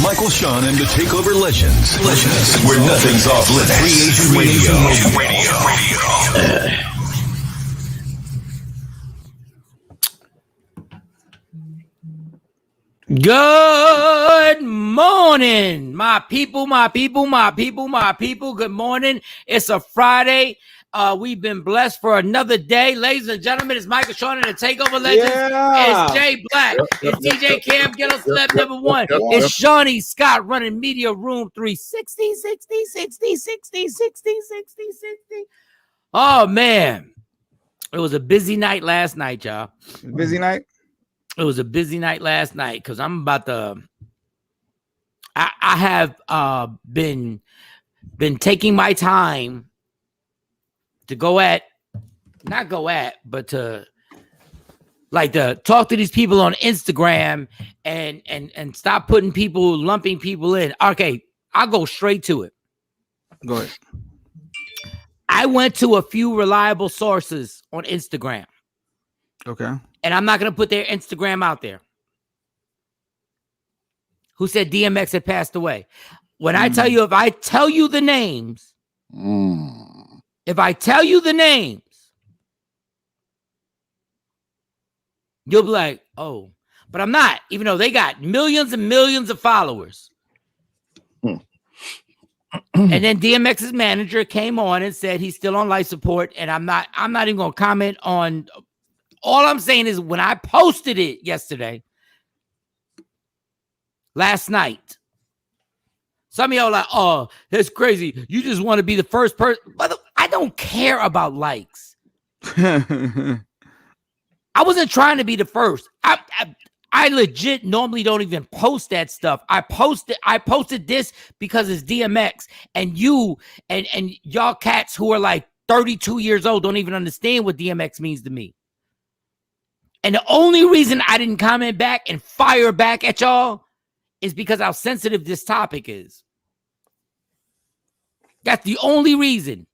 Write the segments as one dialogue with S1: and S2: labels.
S1: Michael, Shawn, and the TakeOver Legends. Where nothing's off limits. Radio.
S2: Good morning, my people. Good morning. It's a Friday. We've been blessed for another day. Ladies and gentlemen, it's Michael, Shawn, and the TakeOver Legends. Yeah. It's Jay Black. It's DJ Cam, Ghetto Celeb number one. It's Shawnee Scott running Media Room 360, 60. Oh, man. It was a busy night last night, y'all.
S3: Busy night?
S2: It was a busy night last night because I'm about to. I have been taking my time to but to talk to these people on Instagram and stop lumping people in. Okay, I'll go straight to it.
S3: Go ahead.
S2: I went to a few reliable sources on Instagram.
S3: Okay.
S2: And I'm not going to put their Instagram out there. Who said DMX had passed away? When I tell you, if I tell you the names, you'll be like, oh, but I'm not, even though they got millions and millions of followers. And then DMX's manager came on and said he's still on life support. And I'm not even going to comment on. All I'm saying is when I posted it last night, some of y'all are like, oh, that's crazy. You just want to be the first person. But I don't care about likes. I wasn't trying to be the first. I legit normally don't even post that stuff. I posted this because it's DMX, and you and y'all cats who are like 32 years old don't even understand what DMX means to me. And the only reason I didn't comment back and fire back at y'all is because how sensitive this topic is. That's the only reason.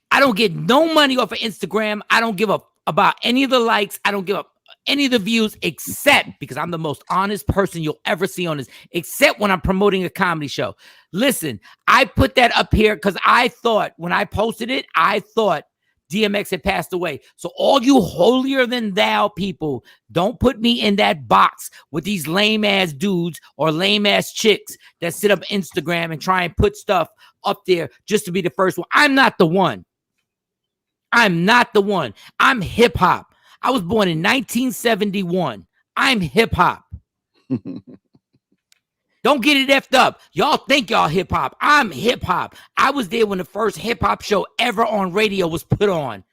S2: I don't get no money off of Instagram. I don't give up about any of the likes. I don't give up any of the views, except because I'm the most honest person you'll ever see on this, except when I'm promoting a comedy show. Listen, I put that up here because I thought when I posted it, DMX had passed away. So all you holier than thou people, don't put me in that box with these lame ass dudes or lame ass chicks that sit up Instagram and try and put stuff up there just to be the first one. I'm not the one. I'm hip hop. I was born in 1971. I'm hip hop. Don't get it effed up. Y'all think y'all hip hop. I'm hip hop. I was there when the first hip hop show ever on radio was put on.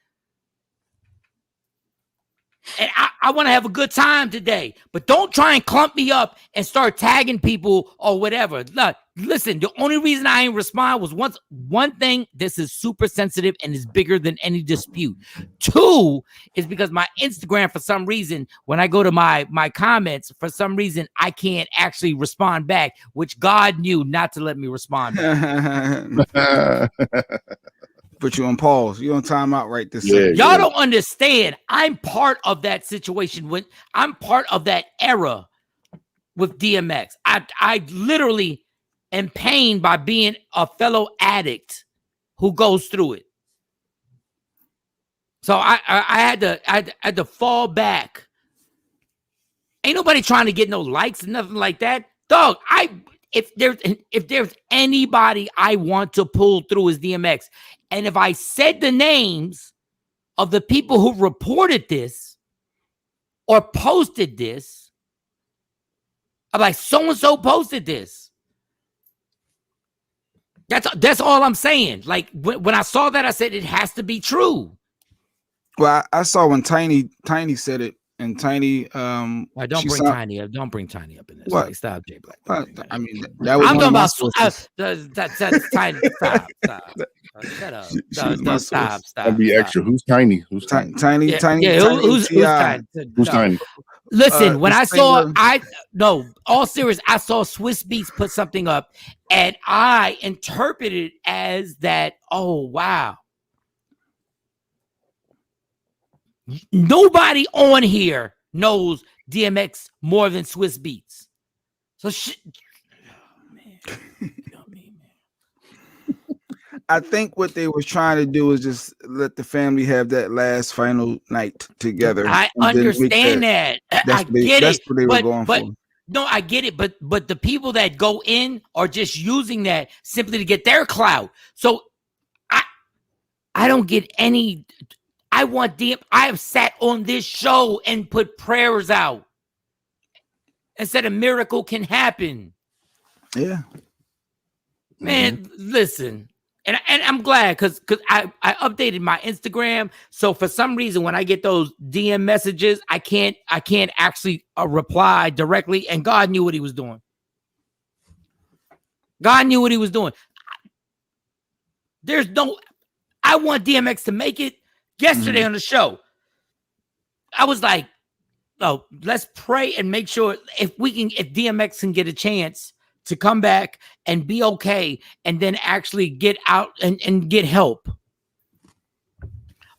S2: And I want to have a good time today. But don't try and clump me up and start tagging people or whatever. Look, listen, the only reason I ain't respond was one thing, this is super sensitive and is bigger than any dispute. Two is because my Instagram, for some reason, when I go to my comments, for some reason, I can't actually respond back, which God knew not to let me respond back.
S3: Put you on pause. You on timeout right this second.
S2: Y'all don't understand. I'm part of that situation. When I'm part of that era with DMX. I literally am pained by being a fellow addict who goes through it. So I had to fall back. Ain't nobody trying to get no likes and nothing like that. Dog, if there's anybody I want to pull through is DMX. And if I said the names of the people who reported this or posted this, I'm like, so-and-so posted this. That's all I'm saying. Like, when I saw that, I said, it has to be true.
S3: Well, I saw when Tiny said it, and Tiny
S2: don't bring Tiny up in this.
S3: What?
S2: Like, stop, Jay Black.
S3: I mean, that was
S2: I'm talking about Tiny. Stop. Shut up. Stop.
S4: I'd be extra. Who's Tiny? Who's Tiny?
S3: Tiny.
S2: Who's Tiny?
S4: Who's Tiny?
S2: Listen, when I saw, all serious, I saw Swiss Beats put something up, and I interpreted it as that, oh, wow. Nobody on here knows DMX more than Swiss Beats. So man.
S3: I think what they was trying to do is just let the family have that last final night together.
S2: I
S3: and then make
S2: understand that. I get
S3: that's
S2: it.
S3: what they were going
S2: but
S3: for.
S2: no, I get it. But the people that go in are just using that simply to get their clout. So I don't get any. I want I have sat on this show and put prayers out and said a miracle can happen.
S3: Yeah.
S2: Man, listen. And I'm glad because I updated my Instagram. So for some reason, when I get those DM messages, I can't actually reply directly. And God knew what he was doing. God knew what he was doing. I want DMX to make it. Yesterday on the show, I was like, oh, let's pray and make sure if DMX can get a chance to come back and be okay and then actually get out and get help.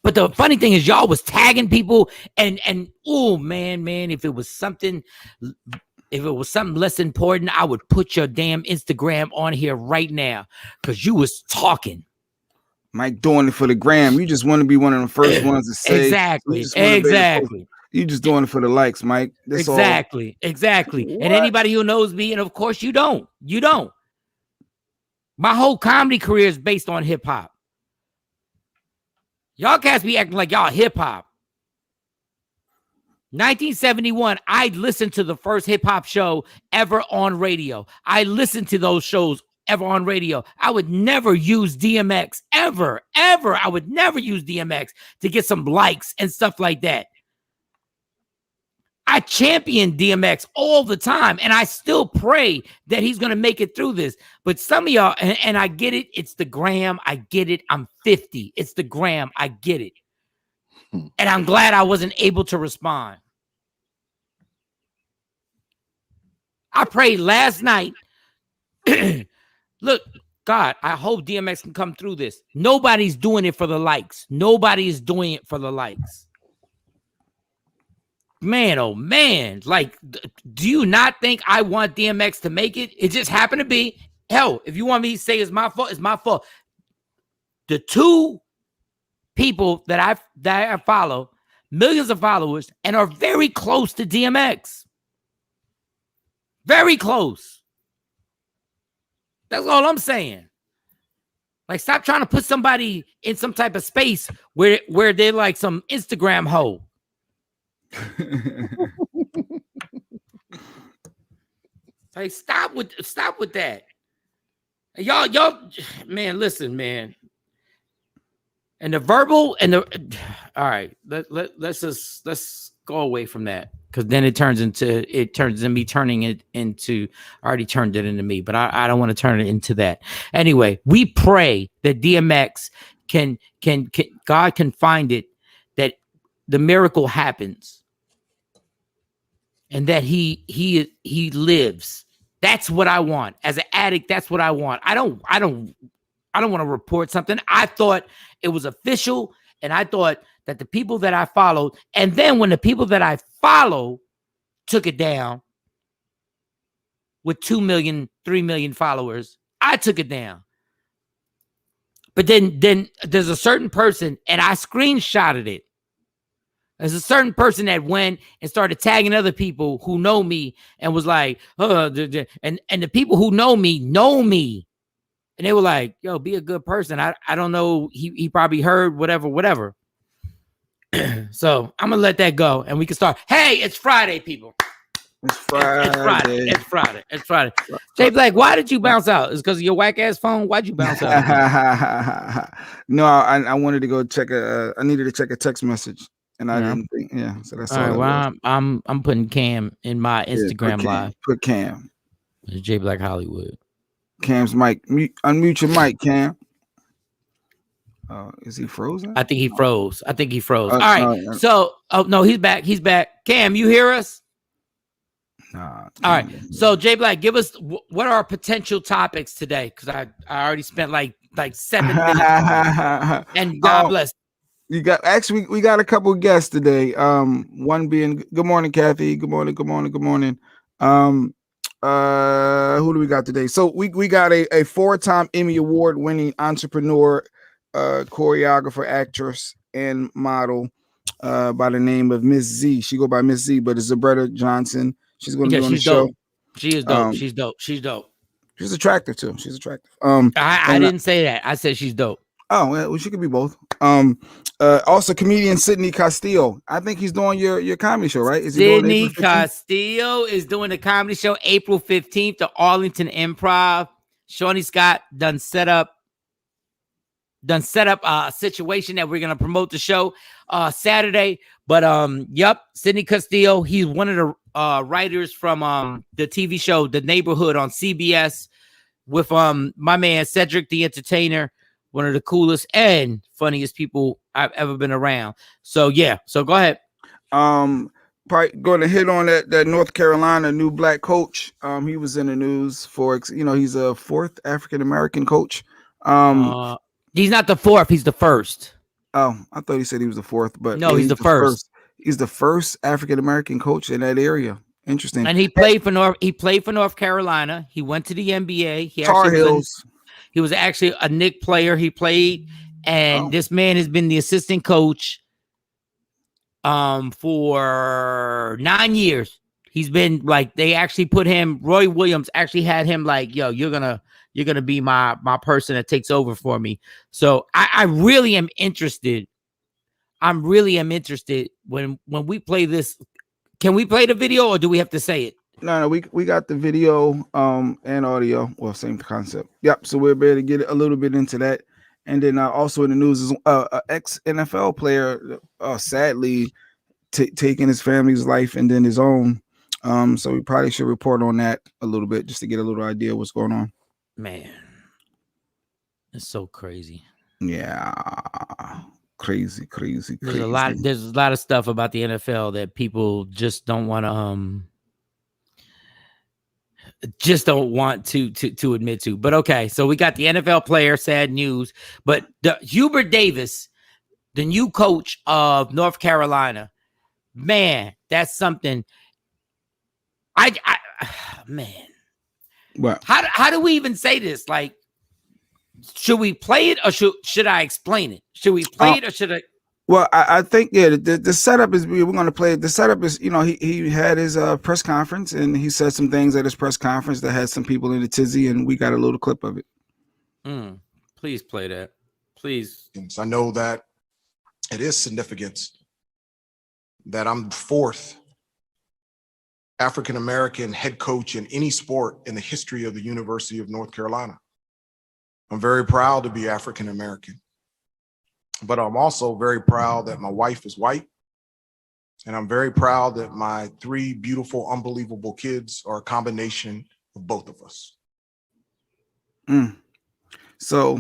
S2: But the funny thing is y'all was tagging people and oh man, if it was something less important, I would put your damn Instagram on here right now because you was talking.
S3: Mike doing it for the gram. You just want to be one of the first ones to say
S2: exactly.
S3: You just doing it for the likes, Mike. That's
S2: exactly.
S3: What?
S2: And anybody who knows me, and of course you don't. My whole comedy career is based on hip hop. Y'all cats be acting like y'all hip hop. 1971, I listened to the first hip hop show ever on radio. I listened to those shows ever on radio. I would never use DMX ever. I would never use DMX to get some likes and stuff like that. I champion DMX all the time, and I still pray that he's going to make it through this. But some of y'all, and I get it, it's the gram. I get it. I'm 50. It's the gram. I get it. And I'm glad I wasn't able to respond. I prayed last night. Look, God, I hope DMX can come through this. Nobody's doing it for the likes. Nobody is doing it for the likes. Man, oh man. Like, do you not think I want DMX to make it? It just happened to be. Hell, if you want me to say it's my fault, it's my fault. The two people that I follow, millions of followers, and are very close to DMX. Very close. That's all I'm saying. Like, stop trying to put somebody in some type of space where they're like some Instagram hoe. Like, stop with that. Y'all, man, listen, man. And the verbal and the all right, let's go away from that, because then it turns into me turning it into, I already turned it into me, but I don't want to turn it into that. Anyway, we pray that DMX can God can find it, that the miracle happens, and that he lives. That's what I want. As an addict, that's what I want. I don't want to report something. I thought it was official, and I thought that the people that I followed, and then when the people that I follow took it down with 2 million, 3 million followers, I took it down. But then there's a certain person, and I screenshotted it. There's a certain person that went and started tagging other people who know me and was like, and the people who know me. And they were like, yo, be a good person. I don't know. He probably heard whatever. So I'm going to let that go, and we can start. Hey, it's Friday, people.
S3: It's Friday.
S2: It's Friday. Jay Black, why did you bounce out? Is because of your whack ass phone? Why'd you bounce out?
S3: No, I wanted to go check I needed to check a text message, and I didn't think. Yeah, so that's all.
S2: Right, well, I'm putting Cam in my Instagram live.
S3: Put Cam.
S2: It's Jay Black Hollywood.
S3: Cam's mic. Unmute your mic, Cam. Is he frozen?
S2: I think he froze. All right. So, no, he's back. Cam, you hear us?
S3: Nah.
S2: All right. So, Jay Black, give us what are our potential topics today? Because I already spent like 7 minutes. And God bless.
S3: We got a couple of guests today. One being, good morning, Kathy. Good morning. Who do we got today? So we got a 4-time Emmy Award winning entrepreneur, choreographer, actress, and model by the name of Miss Z. She go by Miss Z, but it's Zabretta Johnson. She's going to be on the show.
S2: Dope. She is dope. She's dope. She's dope.
S3: She's attractive too. She's attractive.
S2: I didn't say that. I said she's dope.
S3: Oh, well, she could be both. Also comedian Sidney Castillo. I think he's doing your comedy show, right? Is he
S2: Sidney Castillo is doing the comedy show April 15th, the Arlington Improv. Shawnee Scott done set up a situation that we're gonna promote the show Saturday. But Sidney Castillo, he's one of the writers from the TV show The Neighborhood on CBS with my man Cedric the Entertainer, one of the coolest and funniest people I've ever been around. So yeah, so go ahead.
S3: Probably going to hit on that North Carolina new black coach. He was in the news for, he's a 4th African American coach.
S2: He's not the 4th, he's the 1st.
S3: Oh, I thought he said he was the 4th, but
S2: no, he's the first.
S3: He's the 1st African American coach in that area. Interesting.
S2: And he played for North Carolina. He went to the NBA.
S3: Tar Heels.
S2: He was actually a Knick player. He played, and this man has been the assistant coach for 9 years. He's been like, they actually put him, Roy Williams actually had him like, yo, you're gonna be my person that takes over for me. So I really am interested. I'm really interested when we play this. Can we play the video or do we have to say it?
S3: No, we got the video and audio. Well, same concept. Yep. So we're able to get a little bit into that. And then also in the news is an ex-NFL player sadly taking his family's life and then his own. So we probably should report on that a little bit just to get a little idea of what's going on.
S2: Man, it's so crazy.
S3: Yeah. Crazy.
S2: There's a lot of stuff about the NFL that people just don't want to admit to. But okay, so we got the NFL player, sad news. But Hubert Davis, the new coach of North Carolina, man, that's something. Man,
S3: what?
S2: How do we even say this? Like, should we play it or should I explain it? Should we play it or should I?
S3: Well, I think the setup is we're going to play. The setup is he had his press conference and he said some things at his press conference that had some people in a tizzy, and we got a little clip of it.
S2: Please play that, please.
S5: I know that it is significant that I'm the 4th African American head coach in any sport in the history of the University of North Carolina. I'm very proud to be African American, but I'm also very proud that my wife is white. And I'm very proud that my 3 beautiful, unbelievable kids are a combination of both of us.
S3: So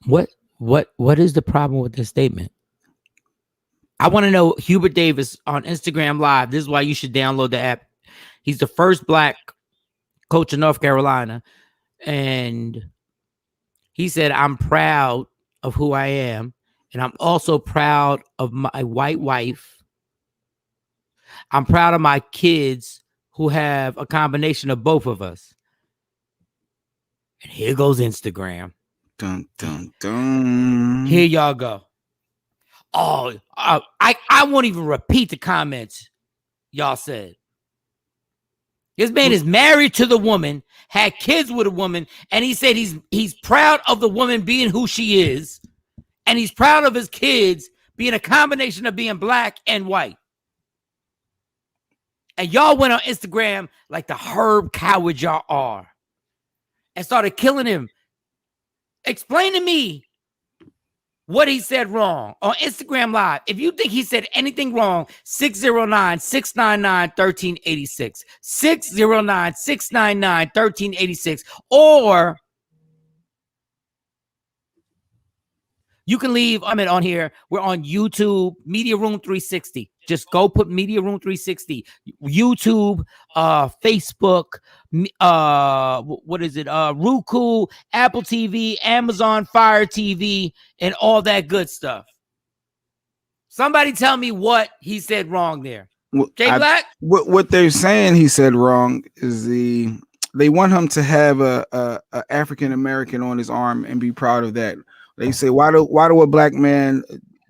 S2: what is the problem with this statement? I want to know. Hubert Davis on Instagram Live. This is why you should download the app. He's the first black coach of North Carolina. And he said, I'm proud of who I am. And I'm also proud of my white wife. I'm proud of my kids who have a combination of both of us. And here goes Instagram.
S3: Dun, dun, dun.
S2: Here y'all go. Oh, I won't even repeat the comments y'all said. This man is married to the woman, had kids with a woman, and he said he's proud of the woman being who she is, and he's proud of his kids being a combination of being black and white. And y'all went on Instagram like the herb cowards y'all are and started killing him. Explain to me what he said wrong on Instagram Live. If you think he said anything wrong, 609-699-1386. 609-699-1386. Or you can leave a comment on here. We're on YouTube, Media Room 360. Just go put Media Room 360. YouTube, Facebook, what is it? Roku, Apple TV, Amazon Fire TV, and all that good stuff. Somebody tell me what he said wrong there. Jay Black?
S3: What they're saying he said wrong is they want him to have a African American on his arm and be proud of that. They say why do a black man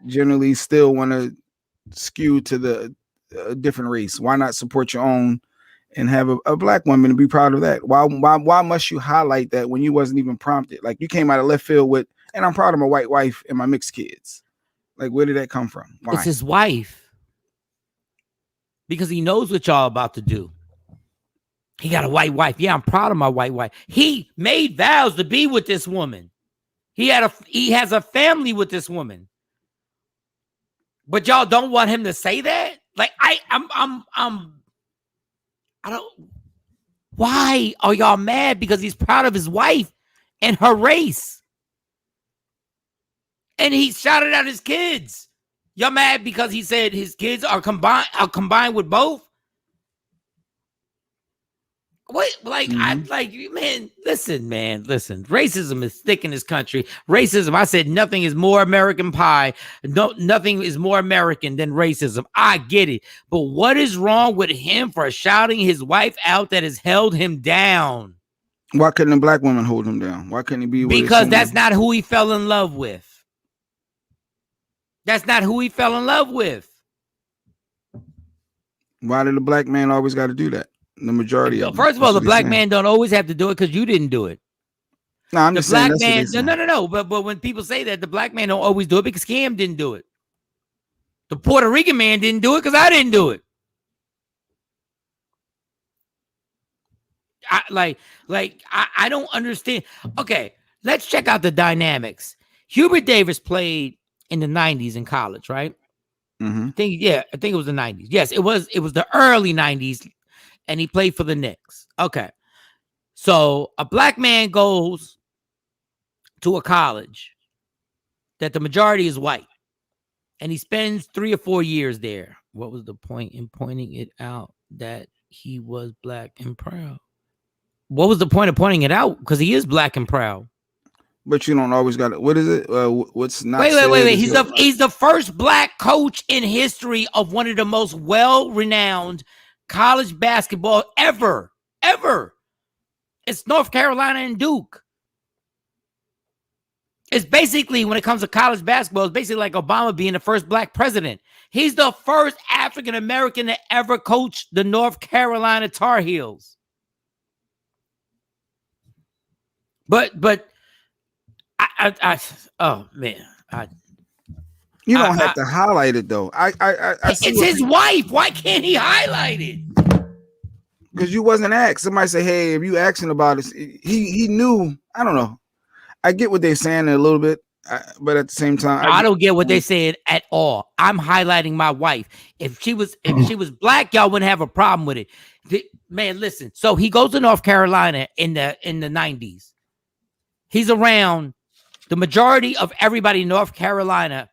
S3: generally still want to skew to the different race? Why not support your own and have a black woman and be proud of that? Why must you highlight that when you wasn't even prompted? Like you came out of left field with, and I'm proud of my white wife and my mixed kids. Like where did that come from? Why?
S2: It's his wife. Because he knows what y'all about to do. He got a white wife. Yeah, I'm proud of my white wife. He made vows to be with this woman. He has a family with this woman. But y'all don't want him to say that? Like I don't. Why are y'all mad? Because he's proud of his wife and her race. And he shouted out his kids. Y'all mad because he said his kids are combined with both? What? Like, listen. Racism is thick in this country. Racism, I said nothing is more American pie. No, nothing is more American than racism. I get it. But what is wrong with him for shouting his wife out that has held him down?
S3: Why couldn't a black woman hold him down? Why couldn't he be with
S2: because that's not who he fell in love with. That's not who he fell in love with.
S3: Why did the black man always got to do that? The majority of them.
S2: First of all, the black man don't always have to do it because you didn't do it.
S3: No, I'm just saying.
S2: No. But when people say that, the black man don't always do it because Cam didn't do it. The Puerto Rican man didn't do it because I didn't do it. I don't understand. Okay, let's check out the dynamics. Hubert Davis played in the 90s in college, right?
S3: Mm-hmm.
S2: I think it was the 90s. Yes, it was the early 90s, and he played for the Knicks. Okay. So a black man goes to a college that the majority is white, and he spends 3 or 4 years there. What was the point in pointing it out that he was black and proud? What was the point of pointing it out? Because he is black and proud.
S3: But you don't always got it. What is it? What's not?
S2: Wait. He's the first black coach in history of one of the most well-renowned college basketball ever. It's North Carolina and Duke. It's basically, when it comes to college basketball, it's basically like Obama being the first black president. He's the first African American to ever coach the North Carolina Tar Heels. But oh man,
S3: you don't have to highlight it though.
S2: It's his wife. Why can't he highlight it?
S3: Because you wasn't asked. Somebody say, "Hey, if you asking about it," he knew. I don't know. I get what they're saying a little bit, but at the same time,
S2: I don't get what they said at all. I'm highlighting my wife. If she was black, y'all wouldn't have a problem with it. Man, listen. So he goes to North Carolina in the 90s. He's around the majority of everybody in North Carolina,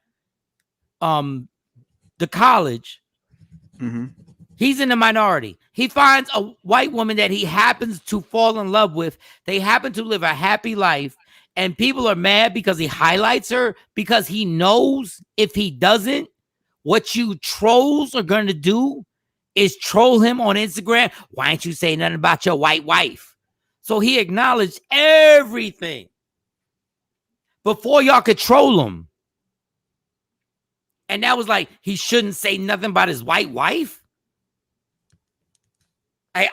S2: the college.
S3: Mm-hmm.
S2: He's in the minority. He finds a white woman that he happens to fall in love with. They happen to live a happy life, and people are mad because he highlights her, because he knows if he doesn't, what you trolls are going to do is troll him on Instagram. Why ain't you say nothing about your white wife? So he acknowledged everything before y'all could troll him. And that was like, he shouldn't say nothing about his white wife. I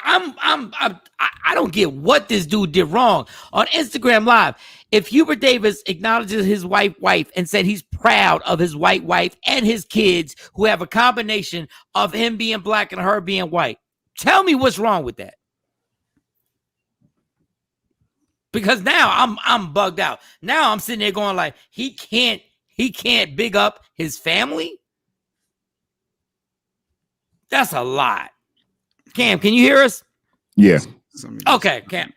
S2: don't get what this dude did wrong. On Instagram Live, if Hubert Davis acknowledges his white wife and said he's proud of his white wife and his kids who have a combination of him being black and her being white, tell me what's wrong with that. Because now I'm bugged out. Now I'm sitting there going like, he can't big up his family. That's a lot. Cam, can you hear us?
S4: Yeah.
S2: Okay, Cam.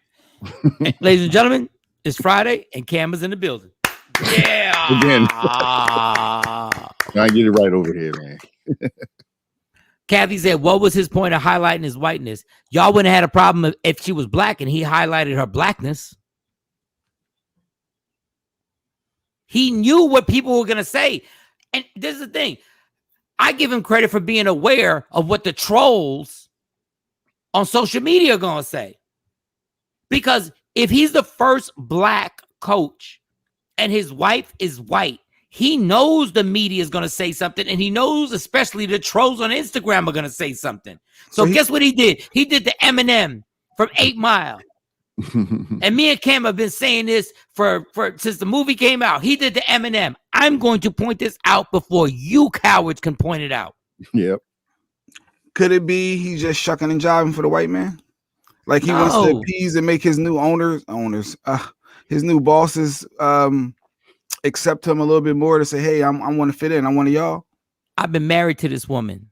S2: Ladies and gentlemen, it's Friday and Cam is in the building. Yeah.
S4: Again. I get it right over here, man.
S2: Kathy said, what was his point of highlighting his whiteness? Y'all wouldn't have had a problem if she was black and he highlighted her blackness. He knew what people were going to say. And this is the thing. I give him credit for being aware of what the trolls on social media are going to say. Because if he's the first black coach and his wife is white, he knows the media is going to say something, and he knows especially the trolls on Instagram are going to say something. So guess what he did? He did the Eminem from 8 Mile. And me and Cam have been saying this for since the movie came out. He did the Eminem. I'm going to point this out before you cowards can point it out.
S4: Yep.
S3: Could it be he's just shucking and jiving for the white man? Like he wants to appease and make his new his new bosses accept him a little bit more to say, hey, I want to fit in. I'm one of y'all.
S2: I've been married to this woman.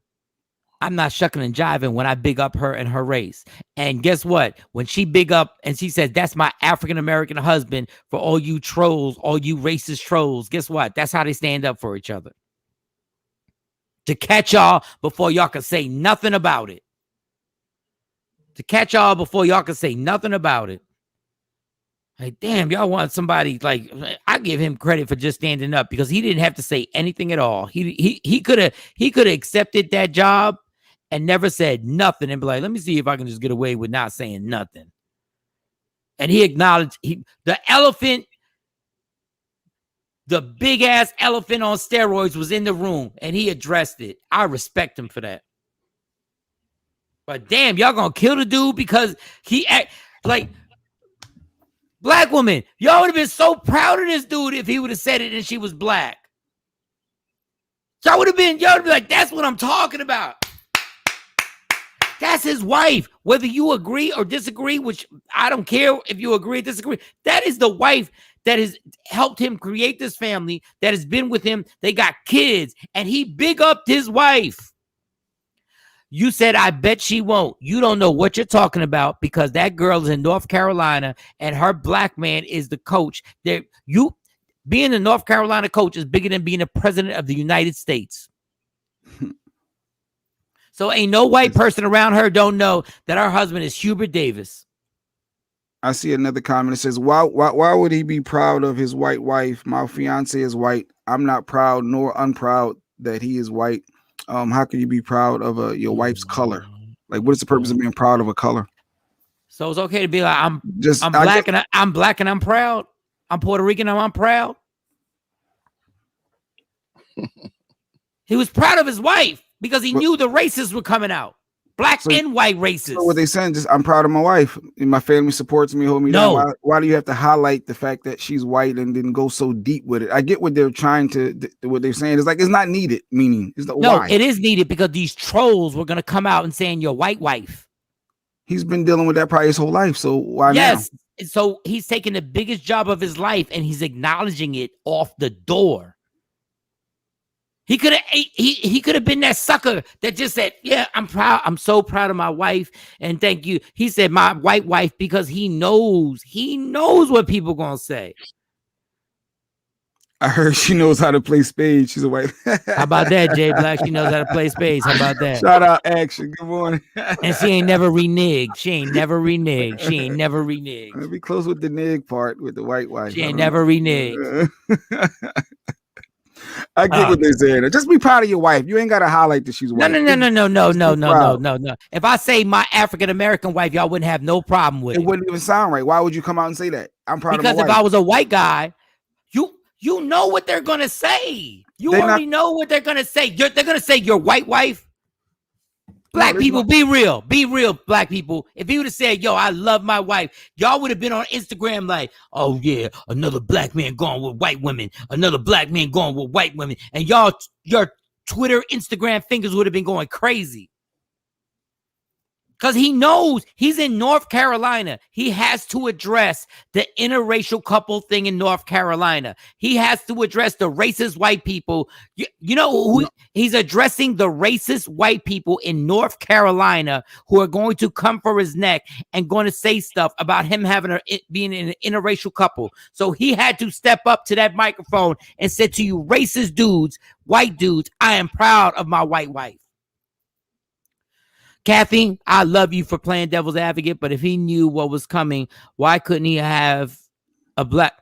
S2: I'm not shucking and jiving when I big up her and her race. And guess what? When she big up and she says, that's my African-American husband, for all you trolls, all you racist trolls, guess what? That's how they stand up for each other. To catch y'all before y'all can say nothing about it. To catch y'all before y'all can say nothing about it. Like, damn, y'all want somebody like, I give him credit for just standing up because he didn't have to say anything at all. He could have accepted that job and never said nothing and be like, let me see if I can just get away with not saying nothing. And he acknowledged the elephant, the big ass elephant on steroids was in the room and he addressed it. I respect him for that. But damn, y'all gonna kill the dude because he act like black woman. Y'all would have been so proud of this dude if he would have said it and she was black. Y'all would be like, that's what I'm talking about. That's his wife. Whether you agree or disagree, which I don't care if you agree or disagree, that is the wife that has helped him create this family, that has been with him. They got kids, and he big upped his wife. You said, I bet she won't. You don't know what you're talking about because that girl is in North Carolina and her black man is the coach. Being a North Carolina coach is bigger than being a president of the United States. So ain't no white person around her don't know that her husband is Hubert Davis.
S3: I see another comment that says, why would he be proud of his white wife? My fiance is white. I'm not proud nor unproud that he is white. How can you be proud of your wife's color? Like, what is the purpose of being proud of a color?
S2: So it's okay to be like, I'm black and I'm proud. I'm Puerto Rican and I'm proud. He was proud of his wife because he knew the racists were coming out. Black and white racists.
S3: So what they saying, just I'm proud of my wife. And my family supports me, hold me down. Why do you have to highlight the fact that she's white and then go so deep with it? I get what they're trying to, what they're saying. It's like, it's not needed, meaning. Why?
S2: It is needed because these trolls were going to come out and saying your white wife.
S3: He's been dealing with that probably his whole life. So why now?
S2: So he's taking the biggest job of his life and he's acknowledging it off the door. He could have been that sucker that just said, yeah, I'm proud. I'm so proud of my wife. And thank you. He said my white wife because he knows what people are going to say.
S3: I heard she knows how to play spades. She's a white.
S2: How about that, Jay Black? She knows how to play spades. How about that?
S3: Shout out Action. Good morning.
S2: And she ain't never reneged. She ain't never reneged.
S3: Let me close with the nig part with the white wife.
S2: She ain't never reneged.
S3: I get what they're saying. Just be proud of your wife. You ain't got to highlight that she's white.
S2: No. If I say my African American wife, y'all wouldn't have no problem with it.
S3: It wouldn't even sound right. Why would you come out and say that? I'm proud of my wife.
S2: Because if I was a white guy, you know what they're gonna say. You already know what they're gonna say. They're gonna say your white wife. Black people, be real, black people. If he would have said, yo, I love my wife, y'all would have been on Instagram like, oh yeah, another black man going with white women, another black man going with white women. And your Twitter, Instagram fingers would have been going crazy. Because he knows he's in North Carolina. He has to address the interracial couple thing in North Carolina. He has to address the racist white people. You know who he's addressing? The racist white people in North Carolina who are going to come for his neck and going to say stuff about him being in an interracial couple. So he had to step up to that microphone and said to you racist dudes, white dudes, I am proud of my white wife. Kathy, I love you for playing devil's advocate, but if he knew what was coming, why couldn't he have a black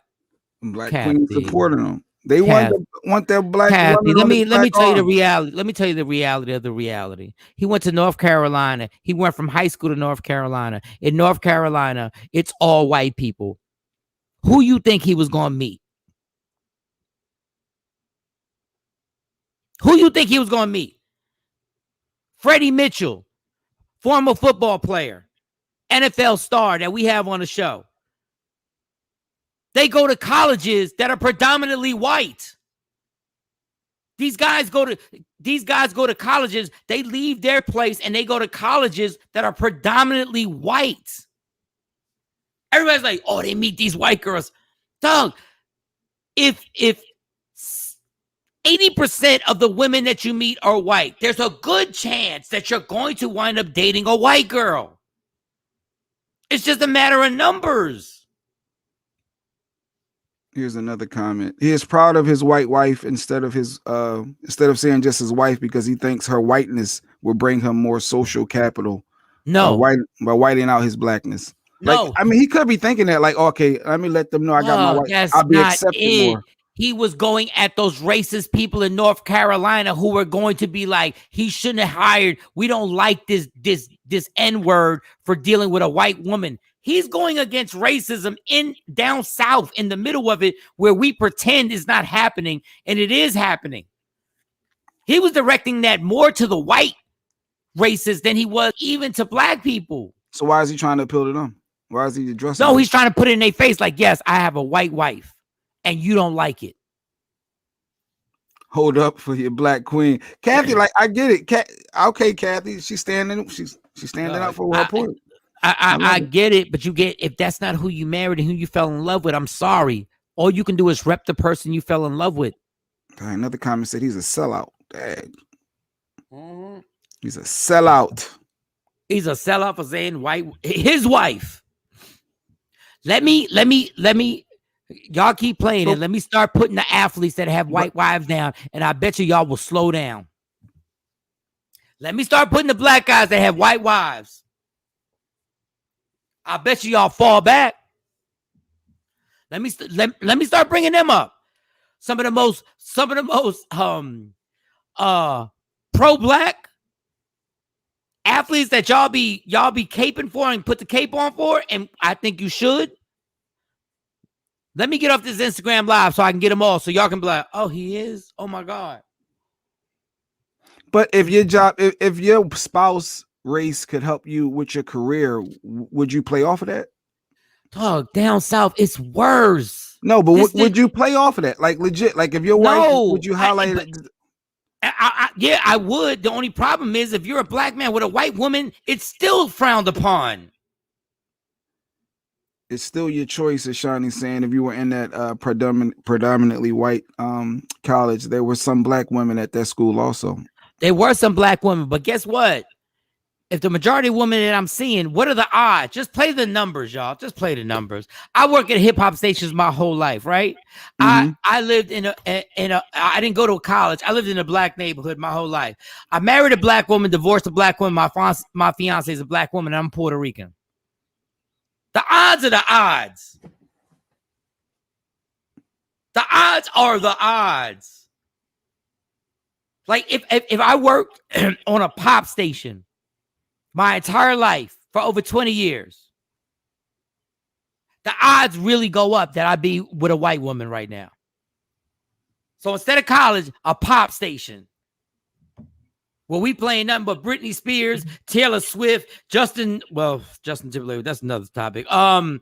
S3: queen supporting him? They want their black.
S2: Kathy, let me tell you the reality. Let me tell you the reality of the reality. He went to North Carolina. He went from high school to North Carolina. In North Carolina, it's all white people. Who you think he was going to meet? Who you think he was going to meet? Freddie Mitchell, former football player, NFL star that we have on the show. They go to colleges that are predominantly white. These guys go to colleges, they leave their place and they go to colleges that are predominantly white. Everybody's like, oh, they meet these white girls. Dog, if 80% of the women that you meet are white, there's a good chance that you're going to wind up dating a white girl. It's just a matter of numbers.
S3: Here's another comment. He is proud of his white wife instead of saying just his wife, because he thinks her whiteness will bring him more social capital.
S2: No,
S3: by whiting out his blackness.
S2: No,
S3: like, I mean, he could be thinking that, like, okay, let me let them know I got my white. I'll be accepted more.
S2: He was going at those racist people in North Carolina who were going to be like, he shouldn't have hired. We don't like this N-word for dealing with a white woman. He's going against racism in down south in the middle of it, where we pretend it's not happening and it is happening. He was directing that more to the white racists than he was even to black people.
S3: So why is he trying to appeal to them? Why is he addressing?
S2: No, he's trying to put it in their face like, yes, I have a white wife and you don't like it.
S3: Hold up for your black queen. Kathy, like, I get it. Okay, Kathy, she's standing up for her point.
S2: I get it, but if that's not who you married and who you fell in love with, I'm sorry. All you can do is rep the person you fell in love with.
S3: Another comment said he's a sellout. Dang. Mm-hmm. He's a sellout.
S2: He's a sellout for saying his wife. Let me. Y'all keep playing it. Let me start putting the athletes that have white wives down, and I bet y'all will slow down. Let me start putting the black guys that have white wives. I bet y'all fall back. Let me start bringing them up. Some of the most pro-black athletes that y'all be caping for and put the cape on for, and I think you should. Let me get off this Instagram live so I can get them all, so y'all can be like, oh, he is? Oh my God.
S3: But if your spouse race could help you with your career, would you play off of that?
S2: Dog, down south, it's worse.
S3: No, but would you play off of that? Like, legit, like, if your wife, would you highlight it?
S2: Yeah, I would. The only problem is, if you're a black man with a white woman, it's still frowned upon.
S3: It's still your choice, as Shawn is saying. If you were in that predominantly white college, there were some black women at that school also.
S2: There were some black women, but guess what? If the majority of women that I'm seeing, what are the odds? Just play the numbers, y'all. Just play the numbers. I work at hip hop stations my whole life, right? Mm-hmm. I lived in a. I didn't go to college. I lived in a black neighborhood my whole life. I married a black woman, divorced a black woman. My fiance is a black woman, and I'm Puerto Rican. The odds are the odds. The odds are the odds. Like, if I worked on a pop station my entire life for over 20 years, the odds really go up that I'd be with a white woman right now. So instead of college, a pop station where we playing nothing but Britney Spears, Taylor Swift, Justin Timberlake, that's another topic. And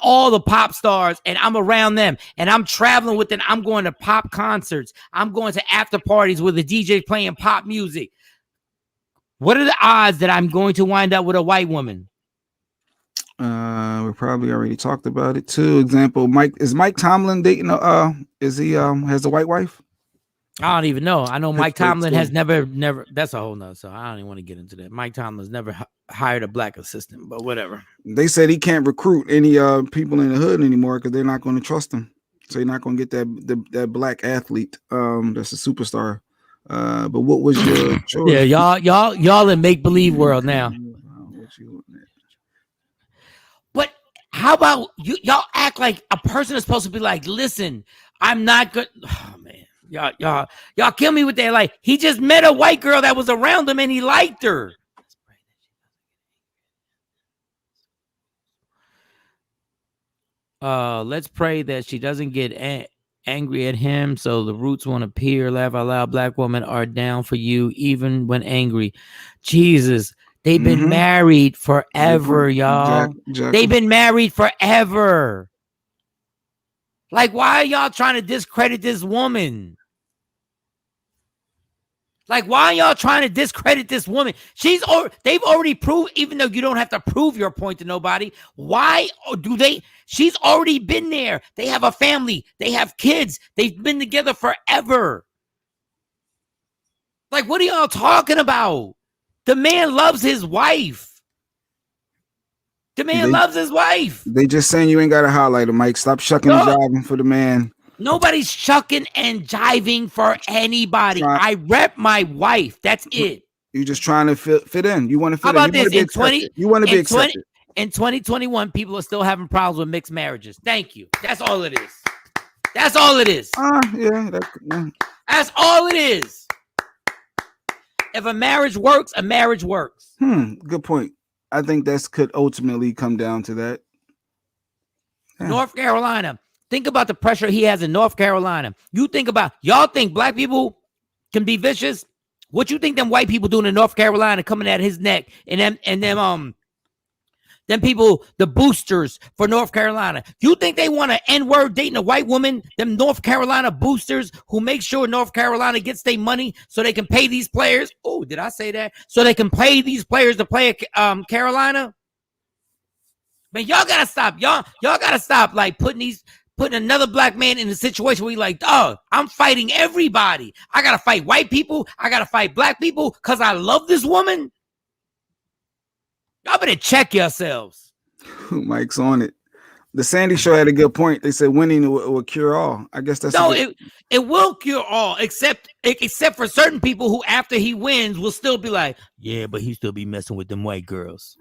S2: all the pop stars, and I'm around them, and I'm traveling with them. I'm going to pop concerts. I'm going to after parties where the DJ playing pop music. What are the odds that I'm going to wind up with a white woman?
S3: We probably already talked about it too. Example, Mike Tomlin dating has a white wife?
S2: I don't even know. I know Mike Tomlin has never. That's a whole nother. So I don't even want to get into that. Mike Tomlin's never hired a black assistant, but whatever.
S3: They said he can't recruit any people in the hood anymore because they're not going to trust him. So you're not going to get that black athlete that's a superstar. But what was your choice?
S2: Yeah, y'all in make believe world now. But How about y'all act like a person is supposed to be like, listen, I'm not good. Oh man, y'all kill me with that. Like, he just met a white girl that was around him and he liked her. Let's pray that she doesn't get angry at him, so the roots won't appear. Laugh out loud. Black women are down for you even when angry. Jesus, they've been married forever, y'all.
S3: Exactly.
S2: They've been married forever. Like, why are y'all trying to discredit this woman? Like, why are y'all trying to discredit this woman? They've already proved, even though you don't have to prove your point to nobody. Why do they? She's already been there. They have a family. They have kids. They've been together forever. Like, what are y'all talking about? The man loves his wife. The man loves his wife.
S3: They just saying you ain't got to highlight him, Mike. Stop shucking and jiving for the man.
S2: Nobody's shucking and jiving for anybody. I rep my wife. That's it.
S3: You're just trying to fit in. You want to fit
S2: in. How about
S3: in. You want to be accepted.
S2: In 2021, people are still having problems with mixed marriages. Thank you. That's all it is. That's all it is.
S3: Yeah.
S2: That's all it is. If a marriage works, a marriage works.
S3: Good point. I think that could ultimately come down to that. Yeah.
S2: North Carolina. Think about the pressure he has in North Carolina. Y'all think black people can be vicious? What you think them white people doing in North Carolina coming at his neck and them people, the boosters for North Carolina. You think they want an N-word dating a white woman? Them North Carolina boosters who make sure North Carolina gets their money so they can pay these players. Oh, did I say that? So they can pay these players to play at Carolina? Man, y'all gotta stop. Y'all gotta stop like putting another black man in a situation where you're like, dog, I'm fighting everybody. I gotta fight white people. I gotta fight black people because I love this woman. Y'all better check yourselves.
S3: Mike's on it. The Sandy Show had a good point. They said winning will cure all. I guess that's
S2: it will cure all, except for certain people who, after he wins, will still be like, yeah, but he still be messing with them white girls.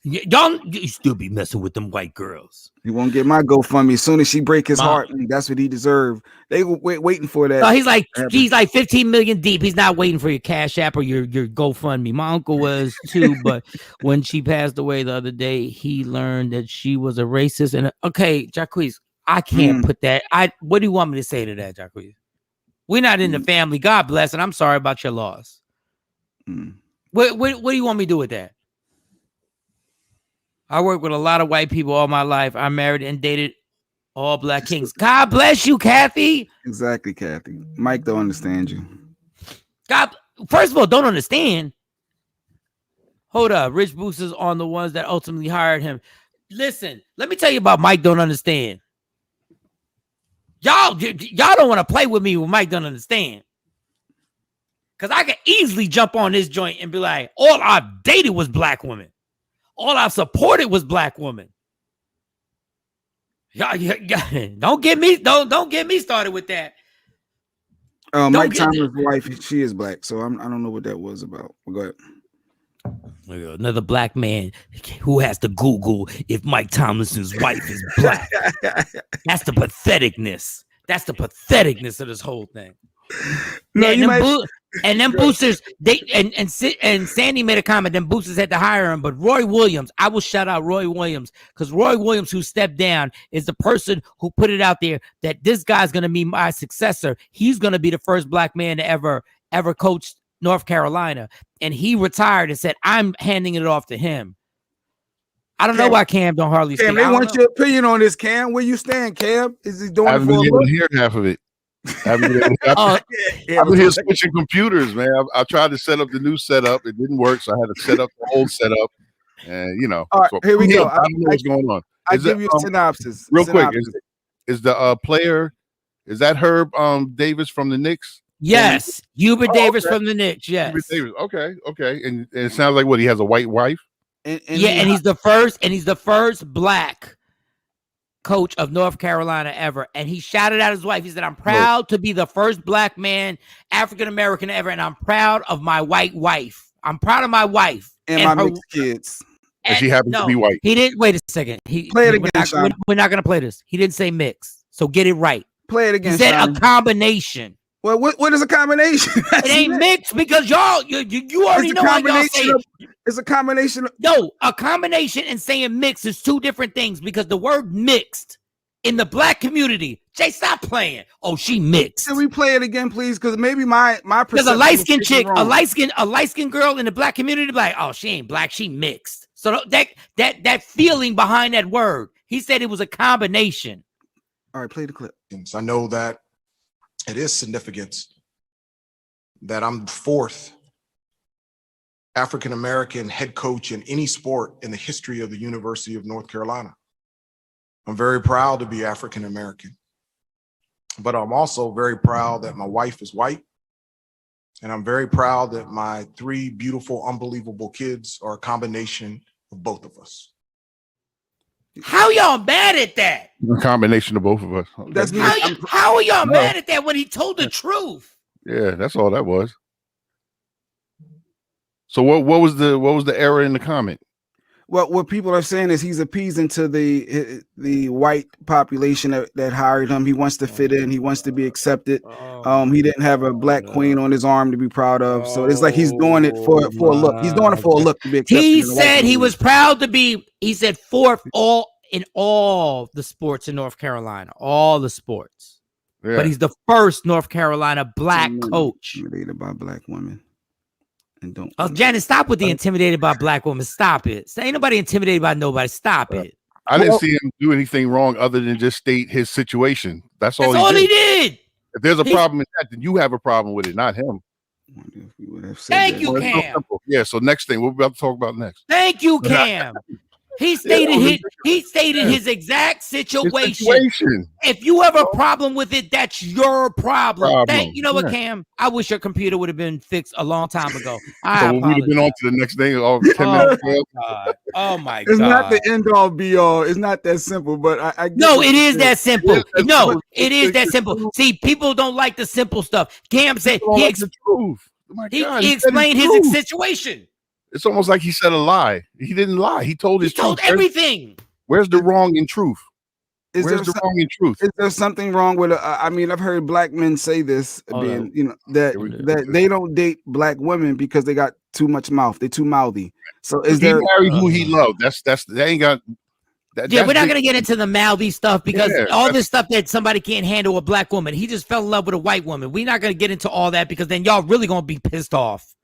S2: Y'all still be messing with them white girls.
S3: He won't get my GoFundMe. As soon as she break his heart, that's what he deserved. They were waiting for that.
S2: No, he's like 15 million deep. He's not waiting for your Cash App or your GoFundMe. My uncle was too, but when she passed away the other day, he learned that she was a racist. And okay, Jacquees, I can't put that. What do you want me to say to that, Jacquees? We're not in the family. God bless, and I'm sorry about your loss. What do you want me to do with that? I worked with a lot of white people all my life. I married and dated all black kings. God bless you, Kathy.
S3: Exactly, Kathy. Mike don't understand you.
S2: God, first of all, don't understand. Hold up. Rich boosters on the ones that ultimately hired him. Listen, let me tell you about Mike don't understand. Y'all don't want to play with me when Mike don't understand. Because I could easily jump on this joint and be like, all I've dated was black women. All I've supported was black women. Don't get me started with that.
S3: Mike Thomas' wife, she is black, so I don't know what that was about. Go ahead.
S2: Another black man who has to Google if Mike Tomlinson's wife is black. That's the patheticness. That's the patheticness of this whole thing.
S3: No,
S2: and them boosters, and Sandy made a comment. Them boosters had to hire him, but Roy Williams, I will shout out Roy Williams, because Roy Williams, who stepped down, is the person who put it out there that this guy's going to be my successor. He's going to be the first black man to ever coach North Carolina, and he retired and said, "I'm handing it off to him." I don't know why Cam don't hardly speak.
S3: Cam, they want your opinion on this, Cam. Where you stand, Cam? Is he doing
S4: I haven't been able to hear half of it. I've been here switching computers, man. I tried to set up the new setup. It didn't work, so I had to set up the old setup. And
S3: all right, here we go.
S4: I don't know what's going on.
S3: I'll give you a synopsis.
S4: Real quick. Is the player, is that Herb Davis from the Knicks?
S2: Yes. Hubert Davis from the Knicks. Yes.
S4: Hubert Davis. Okay. And it sounds like what, he has a white wife?
S2: And he's the first black coach of North Carolina ever, and he shouted out his wife. He said, "I'm proud to be the first black man, African American ever, and I'm proud of my white wife. I'm proud of my wife
S3: and my mixed kids."
S4: And she happens to be white.
S2: He didn't. Wait a second.
S3: Play it again, Shawn.
S2: We're not going to play this. He didn't say mix. So get it right.
S3: Play it again.
S2: He said
S3: Shawn.
S2: a combination.
S3: Well, what is a combination?
S2: It ain't mixed because y'all, you already know how y'all say it.
S3: It's a combination of.
S2: No, a combination and saying mix is two different things because the word mixed in the black community. Jay, stop playing. Oh, she mixed.
S3: Can we play it again, please? Because maybe my
S2: because a light skinned chick, a light skinned girl in the black community, be like, oh, she ain't black, she mixed. So that feeling behind that word, he said it was a combination.
S3: All right, play the clip.
S5: I know that it is significant that I'm the fourth African-American head coach in any sport in the history of the University of North Carolina. I'm very proud to be African-American, but I'm also very proud that my wife is white. And I'm very proud that my 3 beautiful, unbelievable kids are a combination of both of us.
S2: How y'all mad at that?
S4: A combination of both of us.
S3: That's
S2: how are y'all mad at that when he told the truth?
S4: Yeah, that's all that was. So what was the error in the comment?
S3: Well, what people are saying is he's appeasing to the white population that hired him. He wants to fit in. He wants to be accepted. He didn't have a black queen on his arm to be proud of. So it's like he's doing it for a look. He's doing it for a look to be accepted.
S2: He said he was proud to be. He said fourth in all the sports in North Carolina, all the sports. Yeah. But he's the first North Carolina black coach.
S3: Intimidated by black women. And don't.
S2: Janet, stop with the intimidated by black women. Stop it. Ain't nobody intimidated by nobody. Stop it.
S4: I didn't see him do anything wrong other than just state his situation. That's all he did. If there's a problem with that, then you have a problem with it, not him.
S2: Thank you, Cam.
S4: Yeah, so next thing, what we're about to talk about next.
S2: Thank you, Cam. He stated his exact situation. If you have a problem with it, that's your problem. You know what, Cam? I wish your computer would have been fixed a long time ago.
S4: So we'd have been on to the next thing. 10 minutes.
S2: Oh my God!
S3: It's not the end all be all. It's not that simple. But I
S2: no, it is that simple. No, it is that simple. See, people don't like the simple stuff. Cam said he explained his situation.
S4: It's almost like he said a lie. He didn't lie. He told his truth.
S2: He told everything.
S4: Where's the wrong in truth? Where's the wrong in truth?
S3: Is there something wrong with it? I mean, I've heard black men say this, that they don't date black women because they got too much mouth. They're too mouthy. So
S4: he married who he loved. That ain't got.
S2: We're not gonna get into the mouthy stuff because all this stuff that somebody can't handle a black woman. He just fell in love with a white woman. We're not gonna get into all that because then y'all really gonna be pissed off.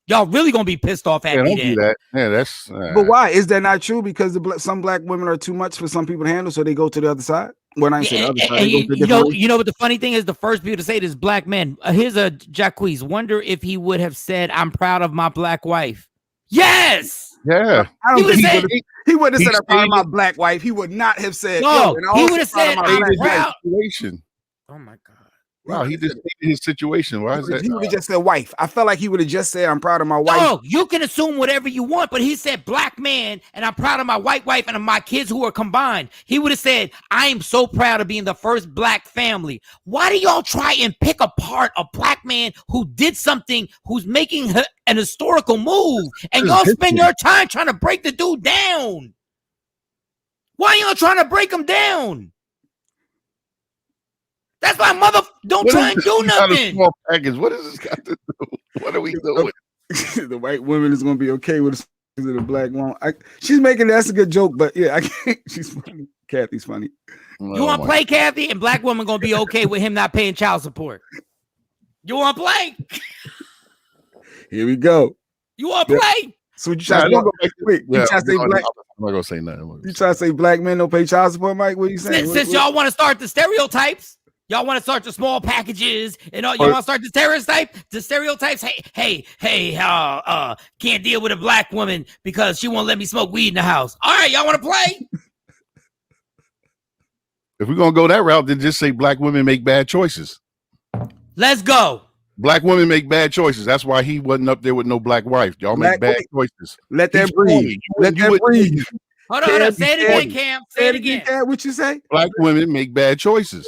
S2: Y'all really gonna be pissed off at me.
S4: Don't do that. Yeah, that's.
S3: But why is that not true? Because some black women are too much for some people to handle, so they go to the other side. When I say the other side,
S2: you know what the funny thing is? The first people to say this black men. Here's a Jacquees. Wonder if he would have said, "I'm proud of my black wife." Yes.
S4: Yeah.
S3: I don't think he would have said, "I'm proud of my black wife." He would not have said.
S2: No. He would have said, "I'm proud."
S3: Oh my God.
S4: Wow, he just stated his situation. Why is that?
S3: He would have just said wife. I felt like he would have just said, "I'm proud of my wife."
S2: No, you can assume whatever you want, but he said black man, and I'm proud of my white wife and of my kids who are combined. He would have said, I am so proud of being the first black family. Why do y'all try and pick apart a black man who did something, who's making an historical move, and y'all spend your time trying to break the dude down? Why y'all trying to break him down? That's why mother don't try and do nothing.
S4: Small package. What does this got to do? What are we doing?
S3: The white woman is going to be okay with the black woman. She's making that's a good joke, but yeah, I can't. She's funny. Kathy's funny.
S2: You want to play, Kathy? And black woman going to be okay with him not paying child support. You want to play?
S3: Here we go.
S2: You want to play?
S3: So you try to wait? You try to say black?
S4: I'm not gonna say nothing.
S3: You try to say black men don't pay child support, Mike? What are you saying?
S2: Since y'all want to start the stereotypes. Y'all want to start the small packages and all. Y'all want to start the stereotypes. Hey, can't deal with a black woman because she won't let me smoke weed in the house. All right, y'all want to play?
S4: If we're gonna go that route, then just say black women make bad choices.
S2: Let's go.
S4: Black women make bad choices. That's why he wasn't up there with no black wife. Y'all make bad choices.
S3: Let that breathe. Let that breathe.
S2: Hold on. Say it again, Cam. Say it again.
S3: What you say?
S4: Black women make bad choices.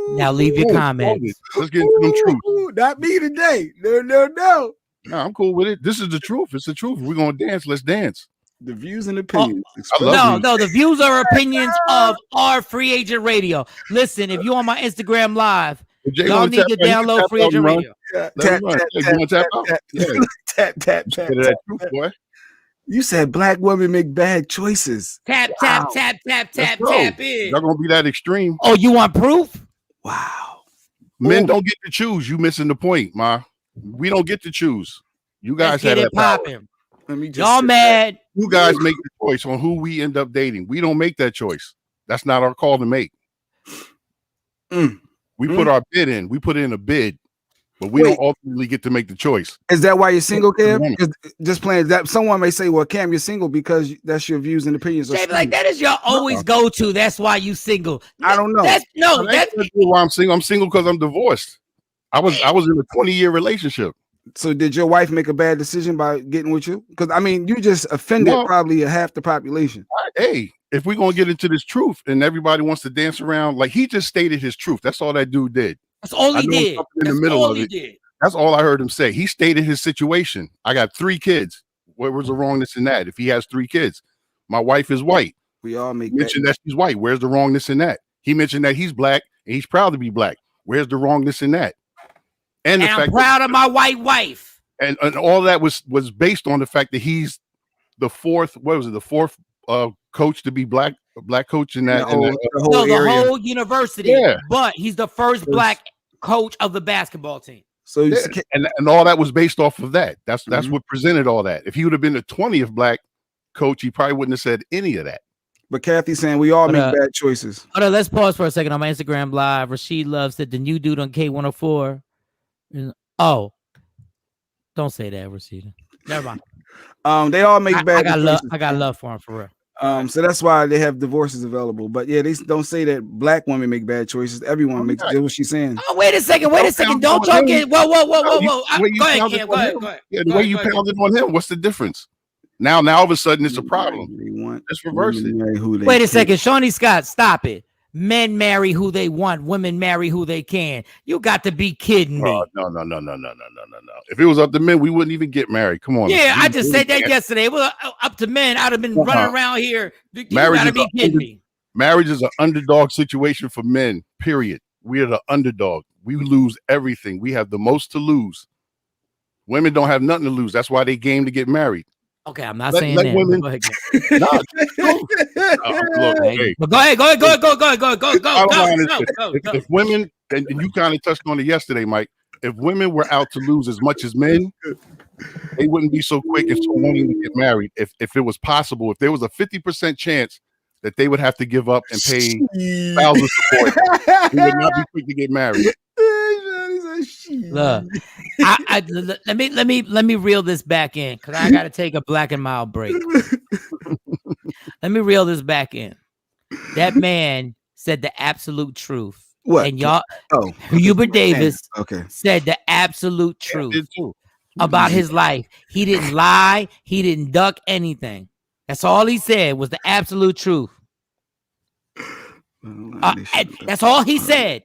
S2: Now leave your comments.
S4: Let's get into them truth.
S3: Not me today. No.
S4: No, I'm cool with it. This is the truth. It's the truth. We're gonna dance. Let's dance.
S3: The views and opinions.
S2: No, the views or opinions of our Free Agent Radio. Listen, if you on my Instagram live, y'all need to download Free Agent Radio.
S3: Tap. You said black women make bad choices.
S2: Tap in.
S4: Y'all gonna be that extreme?
S2: Oh, you want proof?
S3: Wow.
S4: Men don't get to choose. You missing the point, ma. We don't get to choose. You guys had that power.
S2: Y'all mad?
S4: You guys make the choice on who we end up dating. We don't make that choice. That's not our call to make. We put our bid in. We put in a bid, but we don't ultimately get to make the choice.
S3: Is that why you're single, Cam? Just playing that. Someone may say, "Well, Cam, you're single because that's your views and opinions."
S2: Like that is your always go to. That's why you single.
S3: I don't know.
S2: That's
S4: why I'm single. I'm single because I'm divorced. I was in a 20-year relationship.
S3: So did your wife make a bad decision by getting with you? Because I mean, you just offended probably half the population.
S4: Hey, if we're gonna get into this truth and everybody wants to dance around, like he just stated his truth. That's all that dude did.
S2: That's all he did.
S4: In the middle of it. That's all I heard him say. He stated his situation. I got 3 kids. Where was the wrongness in that? If he has 3 kids, my wife is white.
S3: We all
S4: mentioned that she's white. Where's the wrongness in that? He mentioned that he's black and he's proud to be black. Where's the wrongness in that? And the fact
S2: I'm proud of my white wife.
S4: And all that was based on the fact that he's the fourth. What was it? The fourth coach to be black, a black coach in that.
S2: The whole university. Yeah. But he's the first black coach of the basketball team.
S4: So and all that was based off of that. That's what presented all that. If he would have been the 20th black coach, he probably wouldn't have said any of that.
S3: But Kathy's saying we all make bad choices.
S2: Hold on, let's pause for a second on my Instagram live. Rashid Love said the new dude on K104. Oh, don't say that, Rashida. Never mind.
S3: They all make bad choices.
S2: I got love for him for real.
S3: So that's why they have divorces available. But yeah, they don't say that black women make bad choices. Everyone makes. That's what she's saying.
S2: Oh, wait a second. Don't talk it. Whoa. Go ahead, Cam. Go ahead.
S4: Yeah, the way you pounded on him. What's the difference? Now all of a sudden it's a problem. Let's reverse it.
S2: Wait a second, Shawnee Scott. Stop it. Men marry who they want. Women marry who they can. You got to be kidding me.
S4: No. If it was up to men, we wouldn't even get married. Come on.
S2: Yeah, I just said that yesterday. It was up to men. I'd have been running around here. You got to be kidding me.
S4: Marriage is an underdog situation for men, period. We are the underdog. We lose everything. We have the most to lose. Women don't have nothing to lose. That's why they game to get married.
S2: Okay, I'm not saying that.
S4: Women,
S2: go ahead.
S4: But
S2: go.
S4: If women, and you kind of touched on it yesterday, Mike, if women were out to lose as much as men, they wouldn't be so quick and so wanting to get married. If it was possible, if there was a 50% chance that they would have to give up and pay spousal support, we would not be quick to get married.
S2: Look, let me reel this back in because I got to take a Black and Mild break. Let me reel this back in. That man said the absolute truth.
S3: What?
S2: And y'all, Hubert Davis said the absolute truth about his life. He didn't lie. He didn't duck anything. That's all he said was the absolute truth. That's all he said.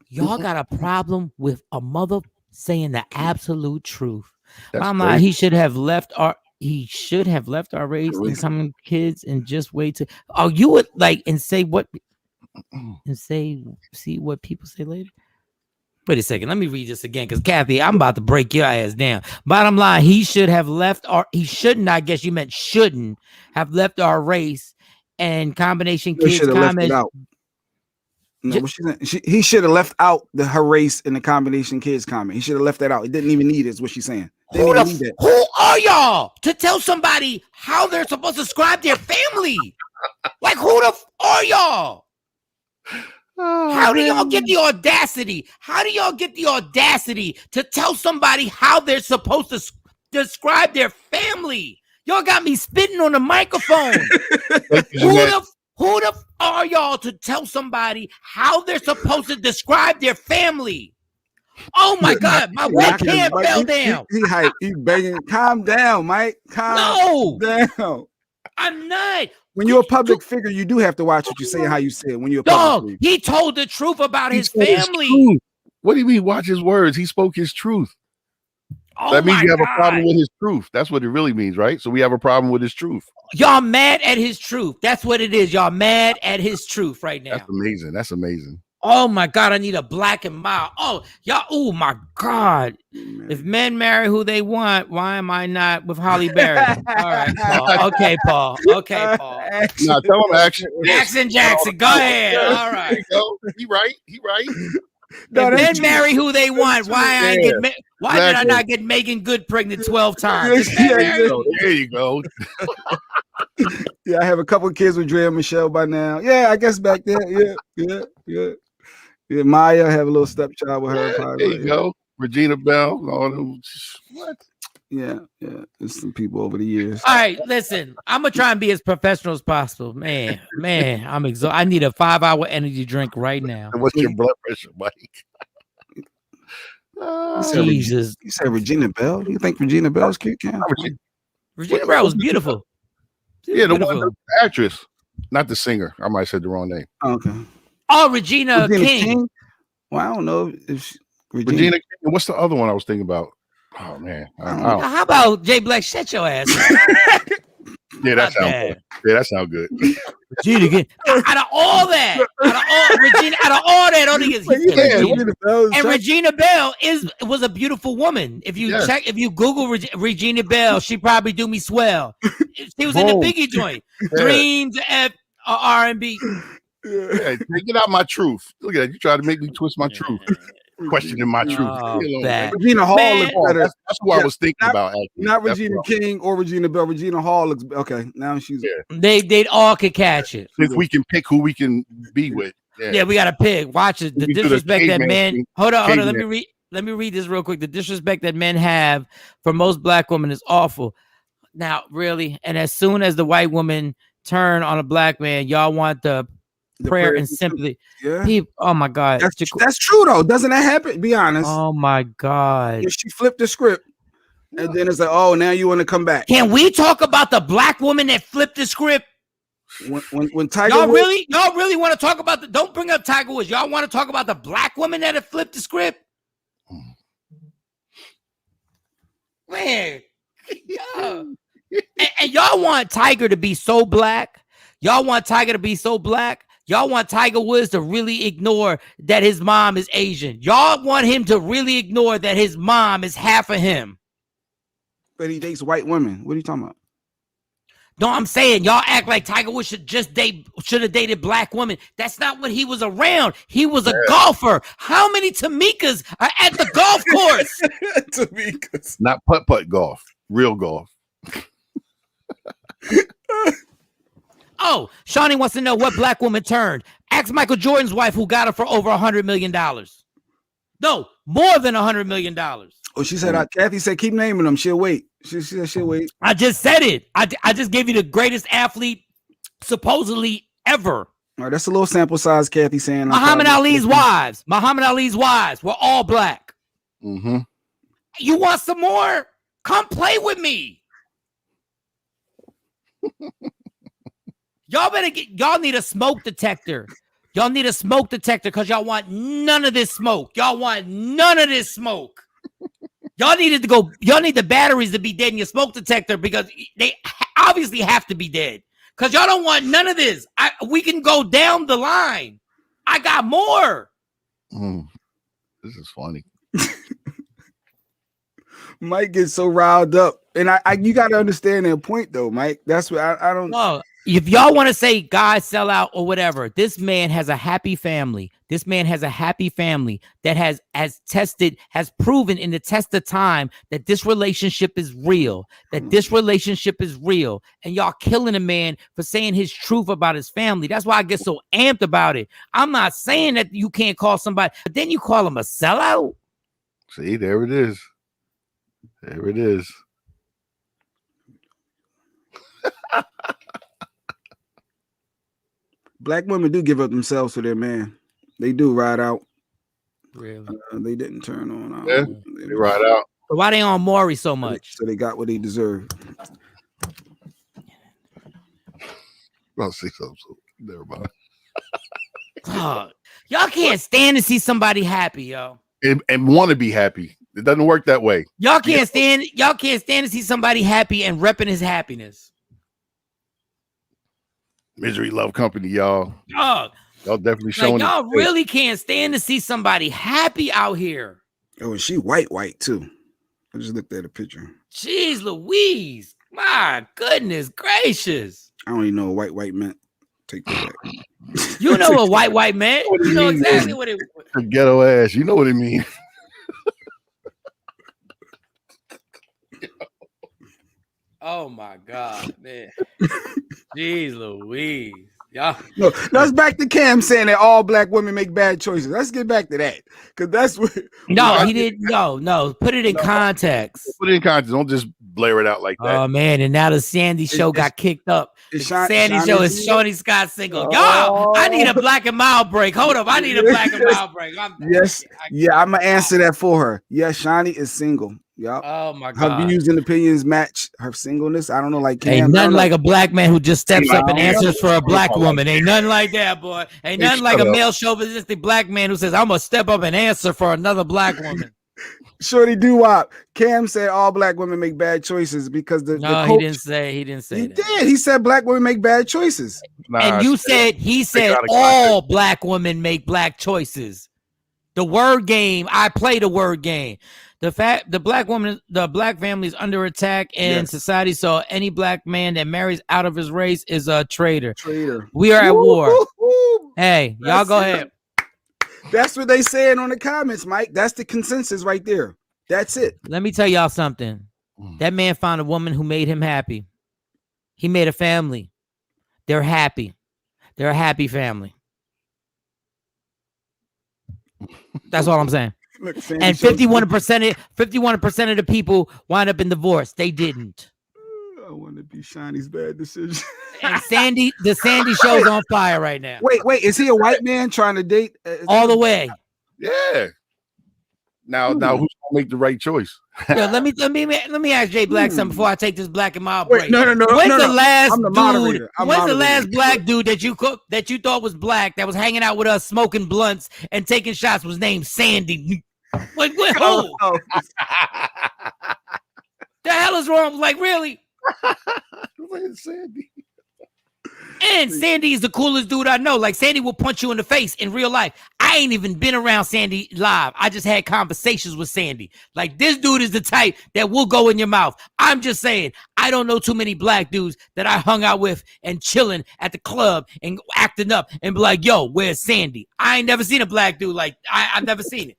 S2: Y'all got a problem with a mother saying the absolute truth. I'm like, he should have left our race and some kids and just wait to. Oh, you would like and say what and see what people say later. Wait a second, let me read this again because Kathy, I'm about to break your ass down. Bottom line, he shouldn't, I guess you meant shouldn't have left our race and combination kids comment.
S3: No, he should have left out her race and the combination kids comment. He should have left that out. He didn't even need it, is what she's saying.
S2: Who are y'all to tell somebody how they're supposed to describe their family? Like, who the are y'all? How do y'all get the audacity? How do y'all get the audacity to tell somebody how they're supposed to describe their family? Y'all got me spitting on the microphone. Who the are y'all to tell somebody how they're supposed to describe their family? Oh my God, my webcam fell down.
S3: He banging. Calm down, Mike. Calm down.
S2: I'm not.
S3: When you're a public figure, you do have to watch what you say and how you say it. When you're a public figure.
S2: He told the truth about his family.
S4: What do you mean? Watch his words. He spoke his truth.
S2: Oh
S4: that means
S2: my
S4: you have
S2: God.
S4: a problem with his truth. That's what it really means, right? So we have a problem with his truth.
S2: Y'all mad at his truth. That's what it is. Y'all mad at his truth right now.
S4: That's amazing. That's amazing.
S2: Oh my God, I need a black and mild. Oh, y'all, oh my God. If men marry who they want, why am I not with Holly Berry? All right, Paul. Okay, Paul. Okay, Paul.
S4: Nah, tell him action.
S2: Jackson, go ahead. All right.
S4: There you go. He right.
S2: If men marry who they want, why did I not get Megan Good pregnant 12 times?
S4: There you go.
S3: Yeah, I have a couple of kids with Dre and Michelle by now. Yeah, I guess back there. Yeah. Maya have a little stepchild with her.
S4: There you go. Regina Bell. All them. What?
S3: Yeah. There's some people over the years.
S2: All right, listen. I'm gonna try and be as professional as possible. Man, I'm exhausted. I need a 5-hour energy drink right now.
S4: And what's your blood pressure, Mike?
S2: Jesus.
S3: You said Regina Bell? You think Regina Bell's cute, Cam?
S2: Regina Bell was beautiful.
S4: The one, the actress, not the singer. I might have said the wrong name.
S3: Okay.
S2: Oh, Regina King.
S3: Well, I don't know if
S4: Regina King. What's the other one I was thinking about? Oh man,
S2: how about Jay Black? Shut your ass.
S4: Yeah, that sounds good. Yeah, that sounds good.
S2: Regina King. Out of all that, only is and Regina Bell was a beautiful woman. If you you Google Regina Bell, she probably do me swell. She was in the Biggie joint. Dreams F R&B.
S4: Yeah, get out my truth. Look at that. You try to make me twist my truth. Questioning my truth.
S3: Regina Hall looks better.
S4: That's what I was thinking about. Actually.
S3: Not Regina King or Regina Bell. Regina Hall looks okay. Now she's
S2: they all could catch it.
S4: If we can pick who we can be with.
S2: Yeah, we gotta pick. Watch it. The disrespect that men. Hold on. Let me read this real quick. The disrespect that men have for most black women is awful. Now, really, and as soon as the white woman turn on a black man, y'all want the prayer and sympathy.
S3: Yeah.
S2: People, oh my God.
S3: That's true though. Doesn't that happen? Be honest.
S2: Oh my God.
S3: If she flipped the script and then it's like, oh, now you want to come back.
S2: Can we talk about the black woman that flipped the script?
S3: When Tiger
S2: y'all really want to talk about don't bring up Tiger Woods. Y'all want to talk about the black woman that had flipped the script? Man. Yeah. and y'all want Tiger to be so black. Y'all want Tiger to be so black. Y'all want Tiger Woods to really ignore that his mom is Asian. Y'all want him to really ignore that his mom is half of him.
S3: But he dates white women. What are you talking about?
S2: No, I'm saying y'all act like Tiger Woods should have dated black women. That's not what he was around. He was a golfer. How many Tamikas are at the golf course?
S3: Tamikas.
S4: Not putt golf. Real golf.
S2: Oh, Shawnee wants to know what black woman turned. Ask Michael Jordan's wife who got her for over $100 million. No, more than $100 million.
S3: Oh, she said, Kathy said, keep naming them. She'll wait. She said she'll wait.
S2: I just said it. I just gave you the greatest athlete supposedly ever.
S3: All right, that's a little sample size, Kathy saying.
S2: Muhammad Ali's wives were all black.
S4: Mm-hmm.
S2: You want some more? Come play with me. Y'all need a smoke detector. Y'all need a smoke detector because y'all want none of this smoke. Y'all want none of this smoke. Y'all need the batteries to be dead in your smoke detector because they obviously have to be dead. Because y'all don't want none of this. We can go down the line. I got more.
S4: This is funny.
S3: Mike gets so riled up. And you got to understand their point, though, Mike. That's what I don't.
S2: No, if y'all want to say guys sell out or whatever, this man has a happy family. This man has a happy family that has proven in the test of time that this relationship is real, And y'all killing a man for saying his truth about his family. That's why I get so amped about it. I'm not saying that you can't call somebody, but then you call him a sellout.
S4: See, there it is. There it is.
S3: Black women do give up themselves for their man. They do ride out.
S2: Really?
S3: They didn't turn on.
S4: Yeah, they ride out.
S2: But why they on Maury so much?
S3: So they got what they deserve.
S4: I'll see something. Never mind.
S2: Y'all can't stand to see somebody happy, yo.
S4: And want to be happy. It doesn't work that way.
S2: Y'all can't stand to see somebody happy and repping his happiness.
S4: Misery love company, y'all.
S2: Dog.
S4: Y'all definitely showing
S2: y'all really can't stand to see somebody happy out here.
S3: Oh, and she white too. I just looked at a picture.
S2: Jeez Louise. My goodness gracious.
S3: I don't even know what white meant. Take that back.
S2: You know what white man. You know exactly what it
S4: was. Ghetto ass. You know what it means.
S2: Oh my God, man. Jeez Louise. Y'all.
S3: No, that's back to Cam saying that all black women make bad choices. Let's get back to that. Because that's what
S2: he didn't. No. Put it in context.
S4: Put it in context. Don't just blare it out like that.
S2: Oh man, and now the Sandy show got kicked up. Sandy show is Shawnee Scott single. Y'all, I need a Black and Mild break. Hold up, I need a Black and Mild break.
S3: I'm gonna answer that for her. Yes, Shawnee is single. Yep.
S2: Oh my God.
S3: Her views and opinions match her singleness. I don't know, like Cam.
S2: Ain't nothing like a black man who just steps up and answers for a black woman. Ain't nothing like that, boy. Ain't nothing like a male chauvinistic black man who says, I'm gonna step up and answer for another black woman.
S3: Shorty doo-wop. Cam said all black women make bad choices because
S2: he didn't say
S3: he
S2: that.
S3: Did. He said black women make bad choices.
S2: And he said all black women make black choices. The word game, I play the word game. The black family is under attack in society. So any black man that marries out of his race is a traitor. We are at war. Hey, y'all go ahead.
S3: That's what they saying on the comments, Mike. That's the consensus right there. That's it.
S2: Let me tell y'all something. That man found a woman who made him happy. He made a family. They're happy. They're a happy family. That's all I'm saying. Look, and 51% of the people wind up in divorce. They didn't.
S3: I want to be Shawnee's bad decision.
S2: And the Sandy show's on fire right now.
S3: Wait, is he a white man trying to date?
S2: All the way.
S4: Yeah. Now who's gonna make the right choice?
S2: Yo, let me ask Jay Black something before I take this Black and Mild break.
S3: No.
S2: When's the last
S3: I'm the moderator.
S2: When's the last black dude that you thought was black that was hanging out with us smoking blunts and taking shots was named Sandy? Like what? Who? The hell is wrong? Like really?
S4: Sandy.
S2: And Sandy is the coolest dude I know. Like Sandy will punch you in the face in real life. I ain't even been around Sandy live. I just had conversations with Sandy. Like this dude is the type that will go in your mouth. I'm just saying, I don't know too many black dudes that I hung out with and chilling at the club and acting up and be like, yo, where's Sandy? I ain't never seen a black dude like I've never seen it.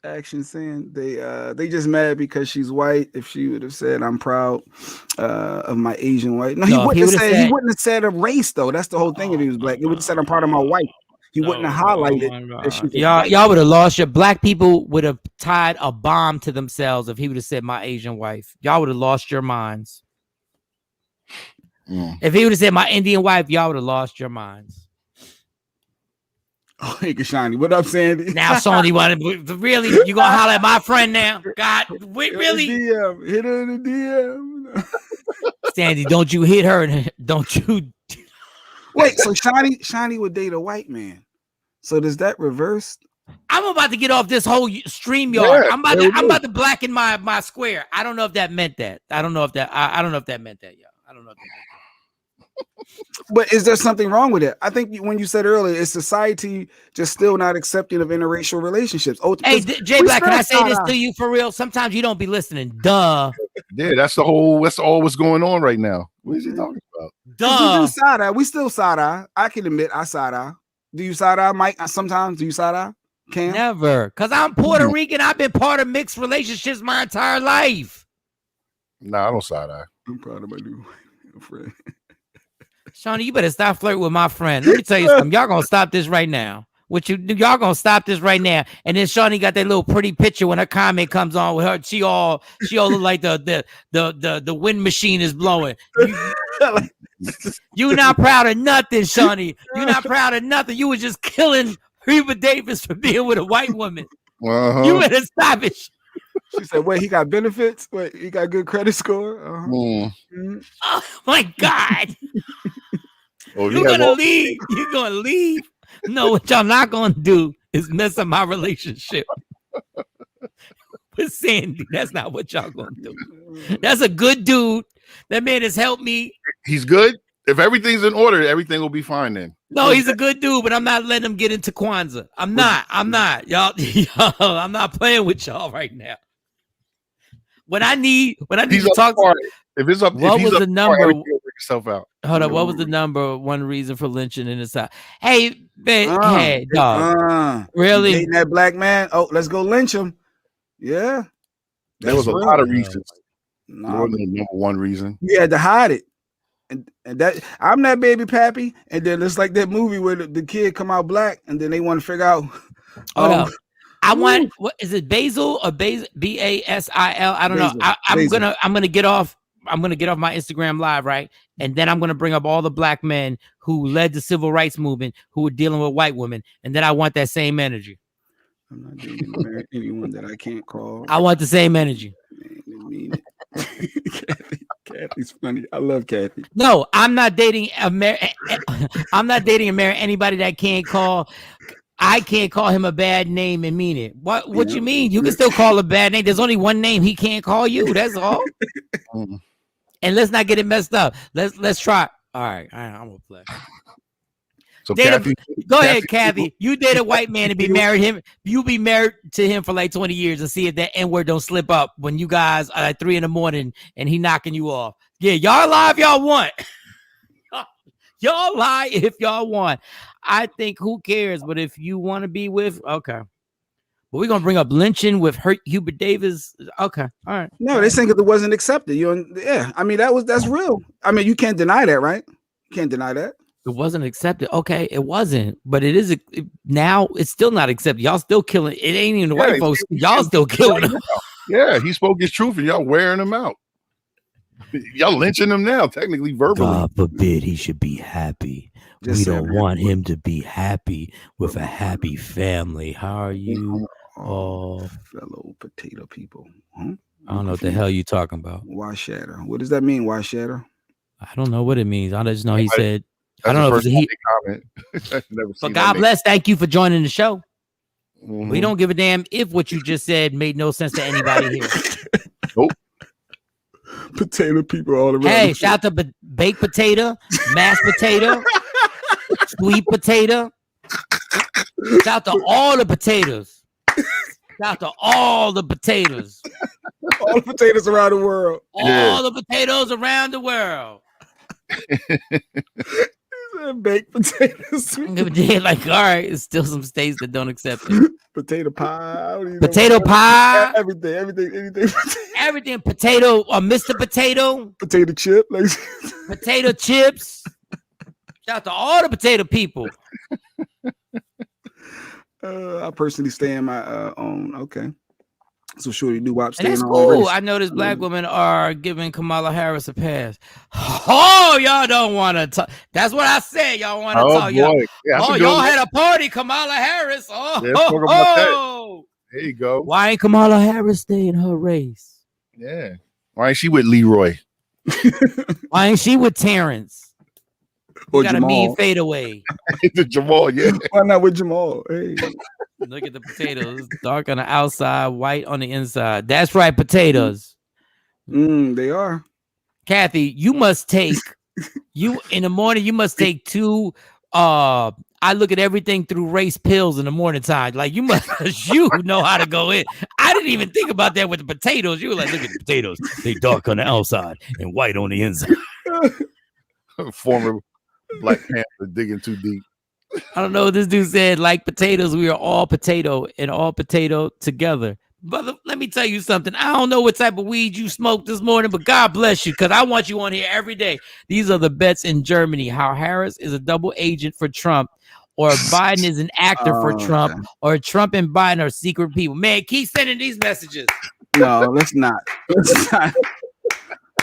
S3: Action saying they just mad because she's white. If she would have said I'm proud of my Asian wife, he wouldn't have said a race though. That's the whole thing. If he was black, he would have said I'm proud of my wife. He wouldn't have highlighted.
S2: Y'all would have lost your black people would have tied a bomb to themselves if he would have said my Asian wife. Y'all would have lost your minds. If he would have said my Indian wife, y'all would have lost your minds.
S3: Oh, hey, Shawnee. What up, Sandy?
S2: Now, Shawnee, really? You gonna holler at my friend now? God, really?
S3: Hit her in the DM.
S2: Sandy, don't you hit her? Don't you?
S3: Wait, so Shawnee would date a white man. So does that reverse?
S2: I'm about to get off this whole stream yard. I'm about to blacken my square. I don't know if that meant that. I don't know if that meant that, y'all. I don't know if that meant that.
S3: But is there something wrong with it? I think when you said earlier, is society just still not accepting of interracial relationships? Oh,
S2: hey, Jay Black, can I say this to you for real? Sometimes you don't be listening. Duh.
S4: Yeah, that's all what's going on right now. What is he talking about?
S2: Duh.
S3: We do side eye. We still side eye. I can admit I side eye. Do you side eye, Mike? Sometimes do you side eye? Cam?
S2: Never, because I'm Puerto Rican. I've been part of mixed relationships my entire life.
S4: Nah, I don't side eye.
S3: I'm proud of my new friend.
S2: Shawnee, you better stop flirting with my friend. Let me tell you something. Y'all gonna stop this right now. Y'all gonna stop this right now. And then Shawnee got that little pretty picture when her comment comes on with her. She all look like the wind machine is blowing. You not proud of nothing, Shawnee. You not proud of nothing. You was just killing Reba Davis for being with a white woman. You better stop it.
S3: She said, wait, he got benefits? Wait, he got good credit score?
S2: Oh my God. You're gonna leave. You're gonna leave. No, what y'all not gonna do is mess up my relationship with Sandy. That's not what y'all gonna do. That's a good dude. That man has helped me.
S4: He's good. If everything's in order, everything will be fine then.
S2: No, he's a good dude, but I'm not letting him get into Kwanzaa. I'm not. Y'all, I'm not playing with y'all right now. When I need to talk.
S4: If it's up,
S2: what was the number?
S4: Work yourself out.
S2: Hold on. What was the number one reason for lynching in the South? Hey, hey, dog. Really?
S3: Dating that black man? Oh, let's go lynch him. Yeah.
S4: There was a lot of reasons.
S3: More
S4: than the number one reason.
S3: You had to hide it. And that I'm that baby pappy. And then it's like that movie where the kid come out black and then they want to figure out.
S2: Hold up. I want, what is it, Basil or Basil? B-A-S-I-L? I don't know. I'm gonna get off. I'm gonna get off my Instagram live, right? And then I'm gonna bring up all the black men who led the civil rights movement, who were dealing with white women, and then I want that same energy.
S3: I'm not dating anyone that I can't call.
S2: I want the same energy.
S3: Kathy's funny. I love Kathy.
S2: No, I'm not dating I'm not dating and marrying anybody that can't call. I can't call him a bad name and mean it. What you mean? You can still call a bad name. There's only one name he can't call you. That's all. And let's not get it messed up. Let's try. All right, I'm gonna play.
S4: So
S2: go ahead, Kathy. You date a white man and be married him. You be married to him for like 20 years and see if that N-word don't slip up when you guys are at 3 a.m. and he knocking you off. Yeah, y'all lie if y'all want. Y'all lie if y'all want. I think who cares? But if you want to be with, okay. But we're gonna bring up lynching with Hubert Davis. Okay, all right.
S3: No, they saying it wasn't accepted. I mean that's real. I mean, you can't deny that, right? You can't deny that.
S2: It wasn't accepted. Okay, it wasn't, but it is now. It's still not accepted. Y'all still killing. It ain't even the white folks. Y'all still killing them.
S4: Yeah, he spoke his truth, and y'all wearing him out. Y'all lynching him now, technically, verbally.
S2: God forbid he should be happy. We don't want him to be happy with a happy family. How are you?
S3: Fellow potato people.
S2: Huh? I don't know what the hell you talking about.
S3: Why shatter? What does that mean? Why shatter?
S2: I don't know what it means. I just know he said. I don't know if it's comment. But God bless. Thank you for joining the show. Mm-hmm. We don't give a damn if what you just said made no sense to anybody here.
S4: Nope.
S3: Potato people all around.
S2: Hey, shout out to baked potato, mashed potato, sweet potato. Shout out to all the potatoes. Shout out to all the potatoes.
S3: All the potatoes around the world.
S2: All the potatoes around the world.
S3: Baked potatoes.
S2: Like, all right, it's still some states that don't accept it.
S3: Potato pie.
S2: Potato pie.
S3: Everything.
S2: Potato or Mr. Potato.
S3: Potato chip.
S2: Potato chips. Shout out to all the potato people.
S3: I personally stay in my own. Okay. So sure you do WAP.
S2: And that's cool. I noticed black women are giving Kamala Harris a pass. Oh, y'all don't want to talk. That's what I said. Y'all want to talk. Y'all had a party, Kamala Harris.
S4: There you go.
S2: Why ain't Kamala Harris stay in her race?
S4: Yeah. Why ain't she with Leroy?
S2: Why ain't she with Terrence?
S3: Or
S2: got
S3: Jamal.
S2: A mean fadeaway.
S4: Jamal, yeah.
S3: Why not with Jamal? Hey.
S2: Look at the potatoes. Dark on the outside, white on the inside. That's right, potatoes.
S3: They are.
S2: Kathy, you must take in the morning, you must take 2 I look at everything through race pills in the morning time. Like you know how to go in. I didn't even think about that with the potatoes. You were like, look at the potatoes. They dark on the outside and white on the inside.
S4: Former Black Panther digging too deep.
S2: I don't know what this dude said. Like potatoes, we are all potato and all potato together. Brother, let me tell you something. I don't know what type of weed you smoked this morning, but God bless you, because I want you on here every day. These are the bets in Germany. How Harris is a double agent for Trump, or Biden is an actor for Trump, or Trump and Biden are secret people. Man, keep sending these messages.
S3: No, let's not.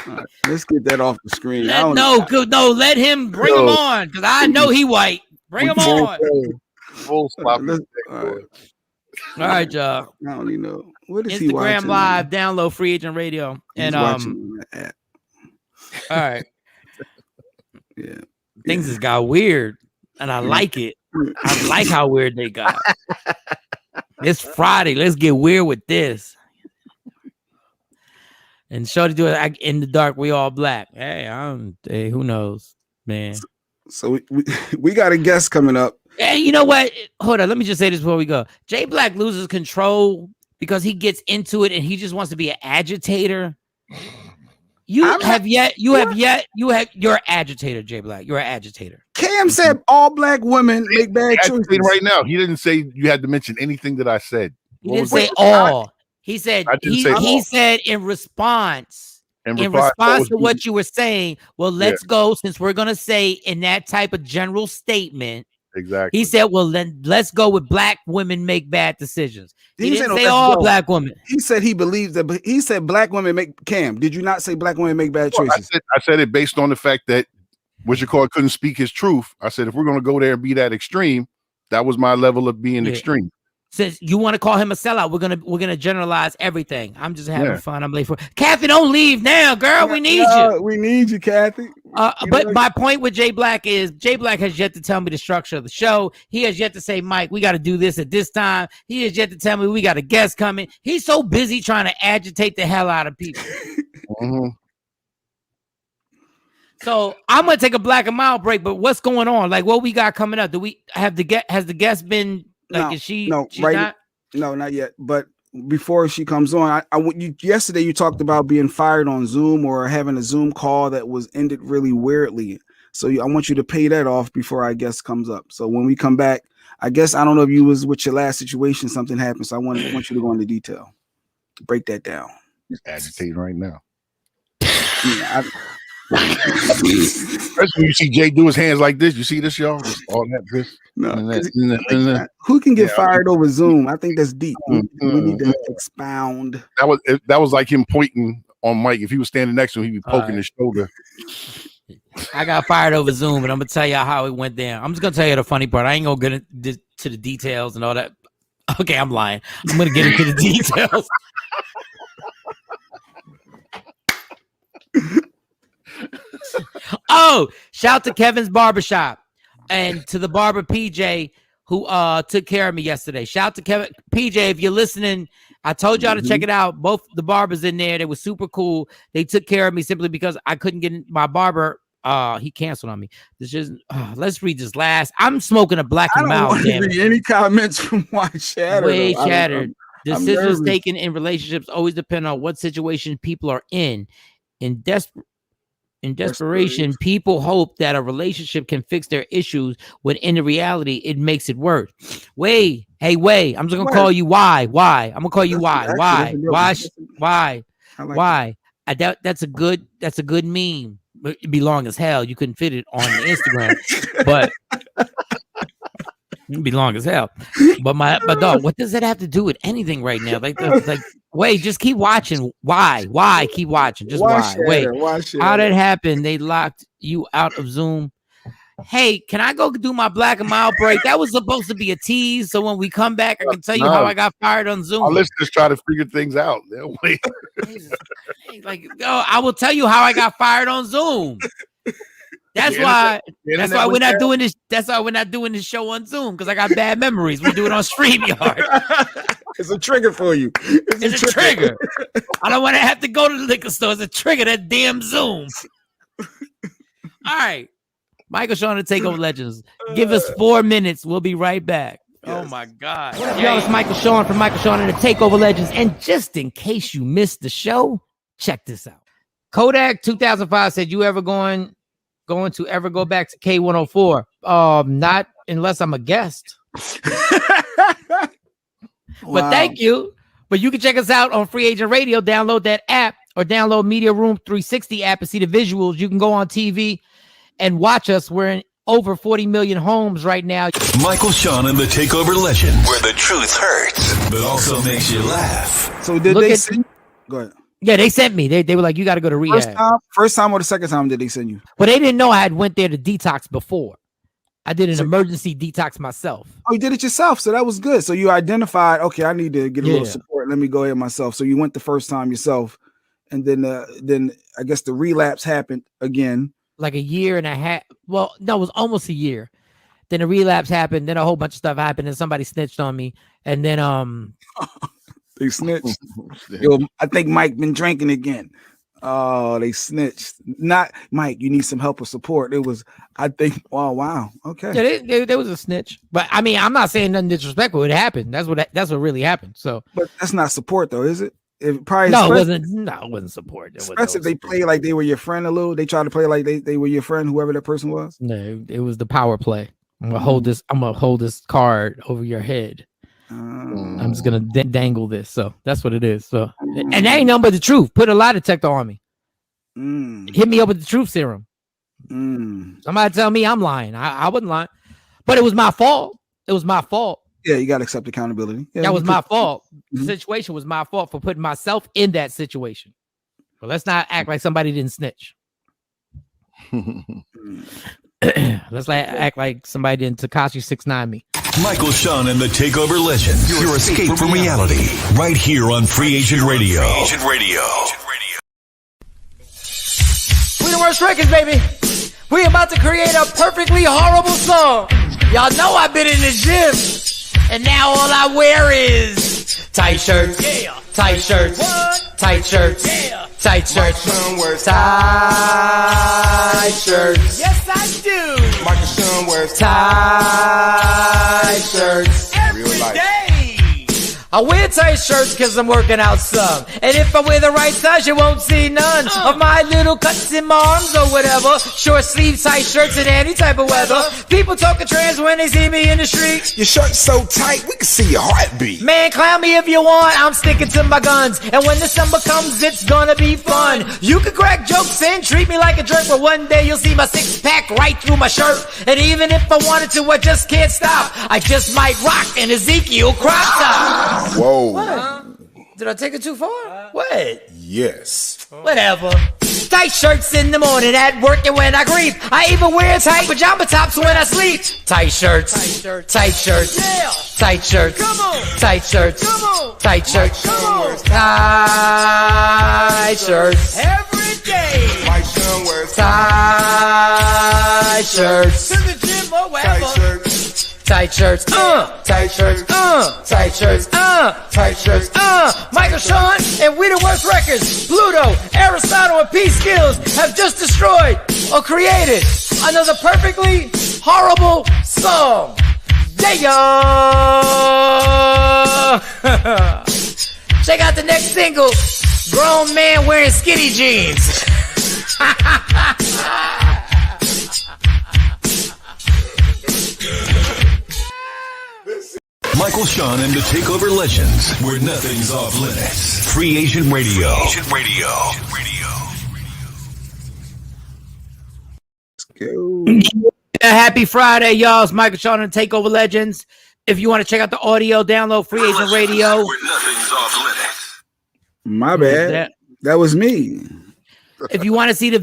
S3: Right, let's get that off the screen.
S2: Let him bring him on, because I know he white. Bring him on.
S4: Full stop.
S2: All right, y'all.
S3: I don't even know. What is
S2: Instagram Live, download Free Agent Radio. And all right.
S3: Yeah.
S2: Things has got weird, and I like it. I like how weird they got. It's Friday. Let's get weird with this. And Shorty do it in the dark. We all black. Hey, who knows, man.
S3: So we got a guest coming up.
S2: Hey, you know what? Hold on. Let me just say this before we go. Jay Black loses control because he gets into it and he just wants to be an agitator. You're an agitator, Jay Black. You're an agitator.
S3: Cam said all black women make bad choices.
S4: Right now, he didn't say you had to mention anything that I said.
S2: He didn't say all. He said he said in response to what you were saying. Well, let's go, since we're gonna say in that type of general statement.
S4: Exactly.
S2: He said, well, then let's go with black women make bad decisions. He didn't say all black women.
S3: He said he believes that, but he said black women make. Cam, did you not say black women make bad choices?
S4: I said it based on the fact that what you call couldn't speak his truth. I said if we're gonna go there and be that extreme, that was my level of being extreme.
S2: Since you want to call him a sellout, we're gonna generalize everything. I'm just having fun. I'm late for Kathy. Don't leave now, girl. We need you.
S3: We need you, Kathy.
S2: But my point with Jay Black is Jay Black has yet to tell me the structure of the show. He has yet to say, Mike, we got to do this at this time. He has yet to tell me we got a guest coming. He's so busy trying to agitate the hell out of people.
S4: Mm-hmm.
S2: So I'm gonna take a black and mild break. But what's going on? Like, what we got coming up? Do we have has the guest been? Like, is she?
S3: No,
S2: she's not?
S3: No, not yet. But before she comes on, yesterday you talked about being fired on Zoom or having a Zoom call that was ended really weirdly. So I want you to pay that off before our guest comes up. So when we come back, I guess I don't know if you was with your last situation, something happened. So I want you to go into detail. Break that down.
S4: He's agitating right now.
S3: Yeah,
S4: Especially when you see Jay do his hands like this. You see this, y'all? All that.
S3: No, who can get fired over Zoom? I think that's deep. We need to expound.
S4: That was like him pointing on Mike. If he was standing next to him, he'd be poking his shoulder.
S2: I got fired over Zoom, and I'm gonna tell y'all how it went down. I'm just gonna tell you the funny part. I ain't gonna get into the details and all that. Okay, I'm lying. I'm gonna get into the details. Oh, shout to Kevin's Barbershop and to the barber PJ who took care of me yesterday. Shout to Kevin PJ, if you're listening. I told y'all to check it out. Both the barbers in there, they were super cool. They took care of me simply because I couldn't get my barber. He canceled on me. This is let's read this last. I'm smoking a black and mild.
S3: I don't want to read any comments from White Shatter.
S2: Way shattered. Decisions taken in relationships always depend on what situation people are in. In desperation, people hope that a relationship can fix their issues when in reality, it makes it worse. Wait, I'm just going to call you why. I'm going to call you why. That's a good meme. It'd be long as hell. You couldn't fit it on Instagram, but it'd be long as hell. But dog, what does that have to do with anything right now? Like, wait, just keep watching. Why? Keep watching. Just why? Wait, how did it happen? They locked you out of Zoom. Hey, can I go do my black and mild break? That was supposed to be a tease. So when we come back, I can tell you how I got fired on Zoom.
S4: Let's just try to figure things out. Wait.
S2: I will tell you how I got fired on Zoom. That's why we're not doing this. That's why we're not doing this show on Zoom, because I got bad memories. We do it on StreamYard.
S3: It's a trigger for you.
S2: It's a trigger. I don't want to have to go to the liquor store. It's a trigger, that damn Zoom. All right. Michael Shawn to TakeOver Legends. Give us 4 minutes. We'll be right back. Yes. Oh, my God. What up, y'all? It's Michael Shawn from Michael Shawn and the TakeOver Legends. And just in case you missed the show, check this out. Kodak 2005 said, you ever going to ever go back to K104? Not unless I'm a guest. But thank you. But you can check us out on Free Agent Radio. Download that app or download Media Room 360 app and see the visuals. You can go on TV and watch us. We're in over 40 million homes right now.
S1: Michael Shawn and the TakeOver Legends, where the truth hurts, but also makes you laugh.
S3: So did they send? Go ahead.
S2: Yeah, they sent me. They were like, you got to go to rehab.
S3: First time or the second time did they send you?
S2: Well, they didn't know I had went there to detox before. I did an emergency detox myself.
S3: Oh, you did it yourself. So that was good. So you identified, okay, I need to get a little support. Let me go ahead myself. So you went the first time yourself. And then I guess the relapse happened again.
S2: Like a year and a half. Well, no, it was almost a year. Then a relapse happened. Then a whole bunch of stuff happened. And somebody snitched on me. And then
S3: They snitched. Yo, I think Mike been drinking again. Oh, they snitched. Not Mike. You need some help or support. It was. I think. Oh, wow. Okay.
S2: Yeah, there was a snitch. But I mean, I'm not saying nothing disrespectful. It happened. That's what really happened. So,
S3: but that's not support, though, is it? It probably
S2: no, it wasn't. No, it wasn't support.
S3: Especially if they play like they were your friend a little. They try to play like they were your friend, whoever that person was.
S2: No, it was the power play. I'm gonna hold this. I'm gonna hold this card over your head. I'm just gonna dangle this. So that's what it is. So, and that ain't nothing but the truth. Put a lie detector on me. Hit me up with the truth serum. Somebody tell me I'm lying. I wasn't lying, but it was my fault. It was my fault.
S3: Yeah, you gotta accept accountability. Yeah,
S2: that was my fault. The situation was my fault for putting myself in that situation. But let's not act like somebody didn't snitch. Let's act like somebody didn't Tekashi 6ix9ine me.
S1: Michael, Shawn, and the TakeOver Legends. Your escape from reality. Right here on Free Agent Radio. Free Agent Radio.
S6: We the worst records, baby. We about to create a perfectly horrible song. Y'all know I've been in the gym. And now all I wear is tight shirts, tight shirts, tight shirts, tight shirts, tight shirts. Yes, I do. Michael Shawn wears tight shirts every day. I wear tight shirts cause I'm working out some. And if I wear the right size, you won't see none of my little cuts in my arms or whatever. Short sleeve tight shirts in any type of weather. People talking trans when they see me in the street.
S7: Your shirt's so tight, we can see your heartbeat.
S6: Man, clown me if you want, I'm sticking to my guns. And when the summer comes, it's gonna be fun. You can crack jokes and treat me like a jerk, but one day you'll see my six-pack right through my shirt. And even if I wanted to, I just can't stop. I just might rock an Ezekiel crop top.
S7: Whoa.
S6: What? Did I take it too far? What?
S7: Yes.
S6: Whatever. Tight shirts in the morning at work and when I grieve. I even wear tight pajama tops when I sleep. Tight shirts. Tight shirts. Yeah. Tight shirts. Come on. Tight shirts. Come on. Tight shirts. Come on. Tight shirts. Every day.
S7: Mike Shawn wears
S6: tight shirts. To the gym or wherever.
S7: tight shirts.
S6: Tight shirts, tight shirts, tight shirts, tight shirts, Michael Shawn and We the Worst Records, Pluto, Aristotle, and P Skills have just destroyed or created another perfectly horrible song. Yeah. Check out the next single, Grown Man Wearing Skinny Jeans.
S1: Michael, Shawn, and the TakeOver Legends, where nothing's off limits. Free Agent Radio. Free Agent Radio.
S2: Happy Friday, y'all. It's Michael, Shawn, and TakeOver Legends. If you want to check out the audio, download Free Agent Radio.
S1: Where nothing's off limits.
S3: My bad. That was me.
S2: If you want to see the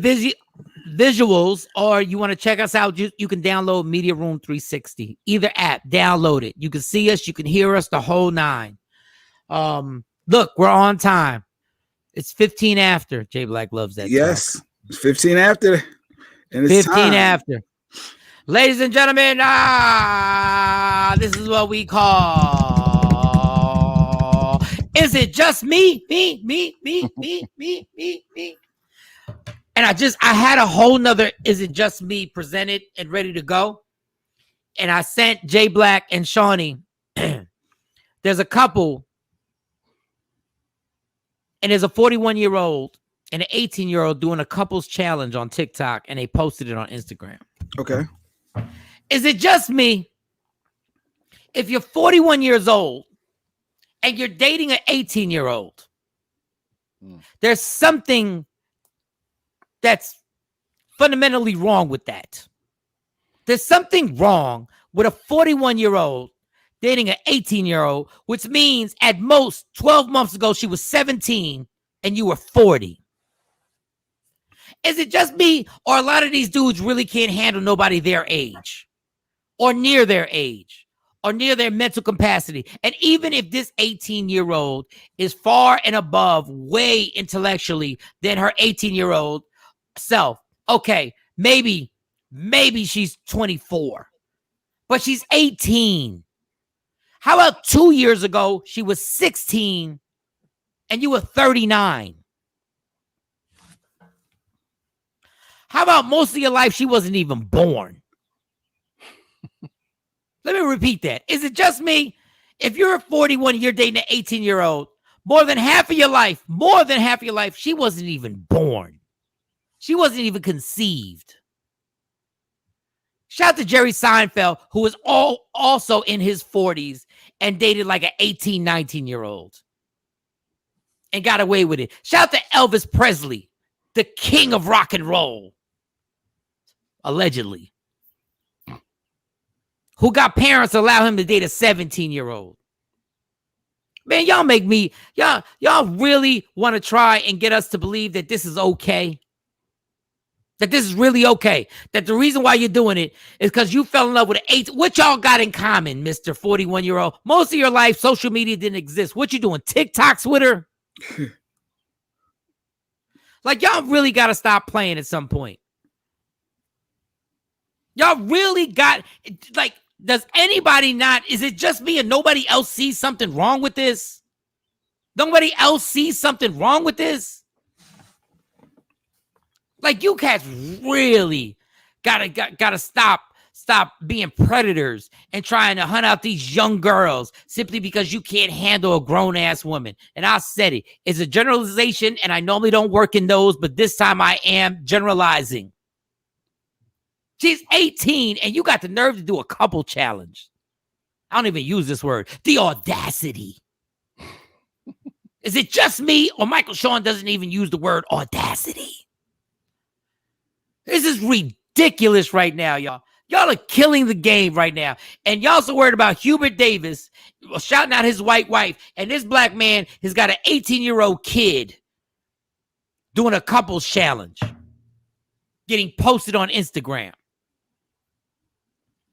S2: visuals or you want to check us out, you can download Media Room 360. Either app, download it. You can see us, you can hear us, the whole nine. Look, we're on time. It's 15 after. Jay Black loves that.
S3: Yes, talk. It's 15 after. And it's
S2: 15
S3: time.
S2: after. Ladies and gentlemen, this is what we call Is It Just Me? Me. And I had a whole nother Is It Just Me presented and ready to go. And I sent Jay Black and Shawnee. There's a couple. And there's a 41-year-old and an 18-year-old doing a couples challenge on TikTok. And they posted it on Instagram.
S3: Okay.
S2: Is it just me? If you're 41 years old and you're dating an 18-year-old, there's something that's fundamentally wrong with that. There's something wrong with a 41-year-old dating an 18-year-old, which means at most 12 months ago, she was 17 and you were 40. Is it just me, or a lot of these dudes really can't handle nobody their age or near their age or near their mental capacity? And even if this 18-year-old is far and above way intellectually than her 18-year-old self, okay, maybe she's 24, but she's 18. How about 2 years ago, she was 16 and you were 39. How about most of your life she wasn't even born? Let me repeat that. Is it just me? If you're 41, you're dating an 18-year-old, more than half of your life, she wasn't even born. She wasn't even conceived. Shout out to Jerry Seinfeld, who was also in his 40s and dated like an 18, 19-year-old and got away with it. Shout out to Elvis Presley, the king of rock and roll, allegedly, who got parents allow him to date a 17-year-old. Man, y'all make me, y'all really want to try and get us to believe that this is okay? That this is really okay? That the reason why you're doing it is because you fell in love with an 8. What y'all got in common, Mr. 41-year-old? Most of your life, social media didn't exist. What you doing, TikTok, Twitter? Like, y'all really got to stop playing at some point. Y'all really got, like, does anybody not, is it just me and nobody else sees something wrong with this? Nobody else sees something wrong with this? Like, you cats really gotta stop being predators and trying to hunt out these young girls simply because you can't handle a grown-ass woman. And I said it. It's a generalization, and I normally don't work in those, but this time I am generalizing. She's 18, and you got the nerve to do a couple challenge. I don't even use this word. The audacity. Is it just me, or Michael Shawn doesn't even use the word audacity? This is ridiculous right now, y'all. Y'all are killing the game right now. And y'all so worried about Hubert Davis shouting out his white wife, and this black man has got an 18-year-old kid doing a couples challenge, getting posted on Instagram.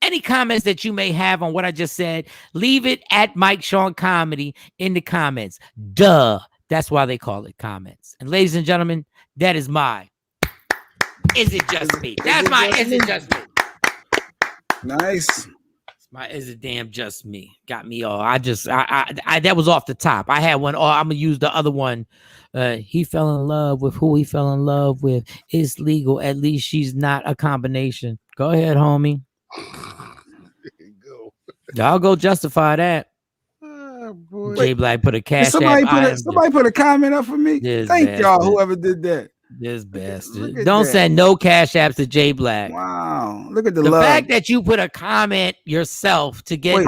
S2: Any comments that you may have on what I just said, leave it at Mike Shawn Comedy in the comments. Duh. That's why they call it comments. And ladies and gentlemen, that is my Is It Just Me? That's my Is It Just Me?
S3: Nice.
S2: My Is It Damn Just Me? Got me all. I that was off the top. I had one. I'm gonna use the other one. He fell in love with who he fell in love with. It's legal. At least she's not a combination. Go ahead, homie.
S4: There you go.
S2: Y'all go justify that.
S4: Boy.
S2: J Black put a cash.
S3: Somebody put a comment up for me.
S2: This
S3: Thank y'all,
S2: bastard.
S3: whoever did that.
S2: This bastard.
S3: Look
S2: Don't
S3: at
S2: send no cash apps to J Black.
S3: Wow, look at the
S2: The
S3: love.
S2: fact that you put a comment yourself to get
S3: Wait.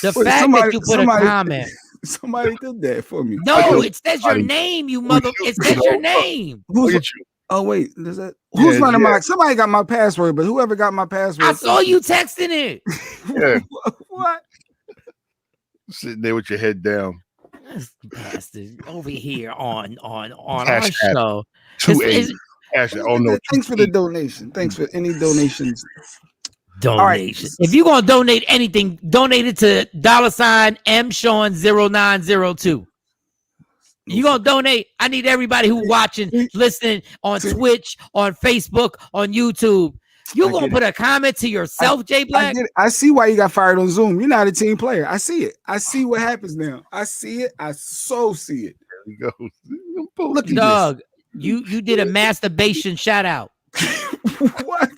S2: the
S3: Wait,
S2: fact that you put a comment.
S3: Somebody did that for me.
S2: No, it says your name, you mother. It says your name.
S3: Who's,
S4: Look at you.
S3: oh wait, does that? Who's
S4: Yeah,
S3: running
S4: yeah.
S3: my? Somebody got my password, but whoever got my password,
S2: I saw you texting it.
S4: Yeah.
S3: What?
S4: Sitting there with your head down.
S2: This bastard over here on our
S4: Cash app.
S2: show.
S4: 280. Cash app. Oh no.
S3: Thanks for the donation. Thanks for any donations.
S2: Donation. If you're gonna donate anything, donate it to $MShawn0902. You gonna donate? I need everybody who watching, listening on Twitch, on Facebook, on YouTube. You gonna put a comment to yourself, J Black?
S3: I see why you got fired on Zoom. You're not a team player. I see it. I see what happens now. I see it. I so see it.
S4: There you go.
S3: Look at
S2: Dog, you did a masturbation shout out.
S3: this. What?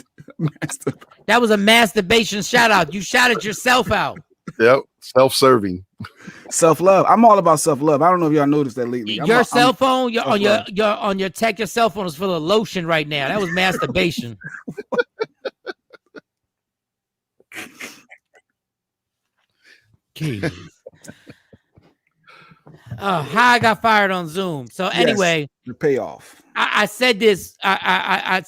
S2: That was a masturbation shout out. You shouted yourself out.
S4: Yep. Self-serving.
S3: Self-love. I'm all about self-love. I don't know if y'all noticed that lately.
S2: Your cell phone, on your tech, your cell phone is full of lotion right now. That was masturbation. Jeez. How I got fired on Zoom. So anyway,
S3: the payoff.
S2: I said this. I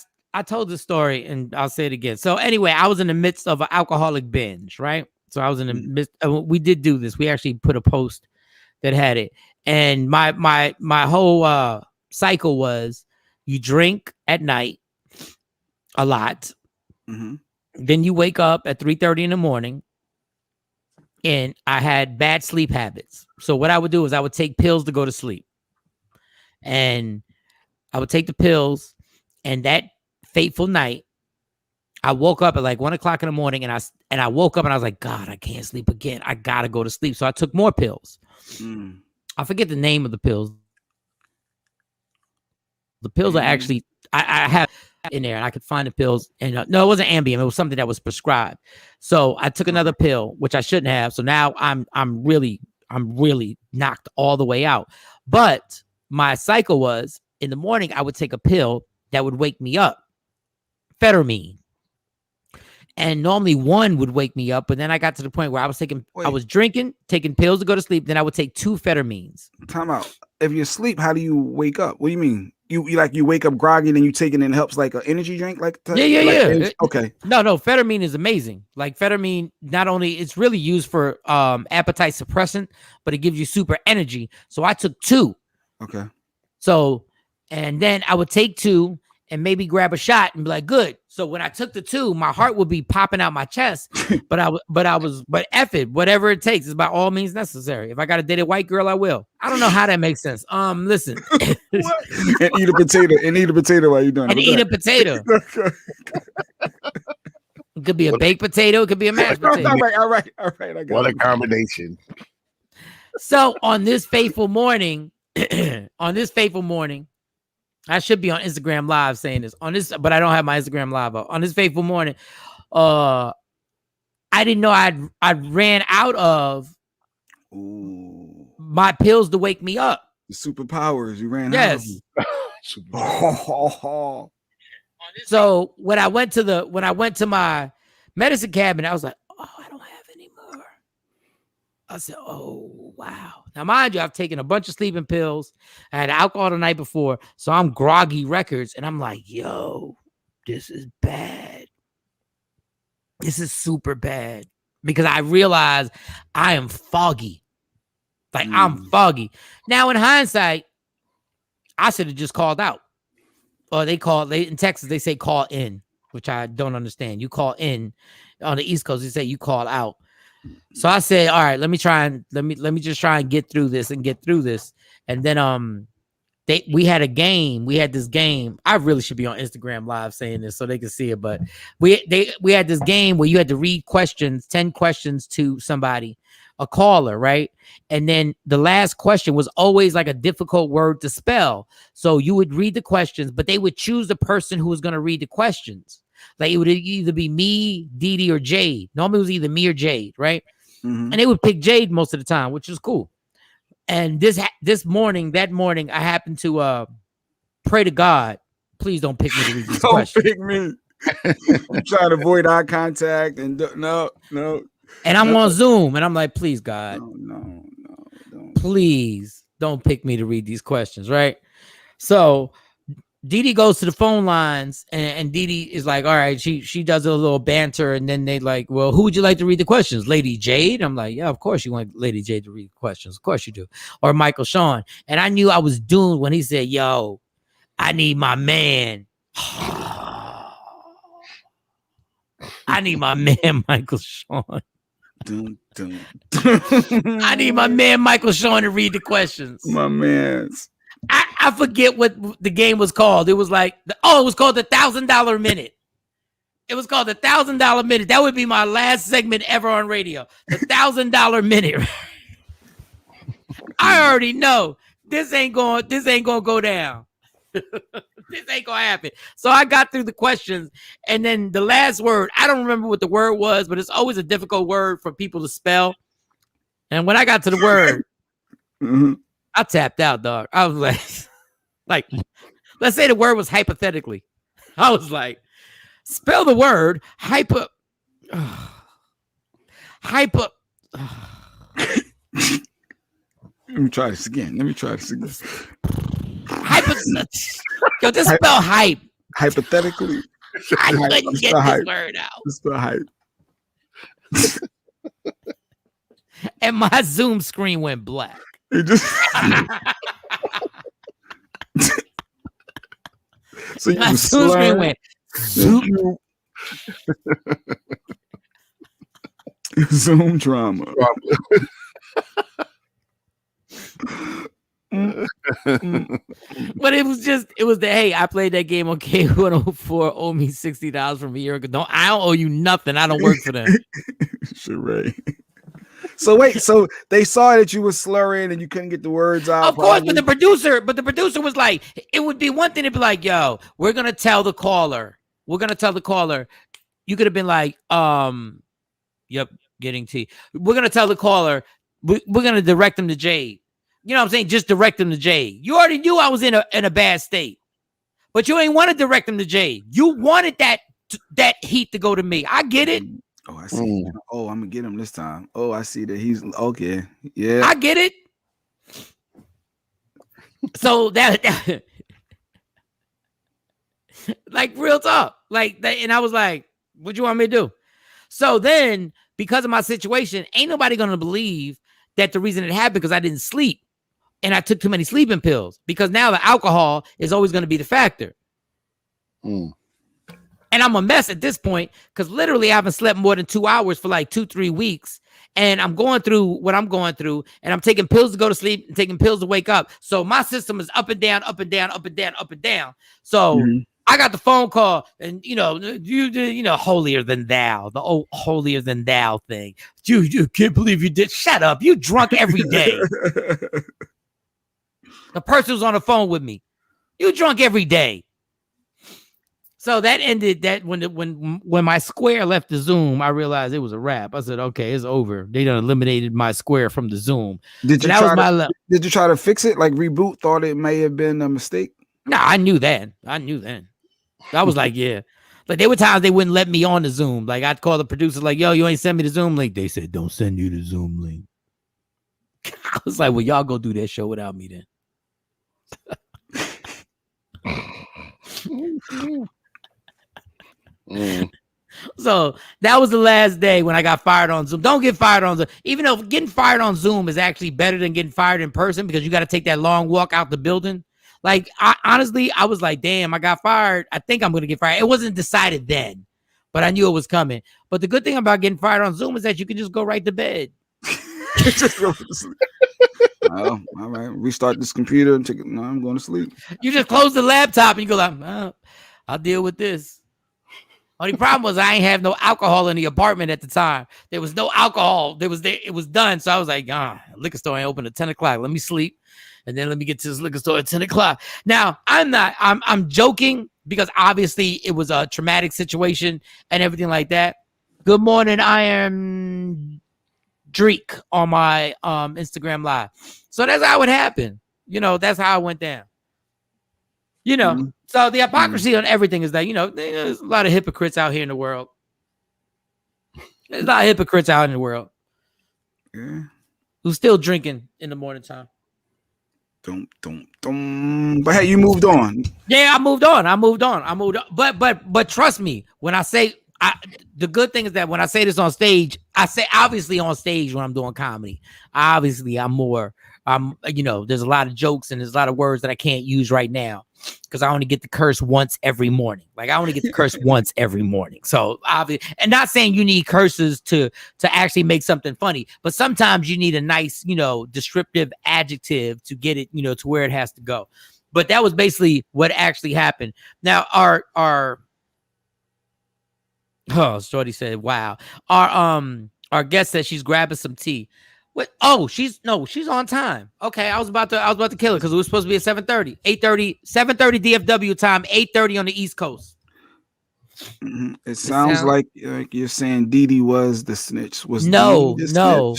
S2: told the story, and I'll say it again. So anyway, I was in the midst of an alcoholic binge, right? So I was in the midst. We did do this. We actually put a post that had it, and my whole cycle was: you drink at night a lot, then you wake up at 3:30 in the morning, and I had bad sleep habits. So what I would do is I would take pills to go to sleep, and I would take the pills, and that fateful night, I woke up at like 1 o'clock in the morning, and I woke up and I was like, God, I can't sleep again. I gotta go to sleep. So I took more pills. I forget the name of the pills. The pills are actually I have in there, and I could find the pills. And no, it wasn't Ambien. It was something that was prescribed. So I took another pill, which I shouldn't have. So now I'm really knocked all the way out. But my cycle was in the morning, I would take a pill that would wake me up, Phetamine. And normally one would wake me up, but then I got to the point where I was drinking, taking pills to go to sleep. Then I would take 2 Phetamines.
S3: Time out. If you asleep, how do you wake up? What do you mean? You wake up groggy and then you take it and it helps like an energy drink?
S2: Yeah.
S3: Okay.
S2: No, Phetamine is amazing. Like Phetamine, not only it's really used for appetite suppressant, but it gives you super energy. So I took 2.
S3: Okay.
S2: So, and then I would take 2 and maybe grab a shot and be like, good. So when I took the 2, my heart would be popping out my chest, but F it, whatever it takes is by all means necessary. If I got to date a white girl, I will. I don't know how that makes sense. Listen.
S3: And eat a potato while you're doing it.
S2: And eat a potato. It could be a baked potato. It could be a mashed potato.
S3: All right. I got
S4: What a
S3: it.
S4: combination.
S2: So on this fateful morning, I should be on Instagram Live saying this but I don't have my Instagram Live up. On this fateful morning, I didn't know I'd ran out of my pills to wake me up.
S3: The superpowers you ran
S2: Yes.
S3: out.
S2: So when I went to my medicine cabinet, I was like, oh, I don't have any more. I said, oh, wow. Now, mind you, I've taken a bunch of sleeping pills. I had alcohol the night before. So I'm groggy records. And I'm like, yo, this is bad. This is super bad. Because I realize I am foggy. Like, I'm foggy. Now, in hindsight, I should have just called out. Or in Texas, they say call in, which I don't understand. You call in. On the East Coast, they say you call out. So I said, all right, let me just try and get through this. And then we had this game. I really should be on Instagram Live saying this so they can see it, but we had this game where you had to read 10 questions to somebody, a caller, right? And then the last question was always like a difficult word to spell. So you would read the questions, but they would choose the person who was going to read the questions. Like it would either be me, Didi, or Jade. Normally it was either me or Jade, right? And they would pick Jade most of the time, which is cool. And that morning, I happened to pray to God, please don't pick me to read these questions.
S3: Don't pick me. I'm trying to avoid eye contact and no.
S2: And I'm on Zoom, and I'm like, please, God,
S3: no, don't.
S2: Please don't pick me to read these questions, right? So Didi goes to the phone lines, and Didi is like, all right, she does a little banter, and then they like, well, who would you like to read the questions? Lady Jade? I'm like, yeah, of course you want Lady Jade to read questions. Of course you do. Or Michael Shawn. And I knew I was doomed when he said, yo, I need my man. I need my man, Michael Shawn.
S3: Dun, dun.
S2: I need my man, Michael Shawn, to read the questions.
S3: My man's.
S2: I forget what the game was called. It was like, it was called the $1,000 minute. It was called the $1,000 minute. That would be my last segment ever on radio. The $1,000 minute. I already know this ain't gonna go down. This ain't gonna happen. So I got through the questions, and then the last word, I don't remember what the word was, but it's always a difficult word for people to spell. And when I got to the word, I tapped out, dog. I was like, let's say the word was hypothetically. I was like, spell the word hyper.
S3: Let me try this again.
S2: Yo, just spell hype.
S3: Hypothetically.
S2: I couldn't get this word out.
S3: Just spell hype.
S2: And my Zoom screen went black.
S3: It just so you
S2: my Zoom screen went
S3: Zoom drama.
S2: But it was the hey, I played that game on K104, owe me $60 from a year ago. I don't owe you nothing. I don't work for them.
S3: Sheree. So wait, so they saw that you were slurring and you couldn't get the words out.
S2: Of course,
S3: probably.
S2: but the producer was like, it would be one thing to be like, yo, we're gonna tell the caller. We're gonna tell the caller. You could have been like, yep, getting tea. We're gonna tell the caller, we're gonna direct them to Jade. You know what I'm saying? Just direct them to Jade. You already knew I was in a bad state. But you ain't want to direct them to Jade. You wanted that heat to go to me. I get it.
S3: Oh, I see. Oh, I'm gonna get him this time. Oh, I see that he's okay. Yeah,
S2: I get it. So that like real talk, like that, and I was like, "What you want me to do?" So then, because of my situation, ain't nobody gonna believe that the reason it happened because I didn't sleep and I took too many sleeping pills. Because now the alcohol is always gonna be the factor. And I'm a mess at this point because literally I haven't slept more than 2 hours for like 2-3 weeks. And I'm going through what I'm going through. And I'm taking pills to go to sleep and taking pills to wake up. So my system is up and down, up and down, up and down, up and down. So I got the phone call and, you know, holier than thou, the old holier than thou thing. You can't believe you did. Shut up. You drunk every day. The person who's on the phone with me. You drunk every day. So that ended that when my square left the Zoom, I realized it was a wrap. I said, okay, it's over. They done eliminated my square from the Zoom.
S3: Did you try to fix it? Like reboot? Thought it may have been a mistake?
S2: No, I knew that. I was like, yeah. Like there were times they wouldn't let me on the Zoom. Like I'd call the producer, like, yo, you ain't send me the Zoom link. They said, don't send you the Zoom link. I was like, well, y'all go do that show without me then. So that was the last day when I got fired on Zoom. Don't get fired on Zoom. Even though getting fired on Zoom is actually better than getting fired in person because you got to take that long walk out the building. Like, honestly, I was like, damn, I got fired. I think I'm going to get fired. It wasn't decided then, but I knew it was coming. But the good thing about getting fired on Zoom is that you can just go right to bed.
S3: Just go to sleep. Oh, all right. Restart this computer and no, I'm going to sleep.
S2: You just close the laptop and you go like, oh, I'll deal with this. Only problem was I ain't have no alcohol in the apartment at the time. There was no alcohol. It was done. So I was like, liquor store ain't open at 10 o'clock. Let me sleep. And then let me get to this liquor store at 10 o'clock. Now, I'm joking because obviously it was a traumatic situation and everything like that. Good morning. I am Drake on my Instagram Live. So that's how it happened. You know, that's how it went down. You know, so the hypocrisy on everything is that, you know, there's a lot of hypocrites out here in the world. There's a lot of hypocrites out in the world who's still drinking in the morning time.
S3: But hey, you moved on.
S2: Yeah, I moved on. But trust me, when I say the good thing is that when I say this on stage, I say obviously on stage when I'm doing comedy, obviously you know, there's a lot of jokes and there's a lot of words that I can't use right now because I only get to curse once every morning. Like I only get to curse once every morning. So obviously, and not saying you need curses to actually make something funny, but sometimes you need a nice, you know, descriptive adjective to get it, you know, to where it has to go. But that was basically what actually happened. Now Shorty said, wow. Our guest said she's grabbing some tea. What? Oh, she's on time. Okay, I was about to kill her because it was supposed to be at 7:30, 7:30 DFW time, 8:30 on the East Coast.
S3: Mm-hmm. It sounds like you're saying Didi was the snitch. Was
S2: no.
S3: Didi No,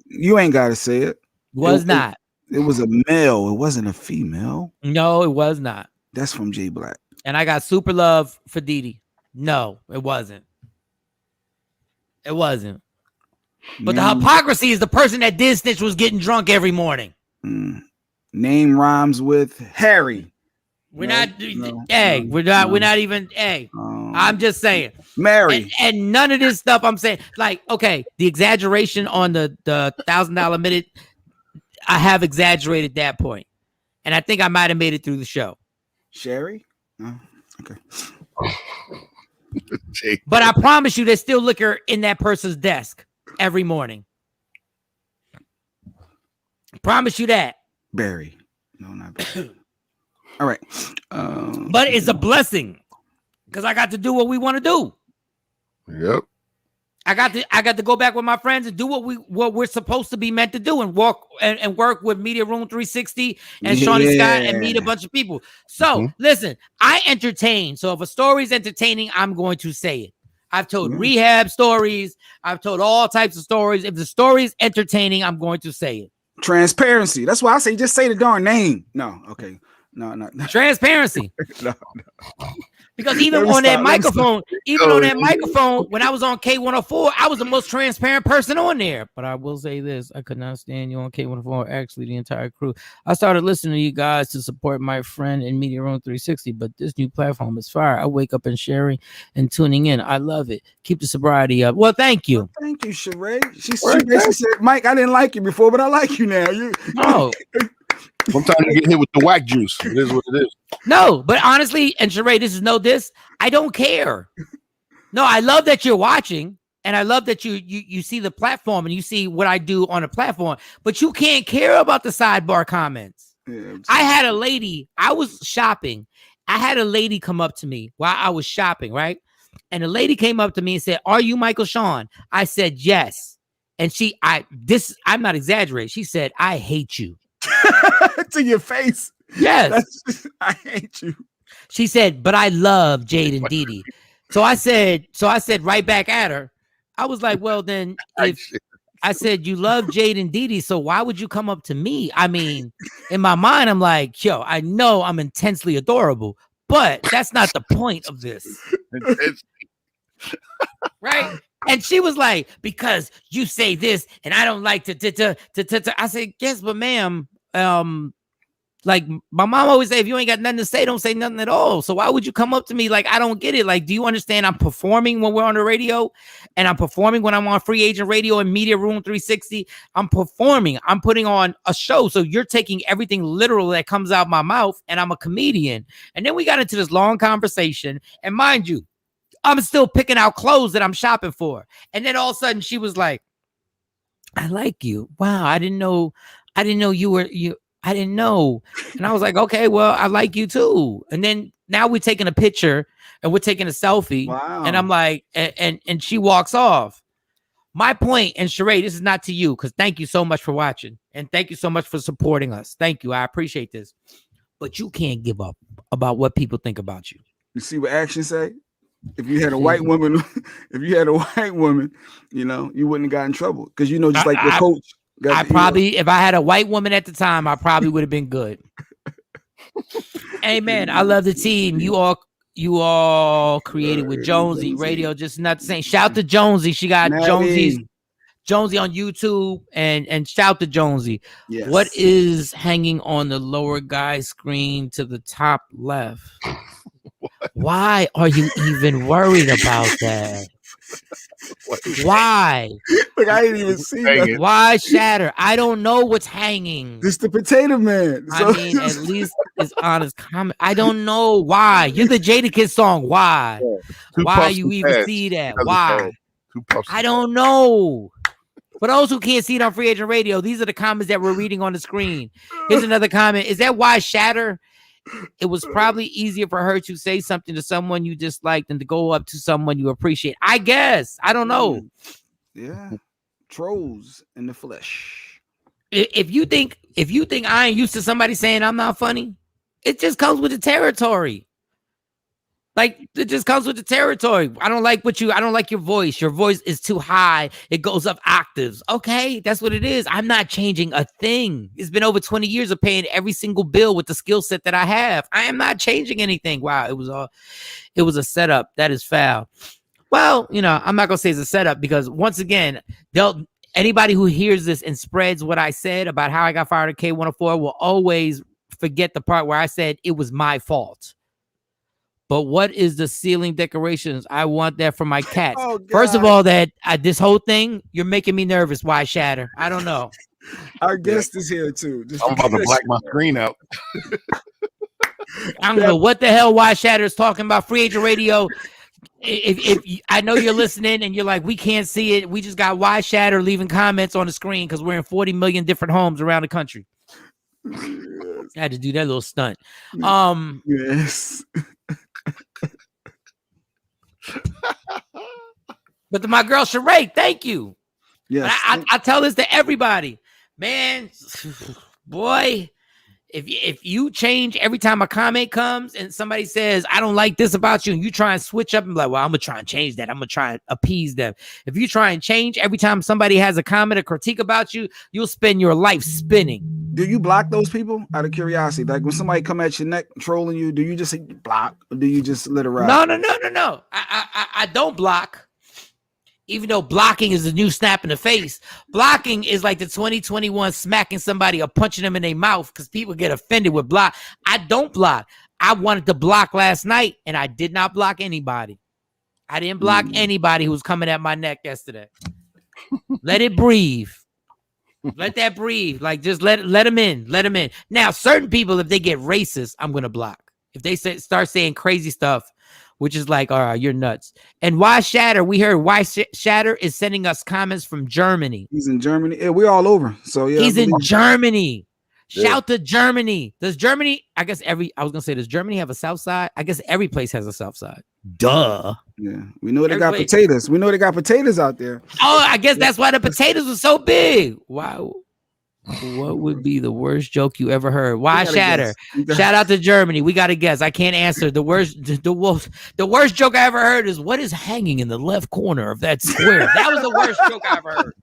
S3: you ain't got to say it.
S2: Not.
S3: It was a male. It wasn't a female.
S2: No, it was not.
S3: That's from J Black.
S2: And I got super love for Didi. No, it wasn't. It wasn't. But the hypocrisy is the person that did snitch was getting drunk every morning.
S3: Name rhymes with Harry.
S2: We're not even. I'm just saying.
S3: Mary.
S2: And none of this stuff I'm saying. Like, okay, the exaggeration on the $1,000 minute, I have exaggerated that point. And I think I might have made it through the show.
S3: Sherry? No. Okay.
S2: But I promise you, there's still liquor in that person's desk every morning. Promise you that.
S3: Barry. No, not Barry. All right.
S2: But it's a blessing because I got to do what we want to do.
S4: Yep.
S2: I got to go back with my friends and do what we're supposed to be meant to do and walk and work with Media Room 360 and Shawn Scott and meet a bunch of people. So listen, I entertain. So if a story is entertaining, I'm going to say it. I've told rehab stories. I've told all types of stories. If the story is entertaining, I'm going to say it.
S3: Transparency. That's why I say just say the darn name. No, okay. No.
S2: Transparency.
S3: No.
S2: Because even on that microphone, when I was on K104, I was the most transparent person on there. But I will say this, I could not stand you on K104, actually the entire crew. I started listening to you guys to support my friend in Media Room 360, but this new platform is fire. I wake up and sharing and tuning in. I love it. Keep the sobriety up. Well, thank you.
S3: Thank you, Sheree. She basically said, Mike, I didn't like you before, but I like you now.
S2: No.
S4: Sometimes you get hit with the whack juice. It is what it is.
S2: No, but honestly, and Sheree, this is no diss. I don't care. No, I love that you're watching, and I love that you see the platform and you see what I do on the platform. But you can't care about the sidebar comments. Yeah, I had a lady. I was shopping. I had a lady come up to me while I was shopping, right? And the lady came up to me and said, "Are you Michael Shawn?" I said, "Yes." And I'm not exaggerating. She said, "I hate you."
S3: To your face.
S2: Yes.
S3: I hate you.
S2: She said, "But I love Jade and Didi." So I said right back at her. I was like, well, then if I said you love Jade and Didi, so why would you come up to me? I mean, in my mind, I'm like, yo, I know I'm intensely adorable, but that's not the point of this. Right? And she was like, because you say this and I don't like to. I said, yes, but ma'am, like my mom always say, if you ain't got nothing to say, don't say nothing at all. So why would you come up to me? Like, I don't get it. Like, do you understand? I'm performing when we're on the radio, and I'm performing when I'm on Free Agent Radio and Media Room 360. I'm performing. I'm putting on a show. So you're taking everything literal that comes out my mouth, and I'm a comedian. And then we got into this long conversation. And mind you, I'm still picking out clothes that I'm shopping for. And then all of a sudden she was like, "I like you. Wow, I didn't know you were you. I didn't know." And I was like, "Okay, well, I like you too." And then now we're taking a picture and we're taking a selfie.
S3: Wow.
S2: And I'm like, and she walks off. My point, and Sheree, this is not to you, because thank you so much for watching. And thank you so much for supporting us. Thank you. I appreciate this. But you can't give up about what people think about you.
S3: You see what actions say? If you had a white woman, you know, you wouldn't have got in trouble. Because just like your coach.
S2: If I had a white woman at the time, I probably would have been good. Amen. I love the team. You all created with Jonesy Radio, just not the same. Shout to Jonesy. She got Jonesy on YouTube, and shout to Jonesy. Yes. What is hanging on the lower guy's screen to the top left? Why are you even worried about that? Why?
S3: Like, I didn't even see that.
S2: Why shatter? I don't know what's hanging.
S3: It's the Potato Man.
S2: So. I mean, at least it's honest comment. I don't know why. You're the Jadakiss song. Why? Yeah. Why you even see that? Why? I don't know. For those who can't see it on Free Agent Radio, these are the comments that we're reading on the screen. Here's another comment. Is that why shatter? It was probably easier for her to say something to someone you dislike than to go up to someone you appreciate. I guess. I don't know.
S3: Yeah. Trolls in the flesh.
S2: If you think I ain't used to somebody saying I'm not funny, it just comes with the territory. Like, it just comes with the territory. I don't like your voice. Your voice is too high. It goes up octaves. Okay, that's what it is. I'm not changing a thing. It's been over 20 years of paying every single bill with the skill set that I have. I am not changing anything. Wow, it was a setup. That is foul. Well, I'm not gonna say it's a setup, because once again, anybody who hears this and spreads what I said about how I got fired at K104 will always forget the part where I said it was my fault. But what is the ceiling decorations? I want that for my cats. Oh, first of all, this whole thing, you're making me nervous. Why shatter? I don't know.
S3: Our guest is here too.
S4: I'm about to black my screen out.
S2: I don't know what the hell Why Shatter is talking about. Free Agent Radio. If I know you're listening and you're like, we can't see it. We just got Why Shatter leaving comments on the screen because we're in 40 million different homes around the country. Yes. I had to do that little stunt.
S3: Yes.
S2: But to my girl Sheree, thank you.
S3: Yes.
S2: I tell this to everybody, man. Boy, if you change every time a comment comes and somebody says, I don't like this about you, and you try and switch up and be like, well, I'm gonna try and change that. I'm gonna try and appease them. If you try and change every time somebody has a comment or critique about you, you'll spend your life spinning.
S3: Do you block those people out of curiosity? Like when somebody come at your neck trolling you, do you just block or do you just let it ride?
S2: No. I don't block. Even though blocking is the new snap in the face, blocking is like the 2021 smacking somebody or punching them in their mouth because people get offended with block. I don't block. I wanted to block last night and I did not block anybody. I didn't block anybody who was coming at my neck yesterday. Let it breathe. Let that breathe. Like just let them in. Let them in. Now, certain people, if they get racist, I'm gonna block. If they start saying crazy stuff, which is like, all right, you're nuts. And why Shatter? We heard why Shatter is sending us comments from Germany.
S3: He's in Germany. Yeah, we're all over. So yeah,
S2: he's in Germany.
S3: Yeah.
S2: Shout to Germany. Does Germany? I guess does Germany have a south side? I guess every place has a south side. Duh.
S3: Yeah, we know they got potatoes. We know they got potatoes out there.
S2: Oh, I guess that's why the potatoes were so big. Wow. What would be the worst joke you ever heard? Why Shatter? Shout out to Germany. We got to guess. I can't answer. The worst joke I ever heard is what is hanging in the left corner of that square. That was the worst joke I ever heard.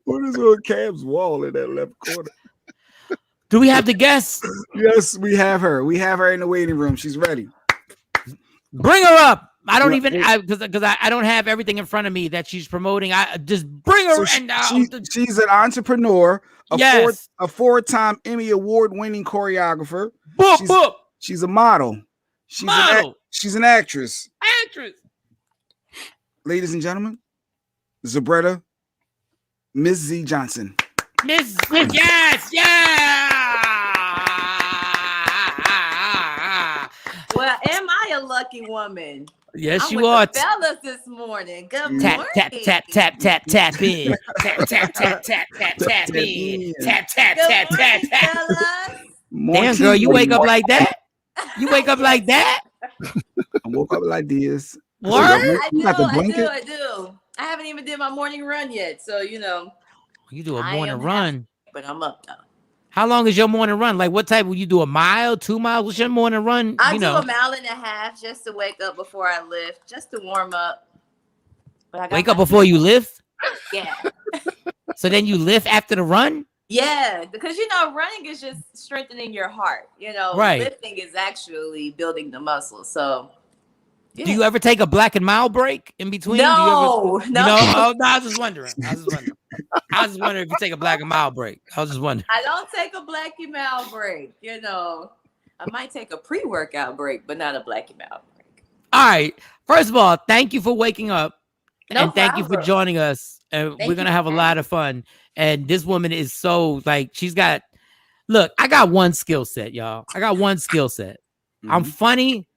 S3: What is on Cam's wall in that left corner?
S2: Do we have the guest?
S3: Yes, we have her. We have her in the waiting room. She's ready.
S2: Bring her up. I don't even because I don't have everything in front of me that she's promoting. I just bring her.
S3: So she's an entrepreneur, a four-time Emmy Award-winning choreographer. She's a model. She's an actress. Ladies and gentlemen, Zabretta, Miss Z Johnson.
S2: Yes.
S8: Well, am I a lucky woman?
S2: Yes,
S8: I'm
S2: you are.
S8: The fellas this morning. Good morning.
S2: Tap in. Tap in. Tap in. Tap. Damn, girl, you wake up like that? You wake up like that?
S3: I woke up like this.
S2: What?
S8: I do. I haven't even did my morning run yet, so you know.
S2: You do a morning run,
S8: but I'm up though.
S2: How long is your morning run? Like what type will you do? A mile, 2 miles? What's your morning run?
S8: I do 1.5 miles just to wake up before I lift, just to warm up. But
S2: wake up before you lift?
S8: Yeah.
S2: So then you lift after the run?
S8: Yeah, because running is just strengthening your heart.
S2: Right.
S8: Lifting is actually building the muscle. So
S2: do you ever take a black and mild break in between?
S8: No.
S2: Oh, no, I was just wondering. I was just wondering if you take a black and mild break. I was just wondering.
S8: I don't take a black and mild break. I might take a pre-workout break, but not a black and mild break.
S2: All right. First of all, thank you for waking up. Thank you for joining us. And we're going to have a lot of fun. And this woman is so I got one skill set, y'all. I got one skill set. Mm-hmm. I'm funny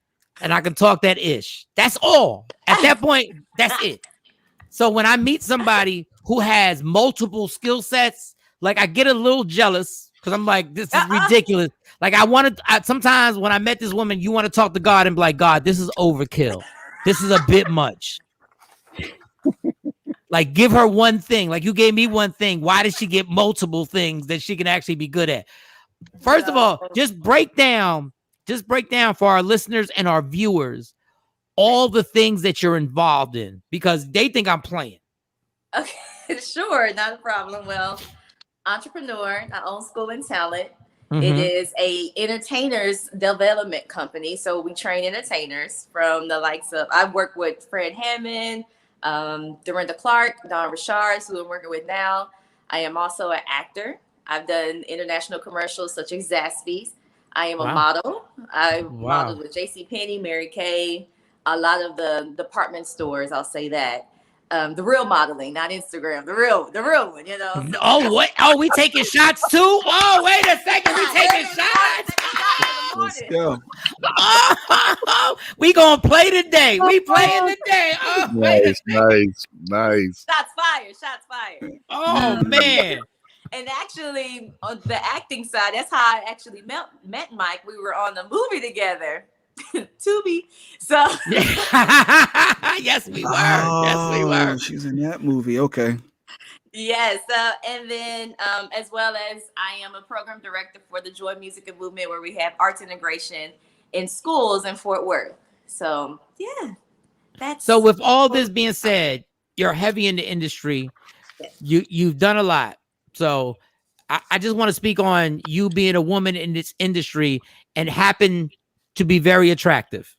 S2: and I can talk that ish. That's all. At that point, that's it. So when I meet somebody who has multiple skill sets, like I get a little jealous because I'm like, this is ridiculous. Like sometimes when I met this woman, you want to talk to God and be like, God, this is overkill. This is a bit much. Like give her one thing. Like you gave me one thing. Why does she get multiple things that she can actually be good at? First of all, just break down for our listeners and our viewers all the things that you're involved in because they think I'm playing.
S8: Okay, sure, not a problem. Well, entrepreneur, I own School and Talent. Mm-hmm. It is a entertainers development company. So we train entertainers from the likes of, I work with Fred Hammond, Dorinda Clark, Don Richards, who I'm working with now. I am also an actor. I've done international commercials such as Zaxby's. I am a model. I modeled with JCPenney, Mary Kay, a lot of the department stores. I'll say that. The real modeling, not Instagram. The real one, So.
S2: Oh, what? Oh, we taking shots too? Oh, wait a second. We taking shots.
S3: Let's go.
S2: Oh, we gonna play today. We playing today. Oh,
S4: Nice.
S8: Shots fired.
S2: Oh man.
S8: And actually, on the acting side, that's how I actually met Mike. We were on the movie together. Tubi. So
S2: yes, we were. Yes, we were.
S3: Oh, she's in that movie. Okay.
S8: yes, and then as well as I am a program director for the Joy Music and Movement, where we have arts integration in schools in Fort Worth. So yeah, that's
S2: So with all this being said, you're heavy in the industry. You've done a lot. So I just want to speak on you being a woman in this industry and happen to be very attractive.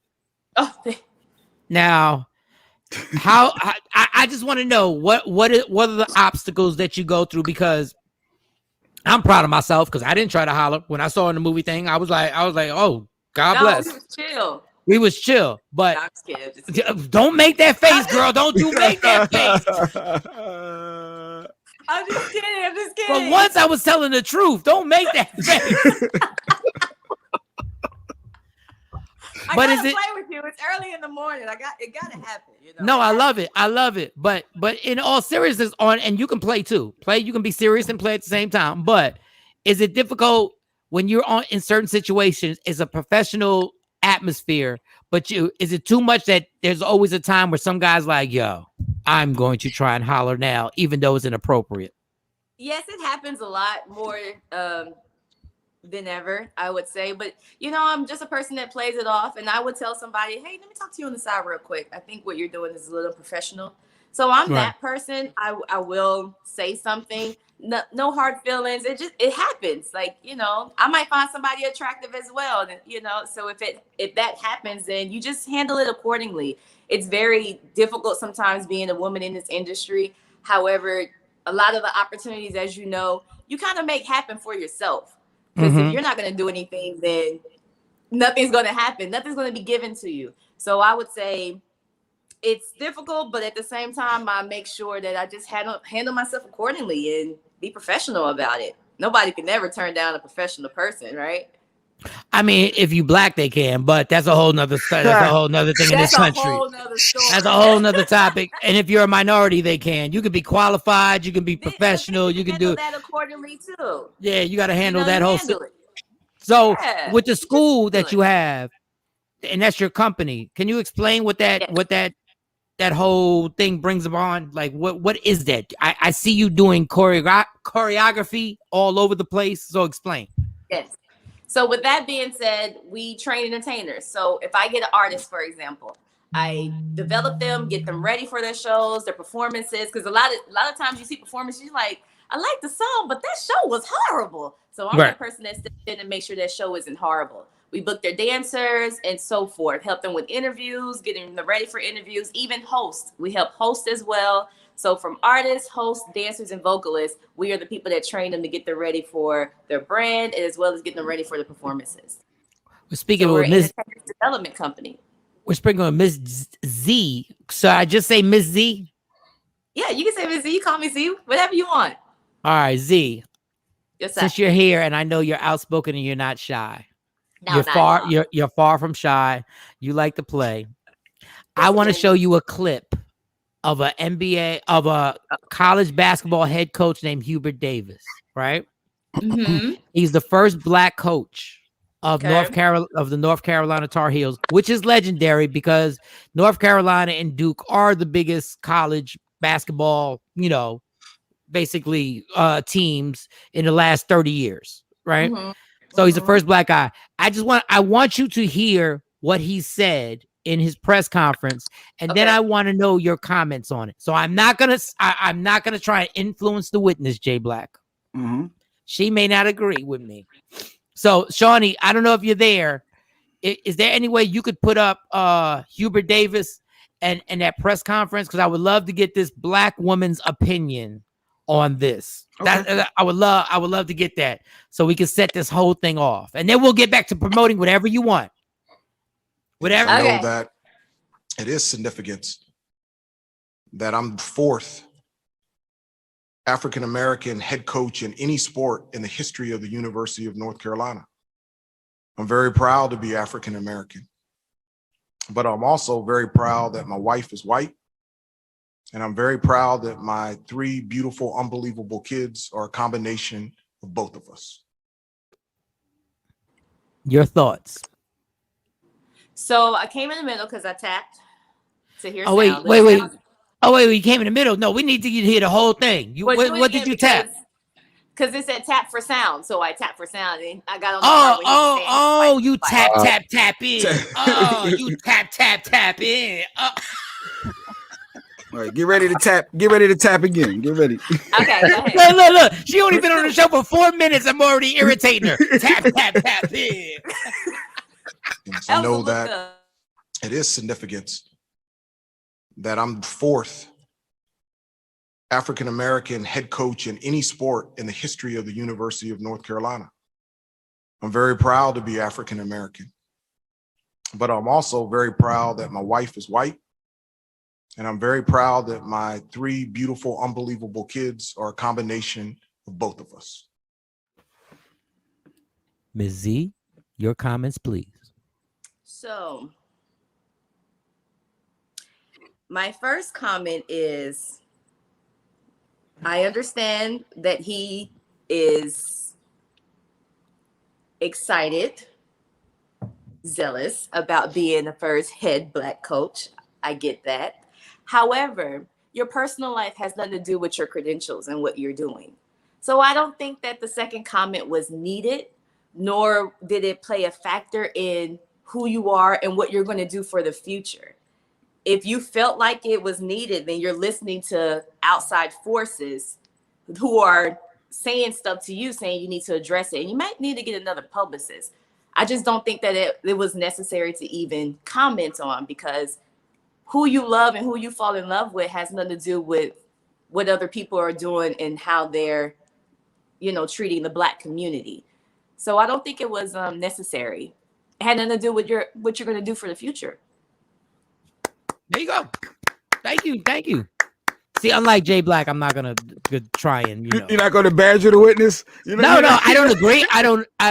S8: Oh,
S2: Now, how I just want to know what are the obstacles that you go through, because I'm proud of myself because I didn't try to holler when I saw in the movie thing. I was like, oh, God
S8: no,
S2: bless.
S8: we was chill.
S2: We was chill, but
S8: No, I'm just kidding.
S2: don't make that face, girl. Don't you make that face.
S8: I'm just kidding.
S2: But once I was telling the truth, don't make that face.
S8: I
S2: But
S8: gotta
S2: is it?
S8: play with you? It's early in the morning. It gotta happen. You know.
S2: No, I love it. I love it. But in all seriousness, and you can play too. You can be serious and play at the same time. But is it difficult when you're in certain situations? It's a professional atmosphere, but is it too much that there's always a time where some guys like, yo, I'm going to try and holler now, even though it's inappropriate?
S8: Yes, it happens a lot more than ever, I would say. But I'm just a person that plays it off, and I would tell somebody, hey, let me talk to you on the side real quick. I think what you're doing is a little professional. So I'm that person. I will say something. No hard feelings. It happens. Like, I might find somebody attractive as well. And, so if that happens, then you just handle it accordingly. It's very difficult sometimes being a woman in this industry. However, a lot of the opportunities, as you kind of make happen for yourself. Because if you're not going to do anything, then nothing's going to happen. Nothing's going to be given to you. So I would say it's difficult, but at the same time, I make sure that I just handle myself accordingly and be professional about it. Nobody can never turn down a professional person, right?
S2: I mean, if you black, they can, but that's a whole nother thing in this country. That's a whole nother topic. And if you're a minority, they can. You can be qualified. You can be professional. You can do
S8: that accordingly too.
S2: Yeah, you got to handle that whole. So with the school that you have, and that's your company, can you explain what that whole thing brings upon? Like, what is that? I see you doing choreography all over the place. So explain.
S8: Yes. So with that being said, we train entertainers. So if I get an artist, for example, I develop them, get them ready for their shows, their performances. Because a lot of times you see performances, you're like, I like the song, but that show was horrible. So I'm that person that steps in and make sure that show isn't horrible. We book their dancers and so forth, help them with interviews, getting them ready for interviews, even host. We help host as well. So from artists, hosts, dancers, and vocalists, we are the people that train them to get them ready for their brand, as well as getting them ready for the performances.
S2: We're
S8: an entertainment development company.
S2: We're speaking with Miss Z. So I just say Miss Z?
S8: Yeah, you can say Miss Z. You call me Z, whatever you want.
S2: All right, Z.
S8: Yes,
S2: since you're here, and I know you're outspoken and you're not shy.
S8: No,
S2: you're far from shy. You like to play. I want to show you a clip of a college basketball head coach named Hubert Davis, right?
S8: Mm-hmm.
S2: He's the first black coach of the North Carolina Tar Heels, which is legendary because North Carolina and Duke are the biggest college basketball, basically teams in the last 30 years, right?
S8: Mm-hmm.
S2: So he's the first black guy. I want you to hear what he said in his press conference, and then I want to know your comments on it. So I'm not gonna try and influence the witness, Jay Black.
S3: Mm-hmm.
S2: She may not agree with me. So Shawnee, I don't know if you're there. Is there any way you could put up Hubert Davis and that press conference? Because I would love to get this black woman's opinion on this. Okay. I would love to get that so we can set this whole thing off, and then we'll get back to promoting whatever you want. Whatever.
S5: I know that it is significant that I'm the fourth African-American head coach in any sport in the history of the University of North Carolina. I'm very proud to be African-American, but I'm also very proud that my wife is white. And I'm very proud that my 3 beautiful, unbelievable kids are a combination of both of us.
S2: Your thoughts?
S8: So I came in the middle because I tapped to hear
S2: Oh,
S8: sound.
S2: wait. Oh, wait, you came in the middle. No, we need to hear the whole thing. What did you tap?
S8: Because it said tap for sound. So I tapped for sound and I got on the part when he was saying,
S2: you tap in. Oh, you tap in.
S3: All right, get ready to tap. Get ready to tap again. Get ready.
S8: Okay, go ahead.
S2: Look. She only been on the show for 4 minutes. I'm already irritating her. Tap in.
S5: To know that it is significance that I'm the fourth African American head coach in any sport in the history of the University of North Carolina. I'm very proud to be African American, but I'm also very proud that my wife is white. And I'm very proud that my 3 beautiful, unbelievable kids are a combination of both of us.
S2: Ms. Z, your comments, please.
S8: So my first comment is, I understand that he is excited, zealous about being the first head Black coach. I get that. However, your personal life has nothing to do with your credentials and what you're doing. So I don't think that the second comment was needed, nor did it play a factor in who you are and what you're going to do for the future. If you felt like it was needed, then you're listening to outside forces who are saying stuff to you, saying you need to address it. And you might need to get another publicist. I just don't think that it was necessary to even comment on, because who you love and who you fall in love with has nothing to do with what other people are doing and how they're, treating the Black community. So I don't think it was necessary. It had nothing to do with what you're going to do for the future.
S2: There you go. Thank you. See, unlike Jay Black, I'm not gonna try and
S3: You're not gonna badger the witness.
S2: No, I don't agree.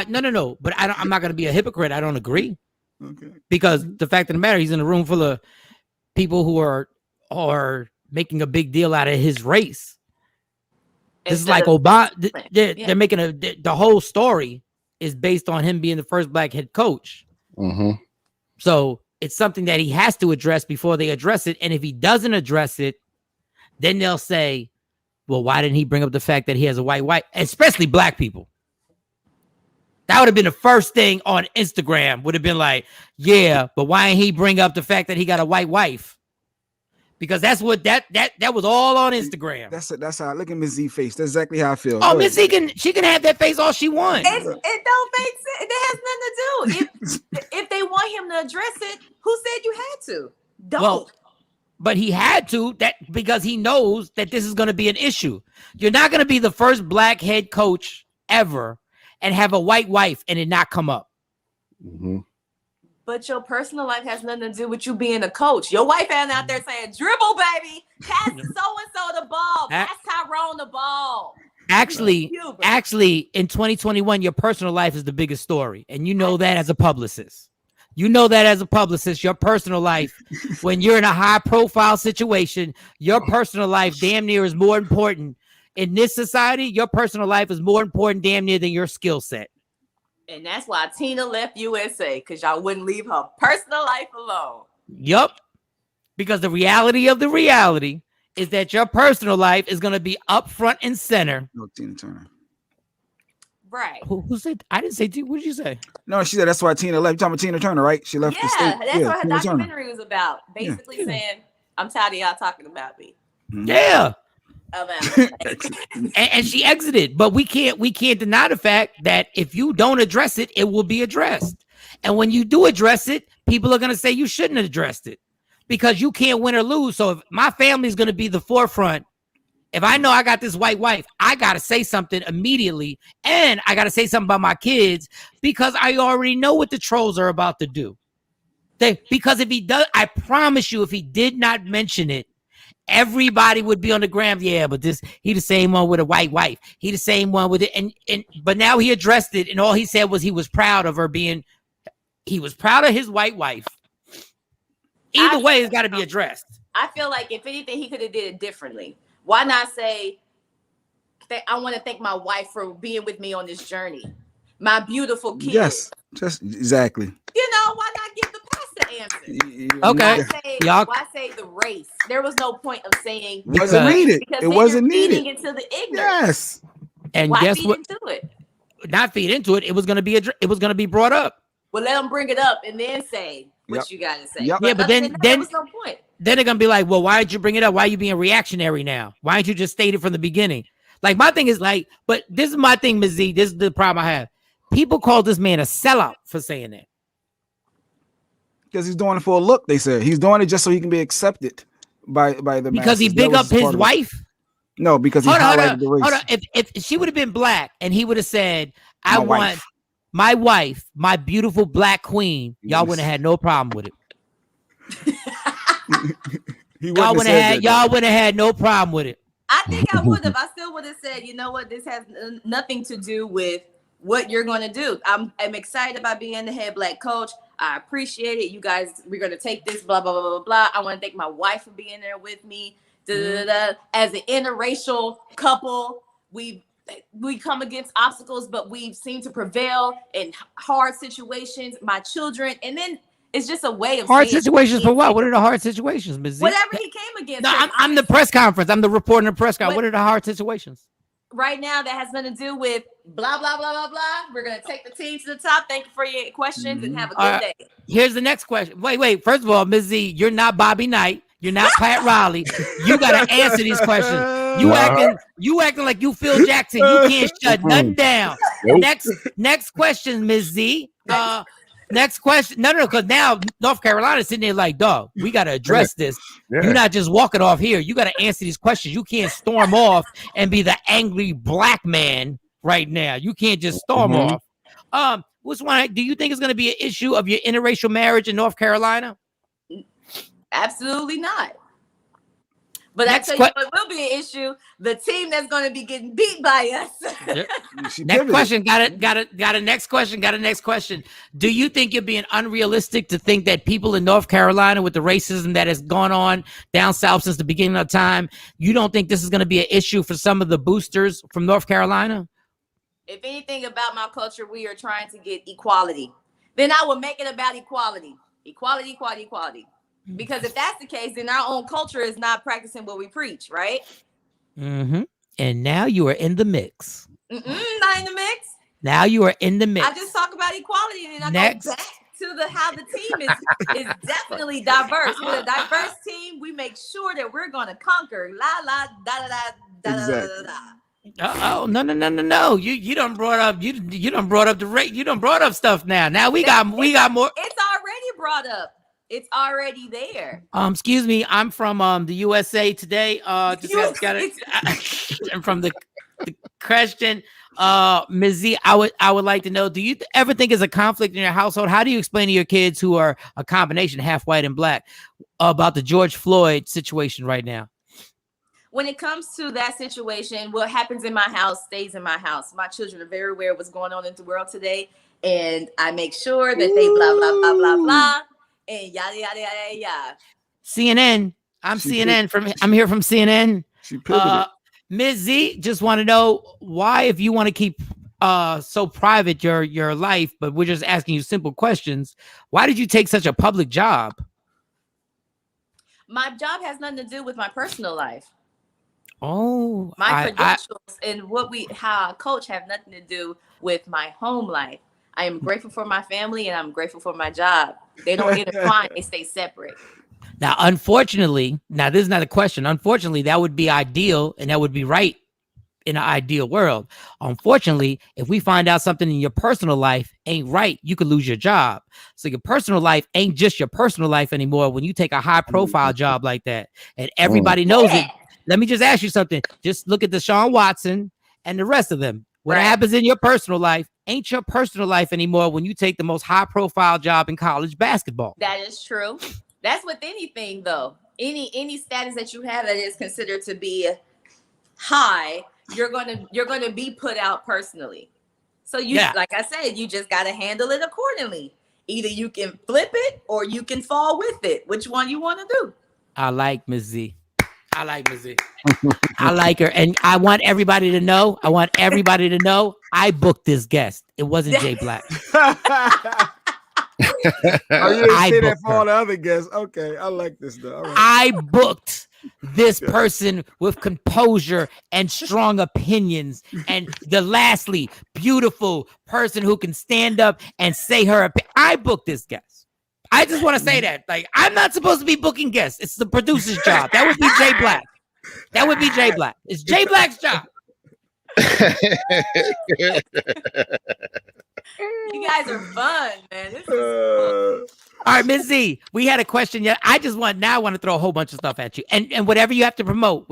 S2: No. But I'm not gonna be a hypocrite. I don't agree.
S3: Okay.
S2: Because the fact of the matter, he's in a room full of people who are making a big deal out of his race. This is like Obama. They're making the whole story is based on him being the first Black head coach.
S4: Mm-hmm.
S2: So it's something that he has to address before they address it. And if he doesn't address it, then they'll say, well, why didn't he bring up the fact that he has a white wife, especially Black people? That would have been the first thing on Instagram, would have been like, yeah, but why didn't he bring up the fact that he got a white wife? Because that's what that was all on Instagram.
S3: That's how I look at Ms. Z face. That's exactly how I feel.
S2: Oh, Ms. Z can have that face all she wants.
S8: It don't make sense. It has nothing to do. If they want him to address it, who said you had to? Don't.
S2: Well, but he had to, because he knows that this is going to be an issue. You're not going to be the first Black head coach ever and have a white wife and it not come up.
S4: Mm-hmm.
S8: But your personal life has nothing to do with you being a coach. Your wife ain't out there saying, dribble, baby. Pass so-and-so the ball. Pass Tyrone the ball.
S2: Actually, in 2021, your personal life is the biggest story. And you know that as a publicist. Your personal life, when you're in a high-profile situation, your personal life damn near is more important. In this society, your personal life is more important damn near than your skill set.
S8: And that's why Tina left USA, because y'all wouldn't leave her personal life alone.
S2: Yup. Because the reality is that your personal life is going to be up front and center.
S3: No, Tina Turner.
S8: Right.
S2: Who said? I didn't say. What did you say?
S3: No, she said that's why Tina left. You're talking about Tina Turner, right? She left the state.
S8: That's what her
S3: Tina
S8: documentary
S3: Turner
S8: was about. Basically saying, I'm tired of y'all talking about me.
S3: Mm-hmm.
S2: Yeah.
S8: About
S2: and she exited, but we can't deny the fact that if you don't address it, it will be addressed. And when you do address it, people are going to say you shouldn't have addressed it because you can't win or lose. So if my family is going to be the forefront, if I know I got this white wife, I got to say something immediately, and I got to say something about my kids because I already know what the trolls are about to do. Because if he does, I promise you, if he did not mention it, everybody would be on the gram. Yeah, but he the same one with a white wife. He the same one with it. But now he addressed it, and all he said was he was proud of he was proud of his white wife. Either way, it's got to be addressed.
S8: I feel like if anything, he could have did it differently. Why not say, I want to thank my wife for being with me on this journey. My beautiful kids.
S3: Yes, just exactly.
S8: Why not give the pastor answer.
S2: Okay.
S8: Why say the race? There was no point of saying
S3: wasn't needed.
S8: because
S3: It
S8: then
S3: wasn't
S8: you're
S3: needed.
S8: feeding into the ignorance.
S3: Yes.
S2: And
S8: why
S2: guess
S8: feed
S2: what?
S8: into it?
S2: Not feed into it. It was gonna be brought up.
S8: Well, let them bring it up and then say what you got to say.
S3: Yep.
S2: Yeah, but then
S8: there was no point.
S2: Then they're gonna be like, well, why did you bring it up? Why are you being reactionary now? Why didn't you just state it from the beginning? Like, my thing is like, but this is my thing, Ms. Z. This is the problem I have. People call this man a sellout for saying that.
S3: Because he's doing it for a look, they said. He's doing it just so he can be accepted by the
S2: because he
S3: masses.
S2: big
S3: That
S2: up
S3: was part
S2: his
S3: of it.
S2: wife.
S3: No, because he highlighted the race.
S2: Hold on. If she would have been black and he would have said, I want my wife, my beautiful black queen, y'all wouldn't have had no problem with it. Y'all wouldn't have had no problem with it.
S8: I think I would have. I still would have said, you know what, this has nothing to do with what you're going to do. I'm excited about being the head black coach. I appreciate it. You guys, we're going to take this, blah, blah, blah, blah, blah. I want to thank my wife for being there with me. As an interracial couple, we come against obstacles, but we seem to prevail in hard situations. My children, and then it's just a way of
S2: hard situations for what? What are the hard situations, Ms. Z?
S8: Whatever he came against.
S2: No, I'm the press conference. I'm the reporter in the press conference. What are the hard situations?
S8: Right now, that has nothing to do with blah, blah, blah, blah, blah. We're going to take the team to the top. Thank you for your questions and have a good day.
S2: Here's the next question. Wait. First of all, Ms. Z, you're not Bobby Knight. You're not Pat Riley. You got to answer these questions. You acting like you Phil Jackson. You can't shut nothing down.
S4: Nope.
S2: Next question, Ms. Z. Next question. No, because now North Carolina's sitting there like, dog, we got to address this. Yeah. You're not just walking off here. You got to answer these questions. You can't storm off and be the angry black man right now. You can't just storm off. Which one do you think is going to be an issue of your interracial marriage in North Carolina?
S8: Absolutely not. But I tell you what will be an issue: the team that's going to be getting beat by us.
S2: Yep. Next question. Got a next question. Do you think you're being unrealistic to think that people in North Carolina, with the racism that has gone on down south since the beginning of time, you don't think this is going to be an issue for some of the boosters from North Carolina?
S8: If anything about my culture, we are trying to get equality. Then I will make it about equality. Equality. Because if that's the case, then our own culture is not practicing what we preach, right?
S2: Mm-hmm. And now you are in the mix.
S8: Not in the mix.
S2: Now you are in the mix.
S8: I just talk about equality, and then I go back to how the team is definitely diverse. With a diverse team, we make sure that we're going to conquer. La la da da da da da da.
S2: Oh no! You done brought up you done brought up the rate. You done brought up stuff now. Now we got more.
S8: It's already brought up. It's already there.
S2: Excuse me. I'm from the USA Today. Just got it. I'm from the question. Ms. Z, I would like to know: do you ever think there's a conflict in your household? How do you explain to your kids who are a combination half white and black about the George Floyd situation right now?
S8: When it comes to that situation, what happens in my house stays in my house. My children are very aware of what's going on in the world today, and I make sure that they blah blah blah blah blah. And yada yada yada yada.
S2: CNN. I'm here from CNN.
S3: She pivoted.
S2: Ms. Z, just want to know why, if you want to keep so private your life, but we're just asking you simple questions. Why did you take such a public job?
S8: My job has nothing to do with my personal life.
S2: Oh,
S8: my credentials and how I coach have nothing to do with my home life. I am grateful for my family and I'm grateful for my job. They don't intertwine, they stay separate.
S2: Now, unfortunately, this is not a question. Unfortunately, that would be ideal and that would be right in an ideal world. Unfortunately, if we find out something in your personal life ain't right, you could lose your job. So your personal life ain't just your personal life anymore when you take a high profile job like that. And everybody knows it. Let me just ask you something. Just look at the Shawn Watson and the rest of them. What happens in your personal life ain't your personal life anymore when you take the most high profile job in college basketball.
S8: That is true. That's with anything though. Any status that you have that is considered to be high, you're gonna be put out personally. So like I said, you just gotta handle it accordingly. Either you can flip it or you can fall with it. Which one you want to do?
S2: I like Ms. Z. I like her. And I want everybody to know, I booked this guest. It wasn't Jay Black.
S3: Oh, you
S2: I
S3: didn't say that
S2: booked
S3: for all
S2: her.
S3: the other guests. Okay, I like this though. All right.
S2: I booked this person with composure and strong opinions, and the lastly beautiful person who can stand up and say her. I booked this guest. I just want to say that, like, I'm not supposed to be booking guests. It's the producer's job. That would be Jay Black. That would be Jay Black. It's Jay Black's job.
S8: You guys are fun, man. This is fun.
S2: All right, Ms. Z, we had a question. Yeah, I want to throw a whole bunch of stuff at you, and whatever you have to promote,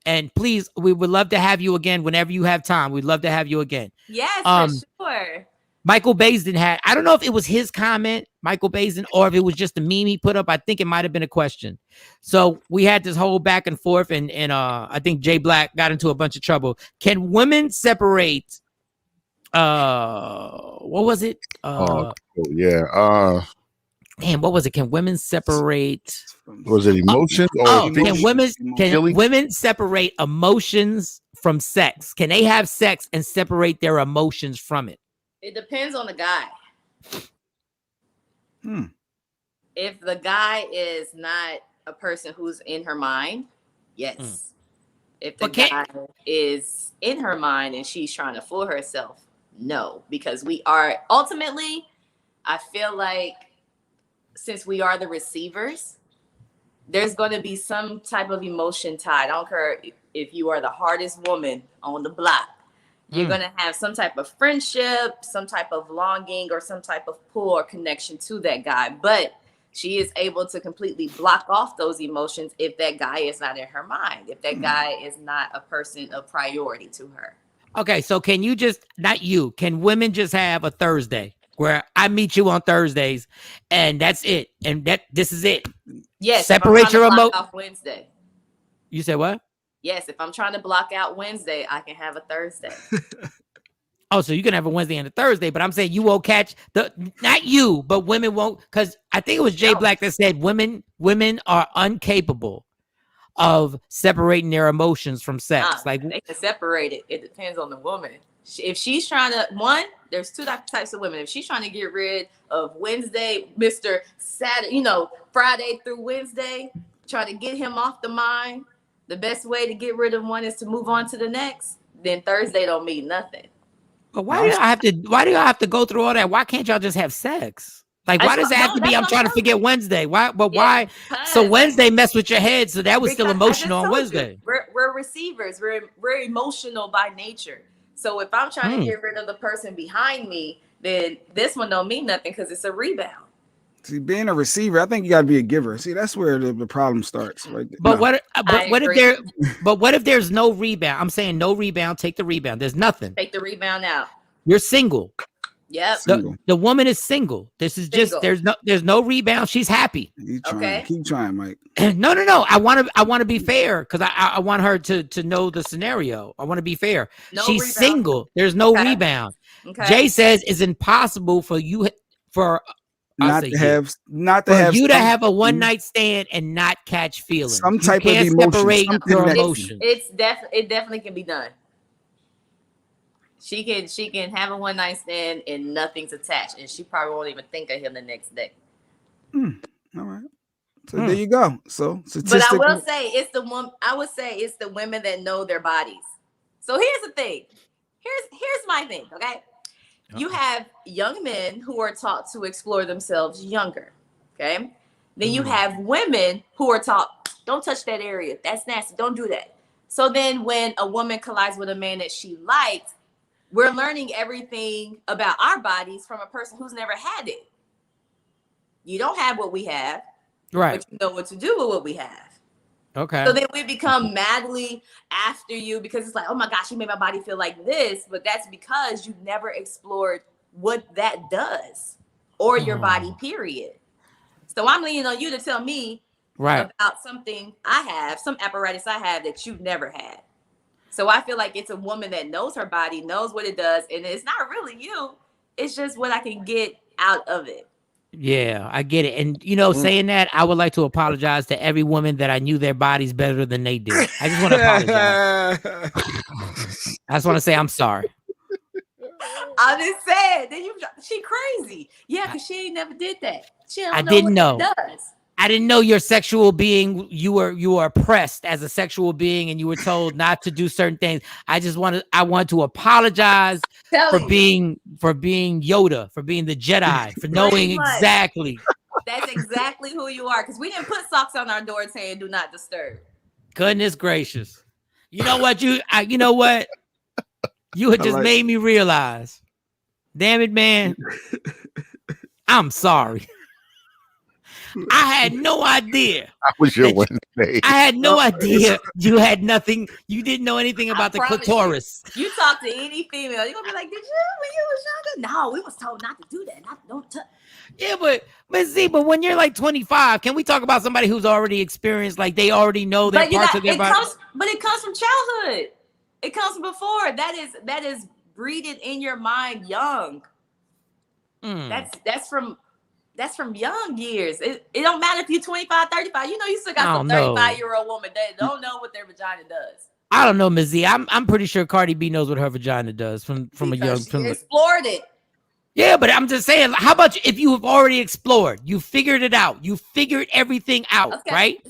S2: and please, we would love to have you again whenever you have time. We'd love to have you again.
S8: Yes, for sure.
S2: Michael Baisden I don't know if it was his comment, Michael Baisden, or if it was just a meme he put up. I think it might have been a question. So we had this whole back and forth, and I think Jay Black got into a bunch of trouble. Can women separate? What was it? Damn, what was it? Can women separate?
S4: Was it emotions or
S2: can women separate emotions from sex? Can they have sex and separate their emotions from it?
S8: It depends on the guy. If the guy is not a person who's in her mind, yes. If the guy is in her mind and she's trying to fool herself, no. Because we are ultimately, I feel like, since we are the receivers, there's going to be some type of emotion tied. I don't care if you are the hardest woman on the block. You're going to have some type of friendship, some type of longing, or some type of pull or connection to that guy. But she is able to completely block off those emotions if that guy is not in her mind, if that guy is not a person of priority to her.
S2: Okay, so can women just have a Thursday where I meet you on Thursdays and that's it? And this is it?
S8: Yes.
S2: Separate your emotions.
S8: Off Wednesday.
S2: You said what?
S8: Yes, if I'm trying to block out Wednesday, I can have a Thursday.
S2: Oh, so you can have a Wednesday and a Thursday, but I'm saying you won't catch not you, but women won't, because I think it was Jay Black that said women are incapable of separating their emotions from sex. Like
S8: they can separate it. It depends on the woman. If she's trying to, there's two types of women. If she's trying to get rid of Wednesday, Mr. Saturday, Friday through Wednesday, try to get him off the mind. The best way to get rid of one is to move on to the next. Then Thursday don't mean nothing.
S2: But why do y'all have to go through all that? Why can't y'all just have sex? Like, why does it have to be? I'm trying to forget Wednesday. Why? But why? So Wednesday messed with your head. So that was still emotional on Wednesday.
S8: We're receivers. We're emotional by nature. So if I'm trying to get rid of the person behind me, then this one don't mean nothing because it's a rebound.
S3: See, being a receiver, I think you got to be a giver. See, that's where the problem starts, right there.
S2: But what if there's no rebound? I'm saying no rebound. Take the rebound. There's nothing.
S8: Take the rebound out.
S2: You're single.
S8: Yep.
S2: The woman is single. This is just there's no rebound. She's happy.
S3: Okay. Keep trying, Mike.
S2: No. I want to be fair because I want her to know the scenario. I want to be fair. She's rebound. Single. There's no rebound. Okay. Jay says it's impossible for you
S3: not to have
S2: a one night stand and not catch feelings.
S3: Some type of emotion.
S2: Separate your emotions.
S8: It definitely can be done. She can have a one night stand and nothing's attached, and she probably won't even think of him the next day.
S3: All right. So there you go. So,
S8: but I will say it's the one. I would say it's the women that know their bodies. So here's the thing. Here's my thing. Okay. You have young men who are taught to explore themselves younger. Okay. Then you have women who are taught, don't touch that area. That's nasty. Don't do that. So then when a woman collides with a man that she likes, we're learning everything about our bodies from a person who's never had it. You don't have what we have.
S2: Right.
S8: But you know what to do with what we have.
S2: Okay.
S8: So then we become madly after you because it's like, oh my gosh, you made my body feel like this. But that's because you've never explored what that does or your body, period. So I'm leaning on you to tell me about something I have, some apparatus I have that you've never had. So I feel like it's a woman that knows her body, knows what it does. And it's not really you. It's just what I can get out of it.
S2: Yeah, I get it. And, saying that, I would like to apologize to every woman that I knew their bodies better than they did. I just want to apologize. I just want to say I'm sorry.
S8: I'm just saying. Then she crazy. Yeah, because she ain't never did that. She don't
S2: I
S8: know
S2: didn't
S8: what
S2: know.
S8: it does.
S2: I didn't know your sexual being. You were oppressed as a sexual being, and you were told not to do certain things. I want to apologize for being Yoda, for being the Jedi, for knowing exactly.
S8: That's exactly who you are. Because we didn't put socks on our door saying "Do not disturb."
S2: Goodness gracious! You know what? You had just made me realize. Damn it, man! I'm sorry. I had no idea.
S4: That was your Wednesday.
S2: I had no idea you had nothing. You didn't know anything about the clitoris.
S8: You talk to any female, you're gonna be like, "Did you when you was younger?" No, we was told not to do that. Don't touch.
S2: Yeah, but when you're like 25, can we talk about somebody who's already experienced, like they already know their parts of their body?
S8: But it comes from childhood. It comes from before. That is breeded in your mind young. That's from young years. It don't matter if you're 25, 35. You know, you still got some 35-year-old woman that don't know what their vagina does.
S2: I don't know, Ms. Z. I'm pretty sure Cardi B knows what her vagina does from a young.
S8: She explored it.
S2: Yeah, but I'm just saying, how about if you have already explored, you figured it out, you figured everything out, right?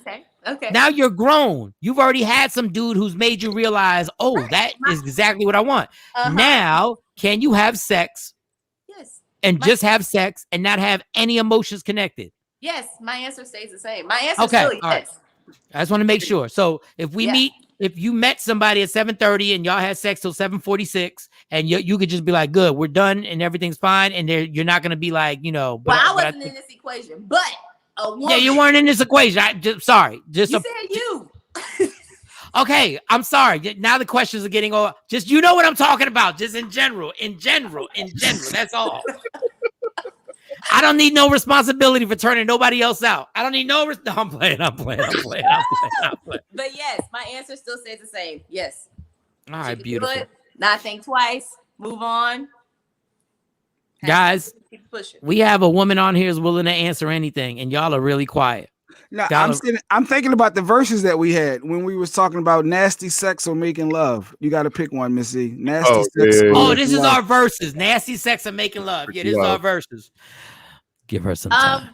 S8: Okay.
S2: Now you're grown. You've already had some dude who's made you realize, that is exactly what I want. Now, can you have sex?
S8: Yes.
S2: And just have sex and not have any emotions connected?
S8: Yes, my answer stays the same. My answer is still yes.
S2: Right. I just want to make sure. So if you met somebody at 7:30 and y'all had sex till 7:46, and you could just be like, good, we're done and everything's fine, and you're not going to be like,
S8: Well, I wasn't in this equation, but a woman.
S2: Yeah, you weren't in this equation. Sorry.
S8: You said you.
S2: Okay, I'm sorry. Now the questions are getting over. Just, you know what I'm talking about. Just in general. That's all. I don't need no responsibility for turning nobody else out. I don't need no. I'm playing. But
S8: yes, my answer still stays the same. Yes.
S2: All right, beautiful.
S8: Not think twice. Move on.
S2: Guys,
S8: keep pushing.
S2: We have a woman on here who's willing to answer anything, and y'all are really quiet.
S3: No, I'm thinking about the verses that we had when we was talking about nasty sex or making love. You got to pick one, Missy. Nasty sex.
S2: Oh, this is our verses. Nasty sex or making love. Yeah, this is our verses. Give her some time.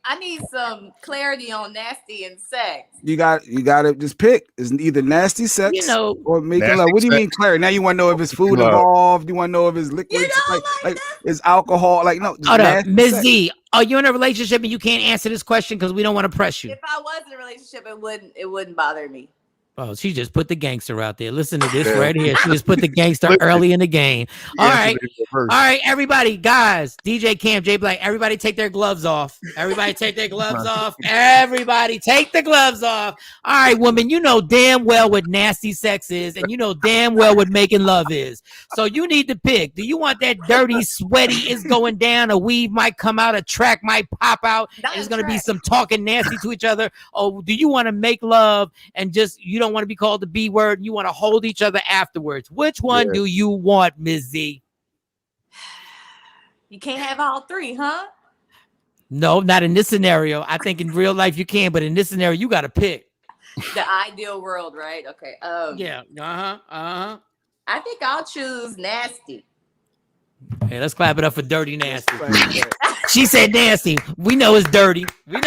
S8: I need some clarity on nasty and sex.
S3: You got to just pick. It's either nasty sex or making love. What do you mean clarity? Now you want to know if it's food involved. You want to know if it's liquid, like it's alcohol. Like no.
S2: Hold up, Ms. Z. Are you in a relationship and you can't answer this question because we don't want to press you?
S8: If I was in a relationship, it wouldn't bother me.
S2: Oh, she just put the gangster out there. Listen to this right here. She just put the gangster early in the game. All right, everybody, guys, DJ Cam, J Black, everybody take their gloves off. Everybody take their gloves off. Everybody take the gloves off. All right, woman, you know damn well what nasty sex is, and you know damn well what making love is. So you need to pick. Do you want that dirty, sweaty, it's going down, a weave might come out, a track might pop out, and there's going to be some talking nasty to each other? Or do you want to make love and just, you don't want to be called the B word, and you want to hold each other afterwards? Which one do you want, Ms. Z?
S8: You can't have all three, huh?
S2: No, not in this scenario. I think in real life you can, but in this scenario you got to pick.
S8: The ideal world, right? Okay.
S2: Yeah.
S8: I think I'll choose nasty.
S2: Hey, let's clap it up for dirty nasty. She said nasty. We know it's dirty. Let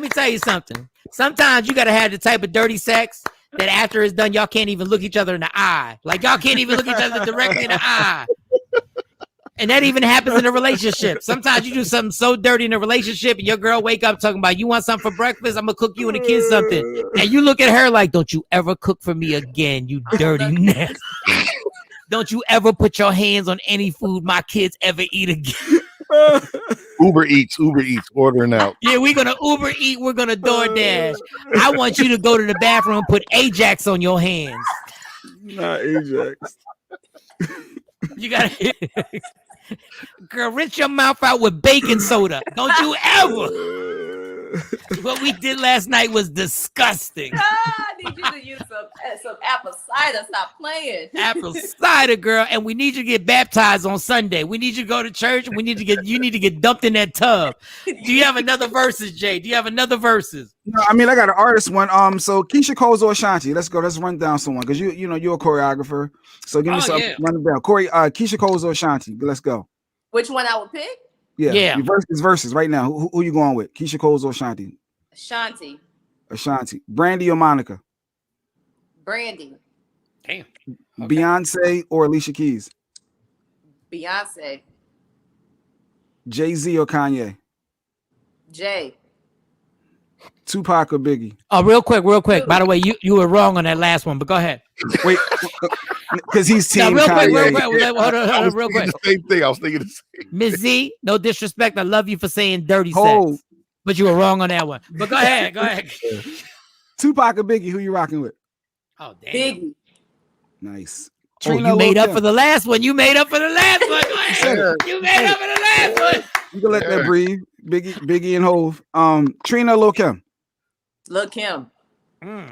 S2: me tell you something. Sometimes you got to have the type of dirty sex that after it's done, y'all can't even look each other in the eye. Like, y'all can't even look each other directly in the eye. And that even happens in a relationship. Sometimes you do something so dirty in a relationship and your girl wake up talking about, you want something for breakfast? I'm going to cook you and the kids something. And you look at her like, don't you ever cook for me again, you dirty nasty. Don't you ever put your hands on any food my kids ever eat again.
S4: Uber Eats, ordering out.
S2: Yeah, we're gonna Uber Eat. We're gonna DoorDash. I want you to go to the bathroom and put Ajax on your hands.
S3: Not Ajax.
S2: You gotta, girl, rinse your mouth out with baking soda. Don't you ever. What we did last night was disgusting.
S8: need you to use some apple cider. Stop playing.
S2: Apple cider, girl, and we need you to get baptized on Sunday. We need you to go to church. You need to get dumped in that tub. Do you have another verses, Jay? Do you have another verses?
S3: No, I mean I got an artist one. So Keisha Cole's or Ashanti. Let's go. Let's run down someone because you know you're a choreographer. So give me some.
S2: Yeah.
S3: Run it down. Keisha Cole's or Ashanti. Let's go.
S8: Which one I would pick?
S3: Yeah. Your verses right now. Who you going with? Keisha Cole's or Ashanti?
S8: Ashanti.
S3: Brandy or Monica?
S8: Brandy.
S2: Damn.
S3: Okay. Beyonce or Alicia Keys?
S8: Beyonce.
S3: Jay-Z or Kanye?
S8: Jay.
S3: Tupac or Biggie?
S2: Oh, real quick. By the way, you were wrong on that last one, but go ahead.
S3: Wait, because he's team
S2: real
S3: Kanye.
S2: quick. Hold on, real quick.
S4: The same thing. I was thinking the same.
S2: Ms. Z, no disrespect. I love you for saying dirty sex, but you were wrong on that one. But go ahead.
S3: Tupac or Biggie? Who you rocking with?
S2: Oh, damn.
S8: Biggie.
S3: Nice.
S2: Oh, you made up for the last one. You made up for the last one. Go ahead. You made up for the last one.
S3: You can let that breathe. Biggie and Hove. Trina or Lil' Kim?
S8: Lil' Kim.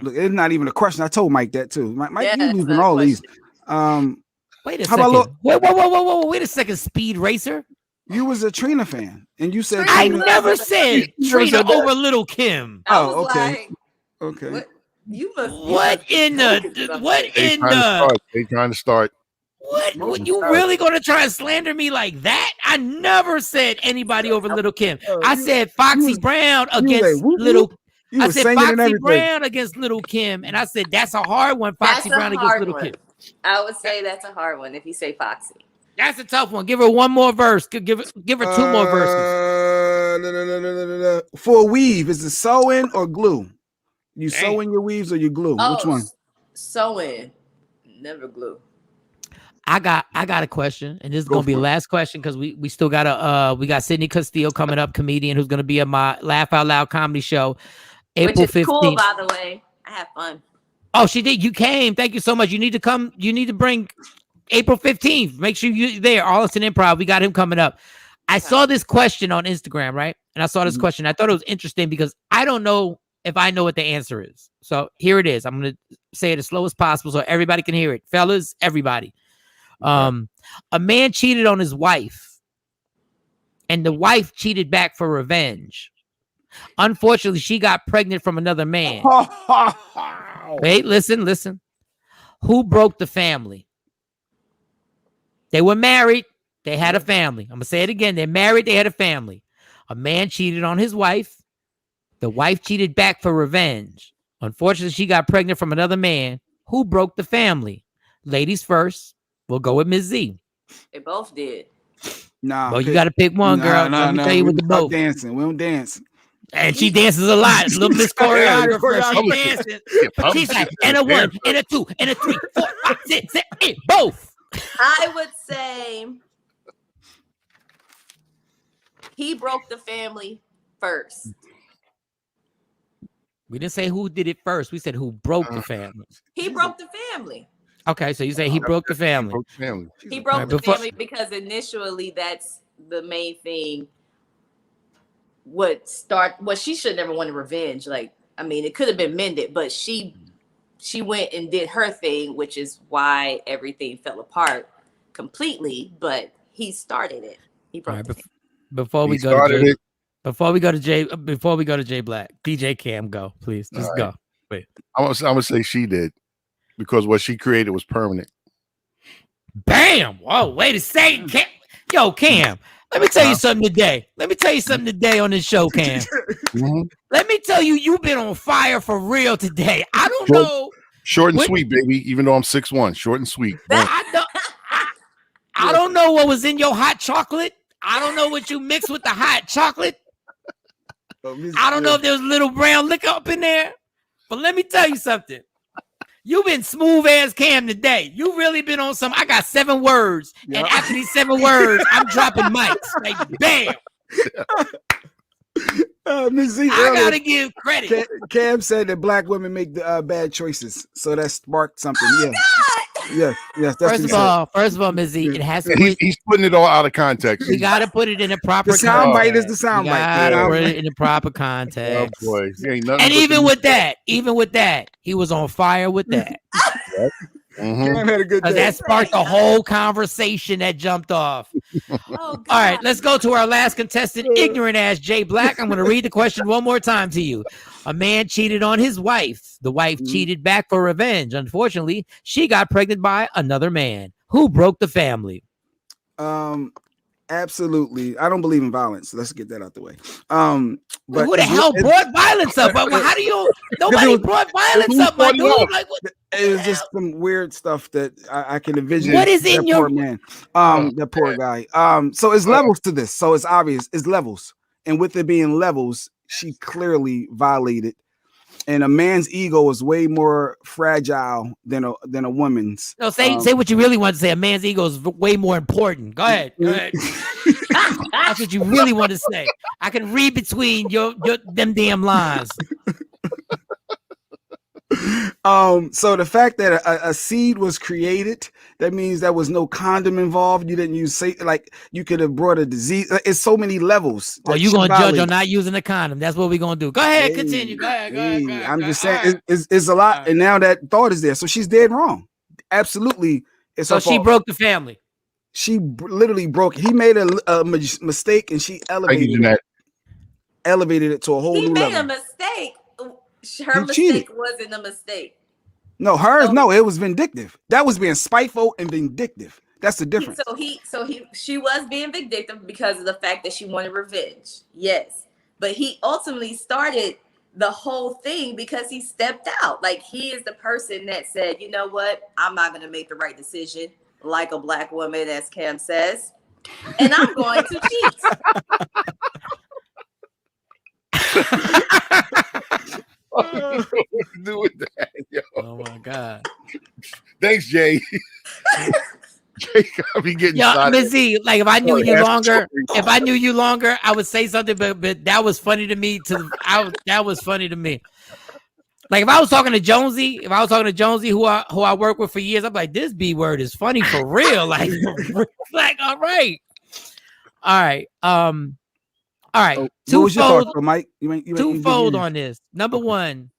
S3: Look, it's not even a question. I told Mike that too. Mike,
S8: Yeah,
S3: you losing all these.
S2: Wait a
S3: how
S2: second.
S3: about
S2: Whoa. Wait a second, Speed Racer.
S3: You was a Trina fan, and you said
S2: I
S3: Trina.
S2: never said
S3: You
S2: Trina
S3: said that.
S2: over Little Kim.
S3: Oh, okay. Okay.
S8: What? You must.
S4: They trying to start.
S2: What you really gonna try and slander me like that? I never said anybody over Little Kim. I said Foxy Brown against Little. I said Foxy Brown against Little Kim, and I said that's a hard one. Foxy Brown against Little Kim.
S8: I would say that's a hard one if you say Foxy.
S2: That's a tough one. Give her one more verse. Give her 2 more verses.
S3: No. For a weave, is it sewing or glue? You sew in your weaves or you glue? Which one?
S8: Sewing, never glue.
S2: I got a question, and this is gonna be the last question because we still got we got Sydney Castillo coming up, comedian who's gonna be at my Laugh Out Loud comedy show, April 15th.
S8: Cool, by the way. I have fun.
S2: Oh, she did. You came. Thank you so much. You need to come. You need to bring April 15th. Make sure you're there. Arlington Improv. We got him coming up. I saw this question on Instagram, right? And I saw this question. I thought it was interesting because I don't know if I know what the answer is. So here it is. I'm going to say it as slow as possible so everybody can hear it. Fellas, everybody. A man cheated on his wife and the wife cheated back for revenge. Unfortunately, she got pregnant from another man. Wait, listen. Who broke the family? They were married. They had a family. I'm going to say it again. They're married. They had a family. A man cheated on his wife. The wife cheated back for revenge. Unfortunately, she got pregnant from another man. Who broke the family? Ladies first. We'll go with Ms. Z.
S8: They both did.
S3: Nah.
S2: Well, you got to pick one, girl. Let me tell you what the both.
S3: Dancing. We don't dance.
S2: And she dances a lot. Little Miss Choreographer. She dances. She's like, and a 1, and a 2, and a 3, 4, 5, 6, 7, 8. Both.
S8: I would say he broke the family first.
S2: We didn't say who did it first. We said who broke the family.
S8: He broke the family.
S2: Okay, so you say he broke the family.
S8: He broke the family because initially that's the main thing. What she should never wanted revenge. Like, I mean, it could have been mended, but she went and did her thing, which is why everything fell apart completely. But he started it. He broke it. Before we go to Jay Black, DJ Cam, go, please. Just go. Wait.
S4: I'm gonna say she did because what she created was permanent.
S2: Bam! Whoa, wait a second. Cam. Let me tell you something today. On this show, Cam. Let me tell you, you've been on fire for real today. I don't know.
S4: Short and sweet, baby. Even though I'm 6'1", short and sweet.
S2: I don't know what was in your hot chocolate. I don't know what you mixed with the hot chocolate. I don't know if there was little brown liquor up in there. But let me tell you something. You've been smooth as Cam today. You really been on some. I got 7 words. Yep. And after these 7 words, I'm dropping mics. Like, bam. I gotta give credit.
S3: Cam said that black women make the bad choices. So that sparked something.
S8: Oh,
S3: yeah.
S8: God.
S3: Yes, that's
S2: First of all, Ms. Z, it has to.
S4: He's putting it all out of context.
S2: You got to put it in a proper.
S3: The sound bite is the sound bite.
S2: You got to put it in the proper context.
S4: Oh boy, ain't nothing.
S2: And even with that, he was on fire with that.
S3: Cam had a good day.
S2: That sparked a whole conversation that jumped off. All right, let's go to our last contestant, ignorant ass Jay Black. I'm going to read the question one more time to you. A man cheated on his wife. The wife cheated back for revenge. Unfortunately, she got pregnant by another man. Who broke the family?
S3: Absolutely. I don't believe in violence. Let's get that out the way. But
S2: who the hell brought violence up? How do you? Nobody brought violence up, my dude. Like, what?
S3: It was just some weird stuff that I can envision.
S2: What is in your
S3: poor man? That poor guy. So it's levels to this. So it's obvious. It's levels, and with it being levels, she clearly violated. And a man's ego is way more fragile than a woman's.
S2: No, say what you really want to say. A man's ego is way more important. Go ahead. That's what you really want to say. I can read between them damn lines.
S3: So the fact that a seed was created, that means there was no condom involved. You didn't use you could have brought a disease. It's so many levels.
S2: Oh, you gonna judge on not using a condom? That's what we're gonna do. Go ahead, continue. Go ahead.
S3: I'm just saying, it's a lot, and now that thought is there, so she's dead wrong. Absolutely, it's her fault.
S2: She broke the family.
S3: She literally broke. He made a mistake, and she elevated it to a whole new level.
S8: He made a mistake. Her mistake wasn't a mistake.
S3: No, hers. No, it was vindictive. That was being spiteful and vindictive. That's the difference.
S8: She was being vindictive because of the fact that she wanted revenge. Yes, but he ultimately started the whole thing because he stepped out. Like, he is the person that said, you know what, I'm not going to make the right decision, like a black woman, as Cam says, and I'm going to cheat.
S4: Doing that, yo.
S2: Oh my God!
S4: Thanks, Jay. Jay got me getting
S2: Ms. Z, like if I knew you longer, I would say something, but that was funny to me. That was funny to me. Like if I was talking to Jonesy, who I work with for years, I'm like, this B word is funny for real. Like, all right. All right, twofold,
S3: Mike.
S2: Twofold on this. Number one,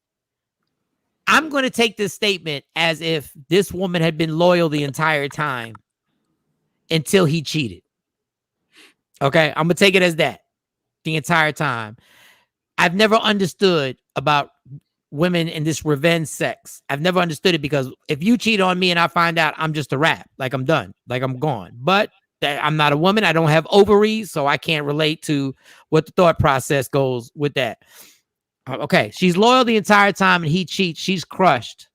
S2: I'm going to take this statement as if this woman had been loyal the entire time until he cheated. Okay, I'm going to take it as that the entire time. I've never understood about women in this revenge sex. I've never understood it because if you cheat on me and I find out, I'm just a wrap. Like, I'm done. Like, I'm gone. But I'm not a woman. I don't have ovaries, so I can't relate to what the thought process goes with that. Okay, she's loyal the entire time and he cheats. She's crushed.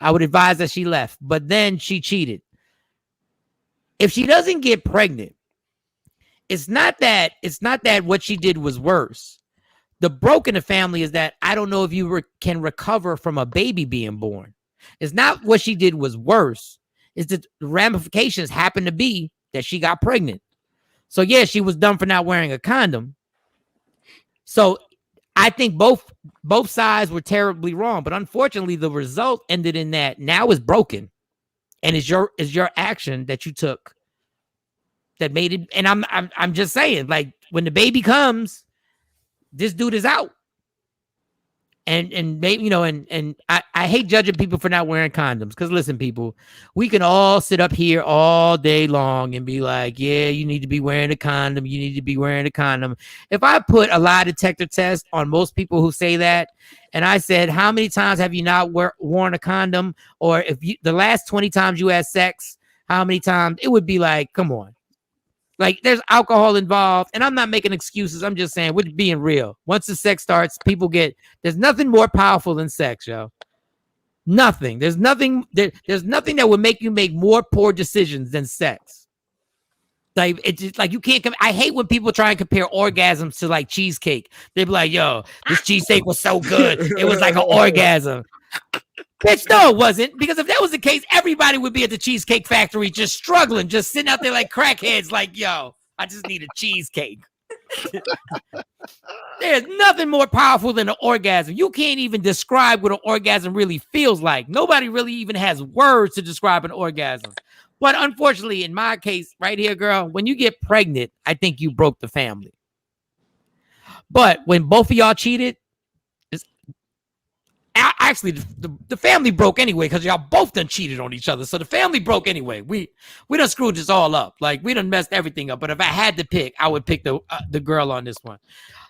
S2: I would advise that she left, but then she cheated. If she doesn't get pregnant, it's not that what she did was worse. The broke in the family is that I don't know if you can recover from a baby being born. It's not what she did was worse. It's that the ramifications happen to be that she got pregnant. So yeah, she was dumb for not wearing a condom. So I think both sides were terribly wrong, but unfortunately the result ended in that now is broken. And it's your action that you took that made it. And I'm just saying, like, when the baby comes, this dude is out. And maybe, and I hate judging people for not wearing condoms. Because listen, people, we can all sit up here all day long and be like, yeah, you need to be wearing a condom. You need to be wearing a condom. If I put a lie detector test on most people who say that, and I said, how many times have you not worn a condom? Or if the last 20 times you had sex, how many times? It would be like, come on. Like, there's alcohol involved, and I'm not making excuses. I'm just saying, we're being real. Once the sex starts, there's nothing more powerful than sex, yo. Nothing. There's nothing that would make you make more poor decisions than sex. Like, it's just like, you can't I hate when people try and compare orgasms to like cheesecake. They be like, yo, this cheesecake was so good. It was like an orgasm. Bitch, no, it wasn't. Because if that was the case, everybody would be at the Cheesecake Factory just struggling, just sitting out there like crackheads, like, yo, I just need a cheesecake. There's nothing more powerful than an orgasm. You can't even describe what an orgasm really feels like. Nobody really even has words to describe an orgasm. But unfortunately, in my case, right here, girl, when you get pregnant, I think you broke the family. But when both of y'all cheated, actually the family broke anyway because y'all both done cheated on each other. So the family broke anyway. We done screwed this all up. Like we done messed everything up. But if I had to pick, I would pick the girl on this one.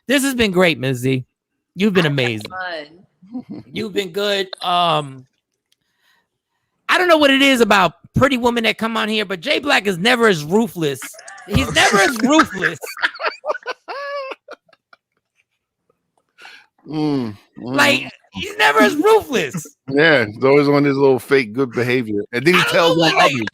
S2: This has been great, Ms. Z. You've been amazing. You've been good. I don't know what it is about pretty women that come on here, but Jay Black is never as ruthless. He's never as ruthless. Like he's never as ruthless.
S4: Yeah, he's always on his little fake good behavior, and then he tells on others.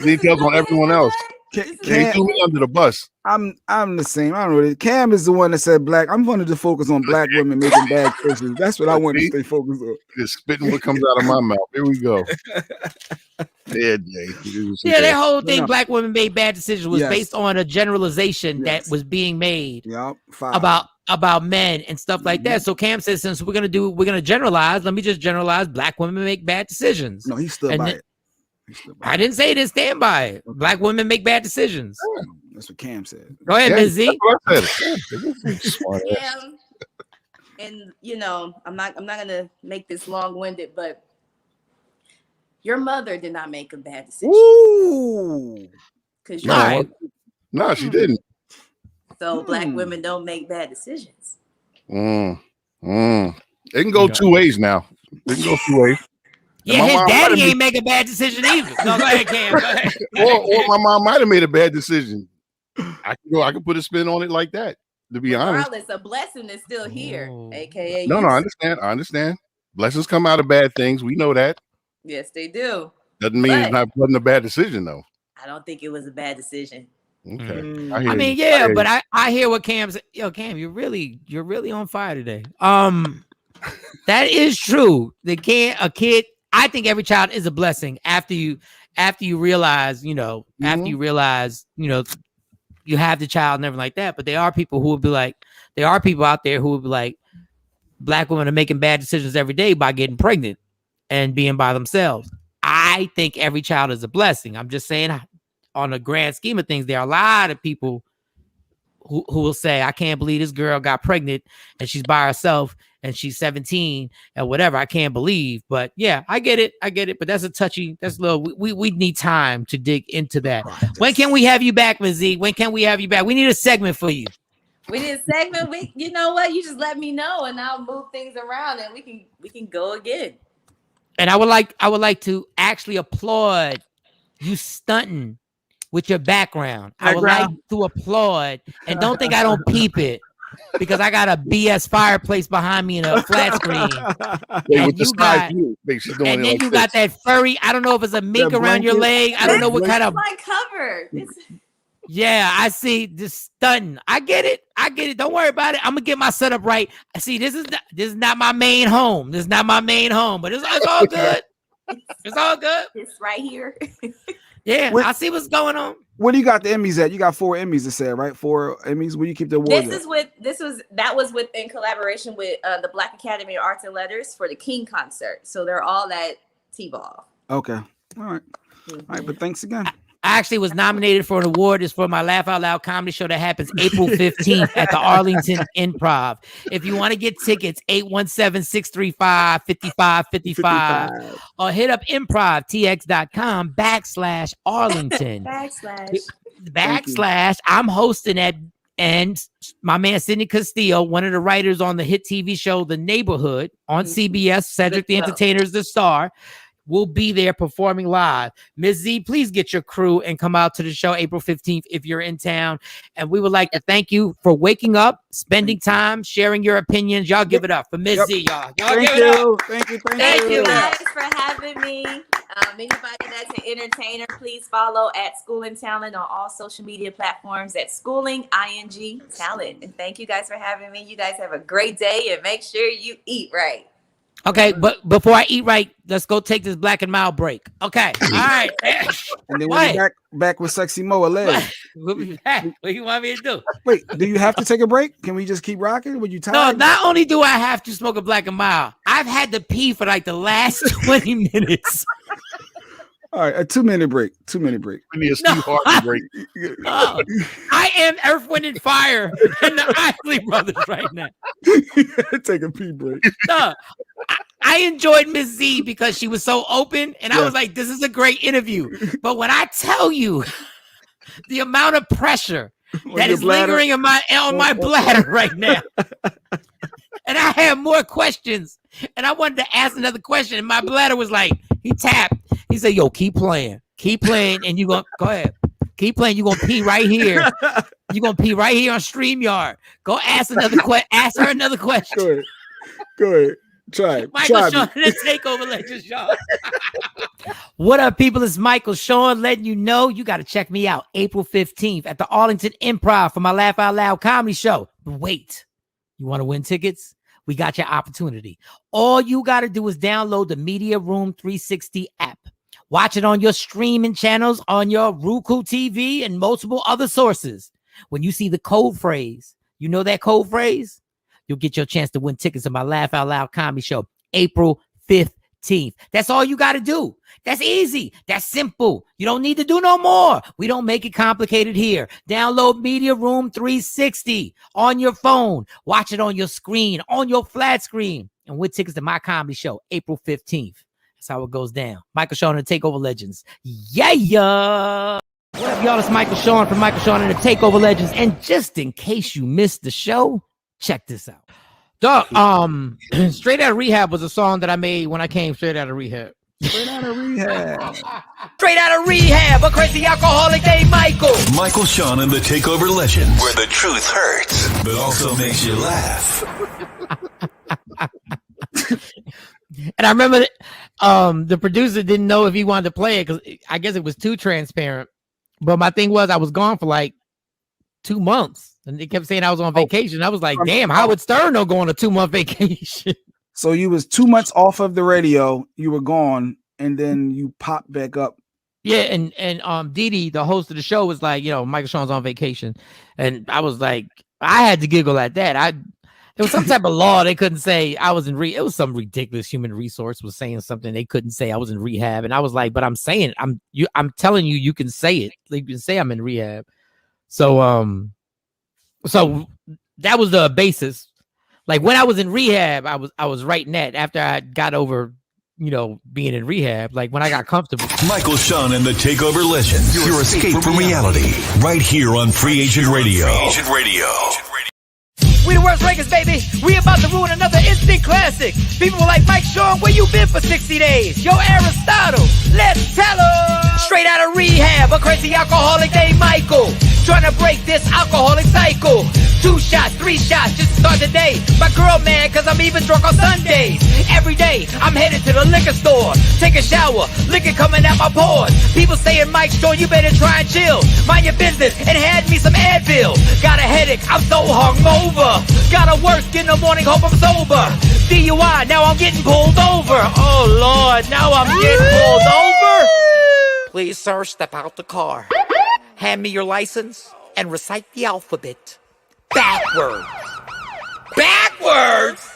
S4: He tells on everyone else. He threw me under the bus.
S3: I'm the same. I don't know. Cam is the one that said black. I'm wanting to focus on black women making bad decisions. That's what I want to stay focused on.
S4: Just spitting what comes out of my mouth. Here we go. Yeah, Jay.
S2: Yeah, that whole thing, black women made bad decisions, was based on a generalization that was being made about men and stuff like that. So Cam says, since we're gonna generalize, let me just generalize black women make bad decisions.
S3: No, he stood by it.
S2: I didn't say this. Stand by it. Black women make bad decisions.
S3: That's what Cam said.
S2: Go ahead, Ms. Z.
S8: Cam, and you know, I'm not gonna make this long-winded, but your mother did not make a bad decision.
S3: Ooh.
S8: Because
S4: no, she didn't.
S8: So black women don't make bad decisions.
S4: It can go two ways now. It can go two ways.
S2: Yeah, his daddy ain't make a bad decision either. No, go ahead, Cam. Go ahead.
S4: or my mom might have made a bad decision. I can put a spin on it like that. To be honest,
S8: a blessing is still here, aka.
S4: No, I understand. Blessings come out of bad things. We know that.
S8: Yes, they do.
S4: Doesn't mean it wasn't a bad decision though.
S8: I don't think it was a bad decision.
S4: Okay.
S2: I mean, but I hear what Cam's. Yo, Cam, you're really on fire today. That is true. A kid. I think every child is a blessing after you realize, you have the child and everything like that. But there are people out there who would be like, black women are making bad decisions every day by getting pregnant and being by themselves. I think every child is a blessing. I'm just saying, on the grand scheme of things, there are a lot of people who will say, I can't believe this girl got pregnant and she's by herself and she's 17 and whatever. I can't believe. But yeah, I get it. But that's we need time to dig into that. When can we have you back, Ms. Z? When can we have you back? We need a segment for you.
S8: We need a segment. You know what? You just let me know and I'll move things around and we can go again.
S2: And I would like to actually applaud you stunting with your background. I would like to applaud, and don't think I don't peep it, because I got a BS fireplace behind me and a flat screen. And then you got that furry, I don't know if it's a mink around your leg. I don't know what kind of
S8: my cover.
S2: Yeah, I see this stunting. I get it. Don't worry about it. I'm gonna get my setup right. See, this is not my main home. This is not my main home, but it's all good. It's all good.
S8: It's right here.
S2: Yeah, I see what's going on.
S3: Where do you got the Emmys at? You got 4 Emmys to say, right? 4 Emmys. Where you keep the awards?
S8: That was in collaboration with the Black Academy of Arts and Letters for the King concert. So they're all at T-Ball.
S3: Okay. All right. All right, but thanks again.
S2: I actually was nominated for an award. It's for my Laugh Out Loud comedy show that happens April 15th at the Arlington Improv. If you want to get tickets, 817-635-5555 or hit up improvtx.com/Arlington. / I'm hosting at, and my man Sidney Castillo, one of the writers on the hit TV show The Neighborhood on CBS, Cedric the Entertainer is the star, will be there performing live. Ms. Z, please get your crew and come out to the show April 15th if you're in town. And we would like to thank you for waking up, spending time, sharing your opinions. Y'all give it up for Ms. Z, y'all.
S3: Thank you. Thank
S8: you guys for having me. Anybody that's an entertainer, please follow at Schooling Talent on all social media platforms at Schooling ing Talent. And thank you guys for having me. You guys have a great day and make sure you eat right.
S2: Okay, but before I eat right, let's go take this Black and Mild break. Okay, all right.
S3: And then we'll be back with Sexy Mo Alleged.
S2: We'll be back. What do you want me to do?
S3: Wait, do you have to take a break? Can we just keep rocking? Would you
S2: No,
S3: tired?
S2: not only do I have to smoke a Black and Mild, I've had to pee for like the last 20 minutes.
S3: All right, a 2-minute break. 2-minute break.
S4: We need a Steve Harvey break.
S2: No, I am Earth, Wind, and Fire and the Isley Brothers right now.
S3: Take a pee break.
S2: No, I enjoyed Miss Z because she was so open, and I was like, this is a great interview. But when I tell you the amount of pressure that is lingering on my bladder right now, and I have more questions, and I wanted to ask another question, and my bladder was like, he tapped. He said, yo, keep playing, and you're going to go ahead. Keep playing. You're going to pee right here. You're going to pee right here on StreamYard. Go ask another question. Ask her another question.
S3: Go ahead. Try it.
S2: Michael Shawn, the TakeOver Legends, Shawn. What up, people? It's Michael Shawn letting you know you got to check me out April 15th at the Arlington Improv for my Laugh Out Loud comedy show. But wait, you want to win tickets? We got your opportunity. All you got to do is download the Media Room 360 app. Watch it on your streaming channels, on your Roku TV, and multiple other sources. When you see the code phrase, you know that code phrase? You'll get your chance to win tickets to my Laugh Out Loud comedy show, April 15th. That's all you got to do. That's easy. That's simple. You don't need to do no more. We don't make it complicated here. Download Media Room 360 on your phone. Watch it on your screen, on your flat screen, and win tickets to my comedy show, April 15th. That's how it goes down. Michael Shawn and the TakeOver Legends. Yeah. What up, y'all? It's Michael Shawn from Michael Shawn and the TakeOver Legends. And just in case you missed the show, check this out. Dog, Straight Outta Rehab was a song that I made when I came straight out of rehab.
S3: Straight out of rehab.
S6: Straight out of rehab, a crazy alcoholic named Michael.
S1: Michael Shawn and the TakeOver Legends, where the truth hurts, but also makes you laugh.
S2: And I remember the producer didn't know if he wanted to play it because I guess it was too transparent. But my thing was I was gone for like 2 months. And they kept saying I was on vacation. I was like, damn, Howard Stern don't go on a 2-month vacation.
S3: So you was 2 months off of the radio, you were gone, and then you popped back up.
S2: Yeah, and Dee, the host of the show, was like, Michael Shawn's on vacation. And I was like, I had to giggle at that. There was some type of law they couldn't say I was in it was some ridiculous human resource was saying something they couldn't say I was in rehab. And I was like, but I'm saying I'm telling you, you can say it. Like, you can say I'm in rehab. So that was the basis. Like when I was in rehab, I was writing that after I got over, being in rehab. Like when I got comfortable.
S1: Michael Shawn and the TakeOver Legends, your escape from reality, right here on Free Agent Radio.
S6: We the worst records, baby. We about to ruin another instant classic. People were like, Mike Shawn, where you been for 60 days? Yo, Aristotle, let's tell her. Straight out of rehab, a crazy alcoholic named Michael. Trying to break this alcoholic cycle. 2 shots, 3 shots, just to start the day. My girl mad, cause I'm even drunk on Sundays. Every day, I'm headed to the liquor store. Take a shower, liquor coming out my pores. People saying, Mike Shawn, you better try and chill. Mind your business, and hand me some Advil. Got a headache, I'm so hungover. Gotta work in the morning, hope I'm sober. DUI, now I'm getting pulled over. Oh Lord, now I'm getting pulled over. Please, sir, step out the car. Hand me your license and recite the alphabet backwards. Backwards?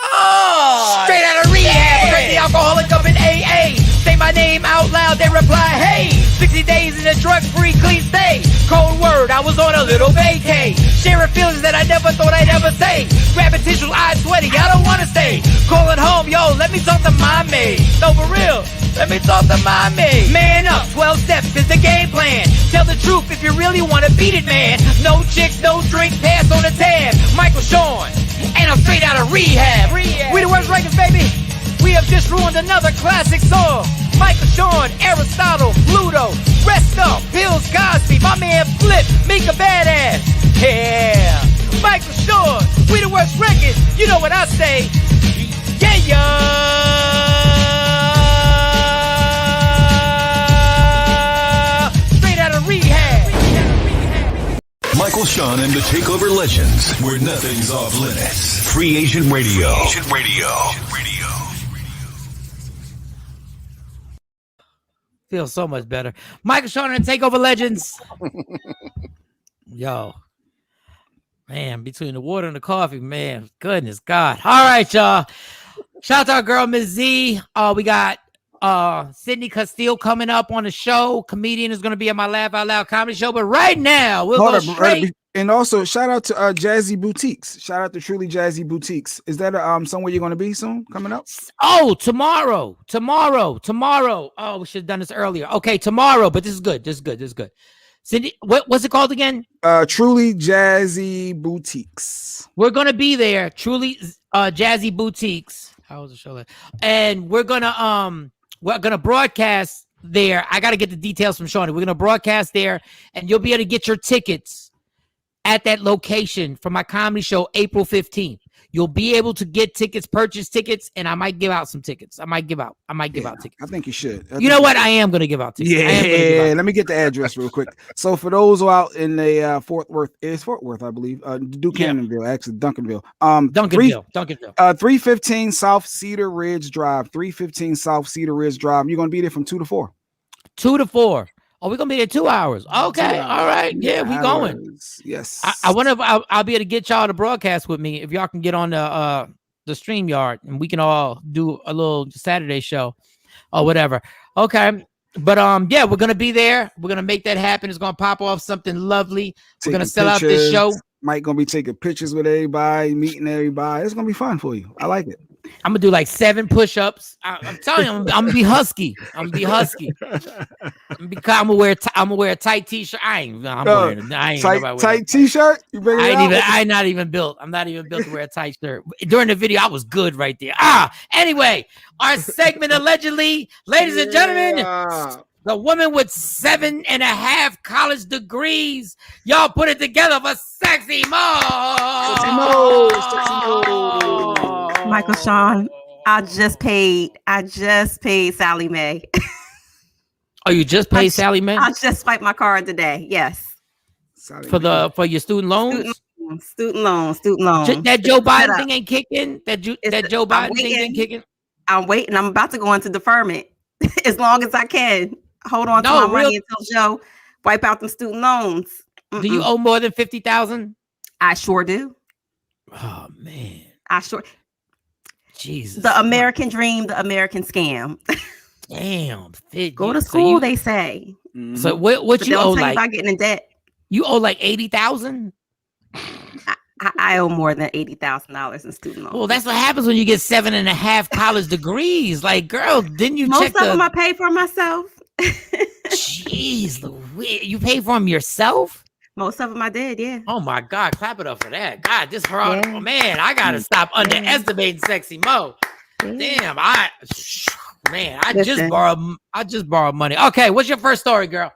S6: Oh! Straight out of rehab, crazy alcoholic up in AA. Say my name out loud, they reply, hey. 60 days in a drug-free clean state. Cold word, I was on a little vacay. Sharing feelings that I never thought I'd ever say. Grabbing tissue, eyes sweaty, I don't wanna stay. Calling home, yo, let me talk to my maid. No, for real, let me talk to my maid. Man up, 12 steps is the game plan. Tell the truth if you really wanna beat it, man. No chicks, no drink, pass on the tab. Michael Shawn, and I'm straight out of rehab. We the worst records, baby. We have just ruined another classic song. Michael Shawn, Aristotle, Pluto, Rest Up, Pills, Cosby, my man Flip, make a badass. Yeah, Michael Shawn, we the worst records. You know what I say? Yeah. Straight out of rehab.
S1: Michael Shawn and the TakeOver Legends, where nothing's off limits. Free Agent Radio.
S2: Feels so much better. Michael Shawn and TakeOver Legends. Yo. Man, between the water and the coffee, man, goodness God. All right, y'all. Shout out to our girl, Ms. Z. We got Sydney Castile coming up on the show. Comedian is going to be at my Laugh Out Loud comedy show. But right now, we'll go straight.
S3: And also, shout out to Jazzy Boutiques. Shout out to Truly Jazzy Boutiques. Is that somewhere you're going to be soon coming up?
S2: Oh, tomorrow. Oh, we should have done this earlier. Okay, tomorrow. But this is good. Cindy, what's it called again?
S3: Truly Jazzy Boutiques.
S2: We're going to be there. Truly Jazzy Boutiques. How was the show? And we're gonna broadcast there. I got to get the details from Shawn. We're gonna broadcast there, and you'll be able to get your tickets at that location for my comedy show April 15th. You'll be able to get tickets, purchase tickets, and I might give out some tickets. I might give out tickets.
S3: I think you should.
S2: You know what? I am going to give out tickets.
S3: Yeah, let me get the address real quick. So for those who are out in the Fort Worth, I believe, Duncanville, actually Duncanville.
S2: Duncanville.
S3: 315 South Cedar Ridge Drive. 315 South Cedar Ridge Drive. You're going to be there from 2 to 4.
S2: 2 to 4. Oh, we're gonna be there 2 hours. Okay, 2 hours. All right. Yeah, we going.
S3: Yes.
S2: I wonder if I'll be able to get y'all to broadcast with me. If y'all can get on the StreamYard and we can all do a little Saturday show or whatever. Okay. But yeah, we're gonna be there. We're gonna make that happen. It's gonna pop off something lovely. We're gonna sell out this show.
S3: Mike gonna be taking pictures with everybody, meeting everybody. It's gonna be fun for you. I like it.
S2: I'm gonna do like 7 push-ups. I'm telling you, I'm gonna be husky. I'm gonna wear a tight t-shirt. Tight
S3: t-shirt.
S2: I'm not even built to wear a tight shirt. During the video, I was good right there. Anyway, our segment allegedly, ladies and gentlemen, the woman with 7.5 college degrees. Y'all put it together for Sexy Mo.
S9: Michael Shawn, I just paid Sally Mae.
S2: Oh, you just paid Sally Mae?
S9: I just swiped my card today. Yes.
S2: For your student loans?
S9: Student loans.
S2: That Joe Biden thing ain't kicking? That Joe Biden thing ain't kicking?
S9: I'm waiting. I'm about to go into deferment as long as I can. Hold on to my money until Joe wipe out the student loans.
S2: Do you owe more than $50,000?
S9: I sure do.
S2: Oh man. Jesus.
S9: The American dream, the American scam.
S2: Damn.
S9: Go to school, they say.
S2: So what you owe like?
S9: About getting in debt.
S2: You owe like $80,000?
S9: I owe more than $80,000 in student loans.
S2: Well, that's what happens when you get 7.5 college degrees. Like, girl, didn't you
S9: Most of them I pay for myself.
S2: Jeez, you pay for them yourself?
S9: Most of them I did, yeah.
S2: Oh my God, clap it up for that. God, this hard. Oh, man, I gotta stop underestimating Sexy Mo. Damn, I just borrowed money. Okay, what's your first story, girl?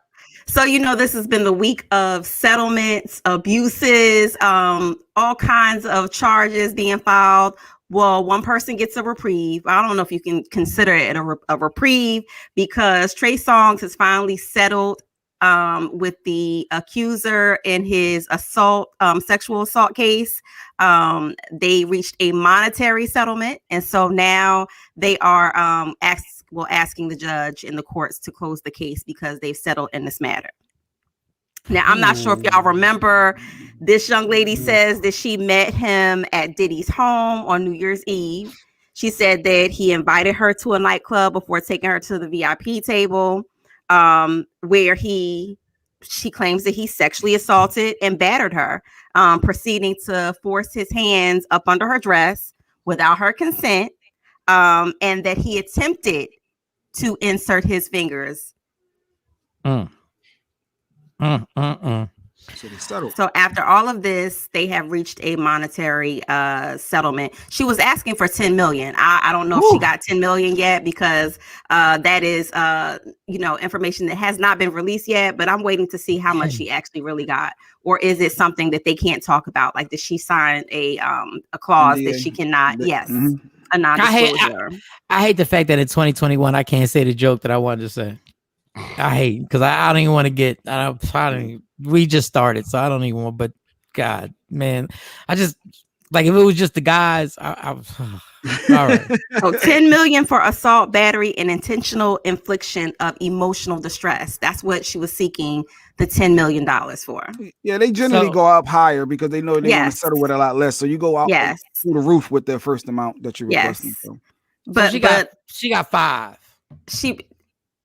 S9: So, this has been the week of settlements, abuses, all kinds of charges being filed. Well, one person gets a reprieve. I don't know if you can consider it a reprieve because Trey Songz has finally settled with the accuser in his sexual assault case. They reached a monetary settlement. And so now they are asking the judge in the courts to close the case because they've settled in this matter. Now, I'm not sure if y'all remember, this young lady says that she met him at Diddy's home on New Year's Eve. She said that he invited her to a nightclub before taking her to the VIP table, where she claims that he sexually assaulted and battered her, proceeding to force his hands up under her dress without her consent, and that he attempted to insert his fingers.
S3: So they settled.
S9: So after all of this, they have reached a monetary settlement. She was asking for 10 million. I don't know if she got 10 million yet because that is information that has not been released yet, but I'm waiting to see how much she actually really got. Or is it something that they can't talk about? Like, did she sign a clause that she cannot? Yes. A non-disclosure.
S2: I hate the fact that in 2021 I can't say the joke that I wanted to say. I hate because I don't even want to get. We just started, so I don't even want. But God, man, Like if it was just the guys, I was all right.
S9: So 10 million for assault, battery, and intentional infliction of emotional distress. That's what she was seeking the $10 million for.
S3: Yeah, they generally go up higher because they know they're going to
S9: Yes.
S3: settle with a lot less. So you go out through the roof with the first amount that you're requesting. So.
S9: But
S2: she got 5.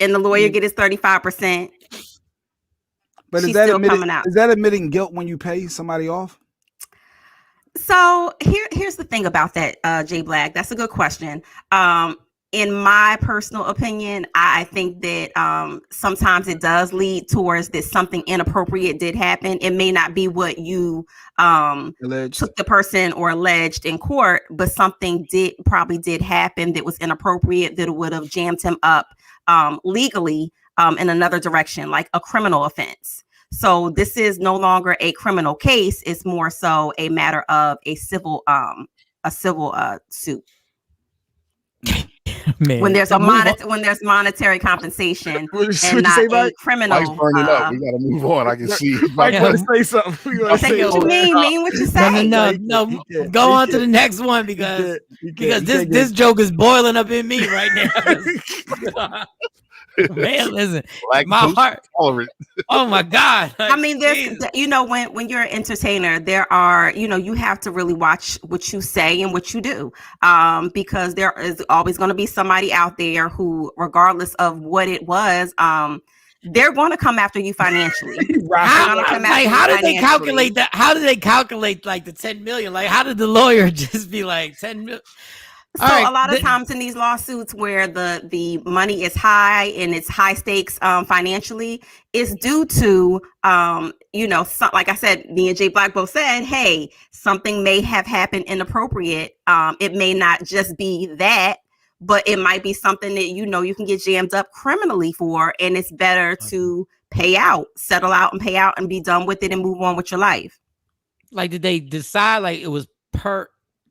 S9: And the lawyer get his 35%.
S3: But
S9: she's still coming out.
S3: Is that admitting guilt when you pay somebody off?
S9: So here's the thing about that, Jay Black. That's a good question. In my personal opinion, I think that sometimes it does lead towards that something inappropriate did happen. It may not be what you took the person or alleged in court, but something probably did happen that was inappropriate that would have jammed him up legally in another direction, like a criminal offense. So this is no longer a criminal case. It's more so a matter of a civil suit.
S2: Man.
S9: When there's monetary compensation and not a criminal.
S4: Mike's burning up. We gotta move on. I can see.
S3: Mike want to say something.
S9: Say what you mean what you say.
S2: No. Go on to the next one because this joke is boiling up in me right now. Man, listen, my heart. Oh my God!
S9: I mean, there's, when you're an entertainer, there are, you have to really watch what you say and what you do, because there is always going to be somebody out there who, regardless of what it was, they're going to come after you financially.
S2: How did they calculate that? How did they calculate like the 10 million? Like, how did the lawyer just be like 10 million?
S9: So a lot of times in these lawsuits where the money is high and it's high stakes financially, it's due to like I said, me and Jay Black both said, hey, something may have happened inappropriate. It may not just be that, but it might be something that you can get jammed up criminally for, and it's better to settle out and pay out and be done with it and move on with your life.
S2: Like, did they decide like it was per?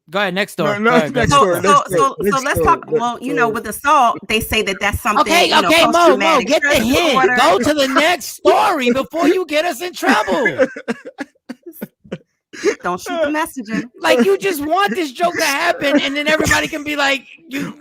S2: Go ahead, next story.
S9: Let's talk. Well, with assault, they say that's something.
S2: Okay, Mo, get the hint. Go to the next story before you get us in trouble.
S9: Don't shoot the messenger.
S2: Like, you just want this joke to happen, and then everybody can be like,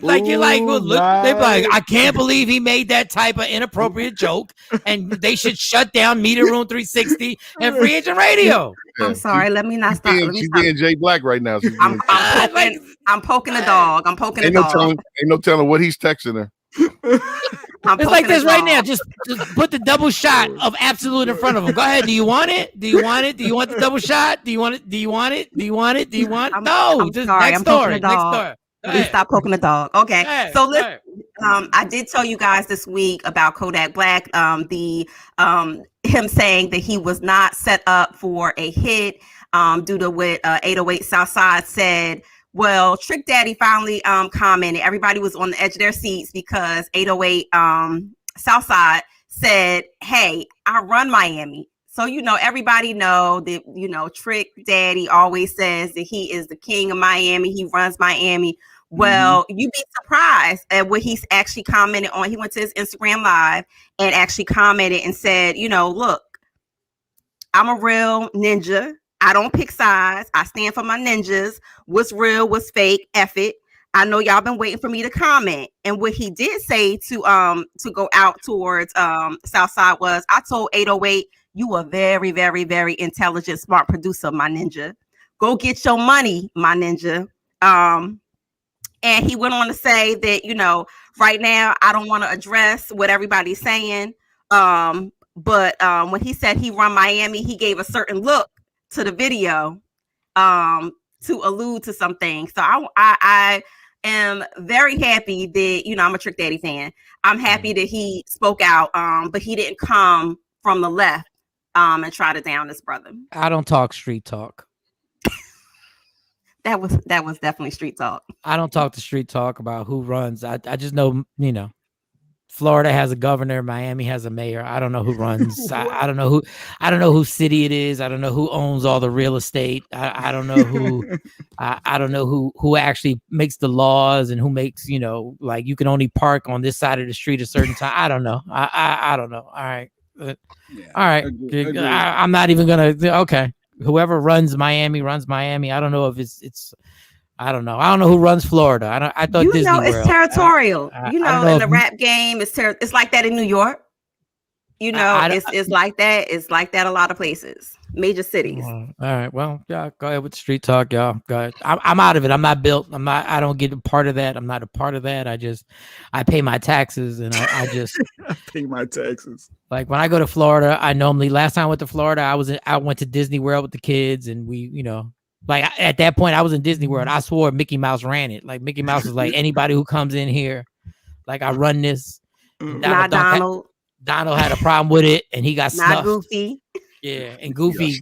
S2: well, look, they're like, I can't believe he made that type of inappropriate joke, and they should shut down Media Room 360 and Free Agent Radio.
S9: I'm sorry. Let me not stop.
S4: She's being Jay Black right now.
S9: I'm poking the dog. Ain't
S4: no telling what he's texting her.
S2: It's like this right now. Just put the double shot of Absolute in front of him. Go ahead. Do you want it? Do you want it? Do you want the double shot? Do you want it? Do you want it? Do you want it? Do you want it? No. Just next story. Next story.
S9: Please stop poking the dog. Okay. So let's. I did tell you guys this week about Kodak Black. Him saying that he was not set up for a hit due to what 808 Southside said. Well, Trick Daddy finally commented. Everybody was on the edge of their seats because 808 Southside said, hey, I run Miami. So, everybody know that, Trick Daddy always says that he is the king of Miami. He runs Miami. Well, you'd be surprised at what he's actually commented on. He went to his Instagram Live and actually commented and said, look, I'm a real ninja. I don't pick sides. I stand for my ninjas. What's real, what's fake, F it. I know y'all been waiting for me to comment. And what he did say to go out towards Southside was, I told 808, you a very, very, very intelligent, smart producer, my ninja. Go get your money, my ninja. And he went on to say that, right now, I don't want to address what everybody's saying. But when he said he run Miami, he gave a certain look to the video to allude to some things. So I am very happy that, I'm a Trick Daddy fan. I'm happy that he spoke out, but he didn't come from the left and try to down his brother.
S2: I don't talk street talk.
S9: That was definitely street talk.
S2: I don't talk the street talk about who runs. I just know, Florida has a governor, Miami has a mayor. I don't know who runs. I don't know whose city it is. I don't know who owns all the real estate. I don't know who I don't know who actually makes the laws and who makes, like you can only park on this side of the street a certain time. I don't know. I don't know. All right. All right.
S3: Agreed.
S2: I'm not even gonna. Okay. whoever runs Miami. I don't know if it's. I don't know. I don't know who runs Florida. I thought Disney World.
S9: It's territorial.
S2: I
S9: in the rap game, it's like that in New York. It's like that. It's like that a lot of places, major cities.
S2: All right. Well, yeah, go ahead with the street talk, y'all. Go ahead. I'm out of it. I'm not built. I don't get a part of that. I'm not a part of that. I pay my taxes and I just
S3: I pay my taxes.
S2: Like when I go to Florida, last time I went to Florida, I went to Disney World with the kids and we, like at that point I was in Disney World. I swore Mickey Mouse ran it. Like Mickey Mouse was like, anybody who comes in here, like I run this.
S9: Not Donald.
S2: Donald had a problem with it and he got
S9: not
S2: snuffed.
S9: Goofy.
S2: Yeah, and Goofy,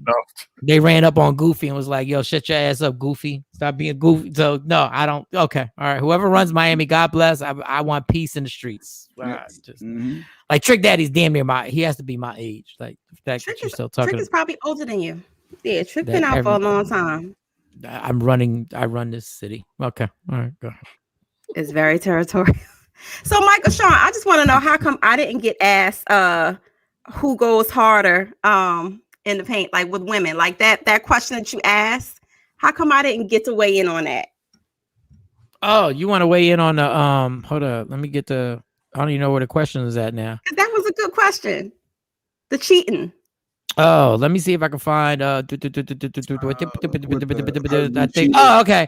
S2: they ran up on Goofy and was like, yo, shut your ass up, Goofy. Stop being Goofy. So no, I don't. Okay. All right. Whoever runs Miami, God bless. I want peace in the streets. Like Trick Daddy's damn near he has to be my age. Like that you're still talking.
S9: Trick is probably older than you. Yeah, Trick been out for a long time.
S2: I run this city. Okay. All right, go ahead.
S9: It's very territorial. So Michael, Shawn, I just want to know how come I didn't get asked who goes harder in the paint, like with women, like that question that you asked. How come I didn't get to weigh in on that?
S2: Oh, you want to weigh in on the hold up, let me get I don't even know where the question is at now.
S9: That was a good question. The cheating.
S2: Oh, let me see if I can find I think okay.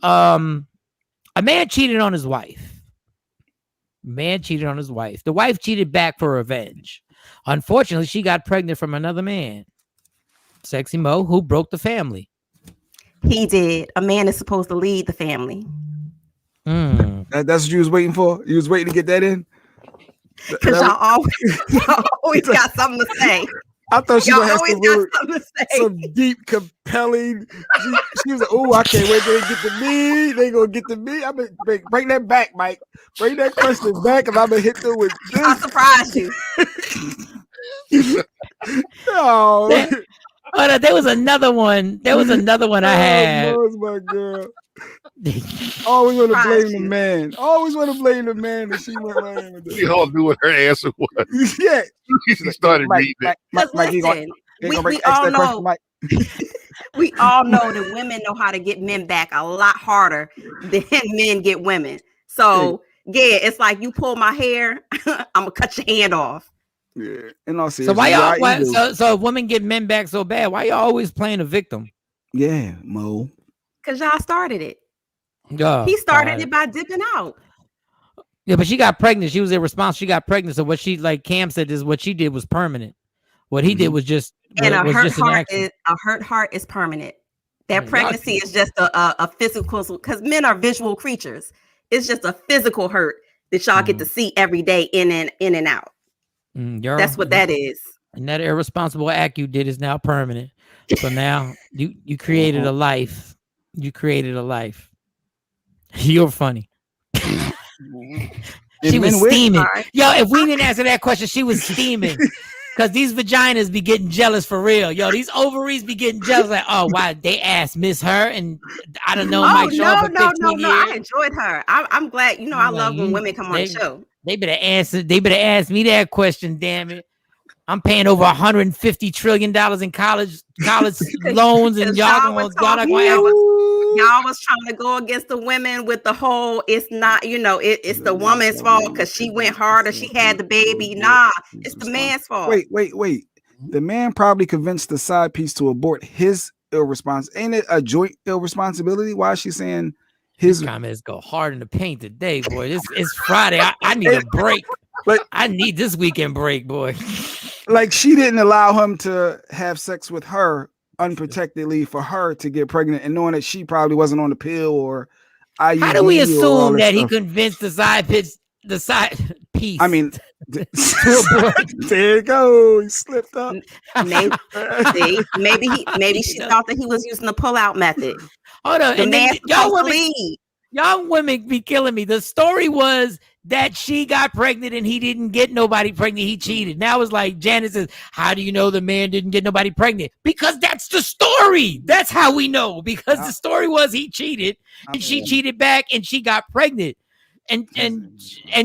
S2: A man cheated on his wife. The wife cheated back for revenge. Unfortunately, she got pregnant from another man. Sexy Mo, who broke the family.
S9: He did. A man is supposed to lead the family.
S3: That's what you was waiting for? You was waiting to get that in?
S9: Because y'all always got something to say.
S3: I thought she would have some deep, compelling. She was like, "Oh, I can't wait till they get to me. They gonna get to me. I'm gonna bring that back, Mike. Bring that question back, and I'm gonna hit them with this."
S9: I'll surprise you.
S3: Oh,
S2: there was another one. I had.
S3: Oh, my God. Always want to blame the man. And she went right with it.
S4: We all knew what her answer was.
S3: Yeah.
S4: She started reading it.
S9: Listen, we all know. We all know that women know how to get men back a lot harder than men get women. So yeah, it's like you pull my hair, I'm gonna cut your hand off.
S3: Yeah, and I'll see.
S2: So why y'all? So if women get men back so bad, why y'all always playing a victim?
S3: Yeah, Mo.
S9: Because y'all started it.
S2: Oh,
S9: he started it by dipping out.
S2: Yeah, but she got pregnant. She was irresponsible. She got pregnant. So what she, like Cam said, is what she did was permanent. What he did was just
S9: a hurt heart is permanent. That pregnancy is just a physical, because men are visual creatures. It's just a physical hurt that y'all get to see every day in and out. That's what that is. And
S2: that irresponsible act you did is now permanent. So now you created a life. You created a life. You're funny. She was steaming. Yo, if we didn't answer that question, she was steaming. Because these vaginas be getting jealous for real. Yo, these ovaries be getting jealous. Like, oh, why they asked Miss her? And I don't know. Mike Shawn for 15 years.
S9: I enjoyed her. I'm glad. I love when women come on the show.
S2: They better ask me that question, damn it. I'm paying over $150 trillion in college loans, and y'all was trying
S9: to go against the women with the whole. It's not, it's the woman's fault because she went harder. She had the baby. Nah, it's the man's fault.
S3: Wait. The man probably convinced the side piece to abort his irresponsibility. Ain't it a joint irresponsibility? Why is she saying his
S2: comments go hard in the paint today, boy? It's Friday. I need a break. I need this weekend break, boy.
S3: Like she didn't allow him to have sex with her unprotectedly for her to get pregnant, and knowing that she probably wasn't on the pill or IUD.
S2: How do we assume that he convinced the side piece?
S3: I mean, there you go. He slipped up.
S9: Maybe she thought that he was using the pull-out method.
S2: Hold on, y'all women be killing me. The story was that she got pregnant and he didn't get nobody pregnant. He cheated. Now it's like Janet says, how do you know the man didn't get nobody pregnant? Because that's the story. That's how we know. Because the story was he cheated and she cheated back and she got pregnant. And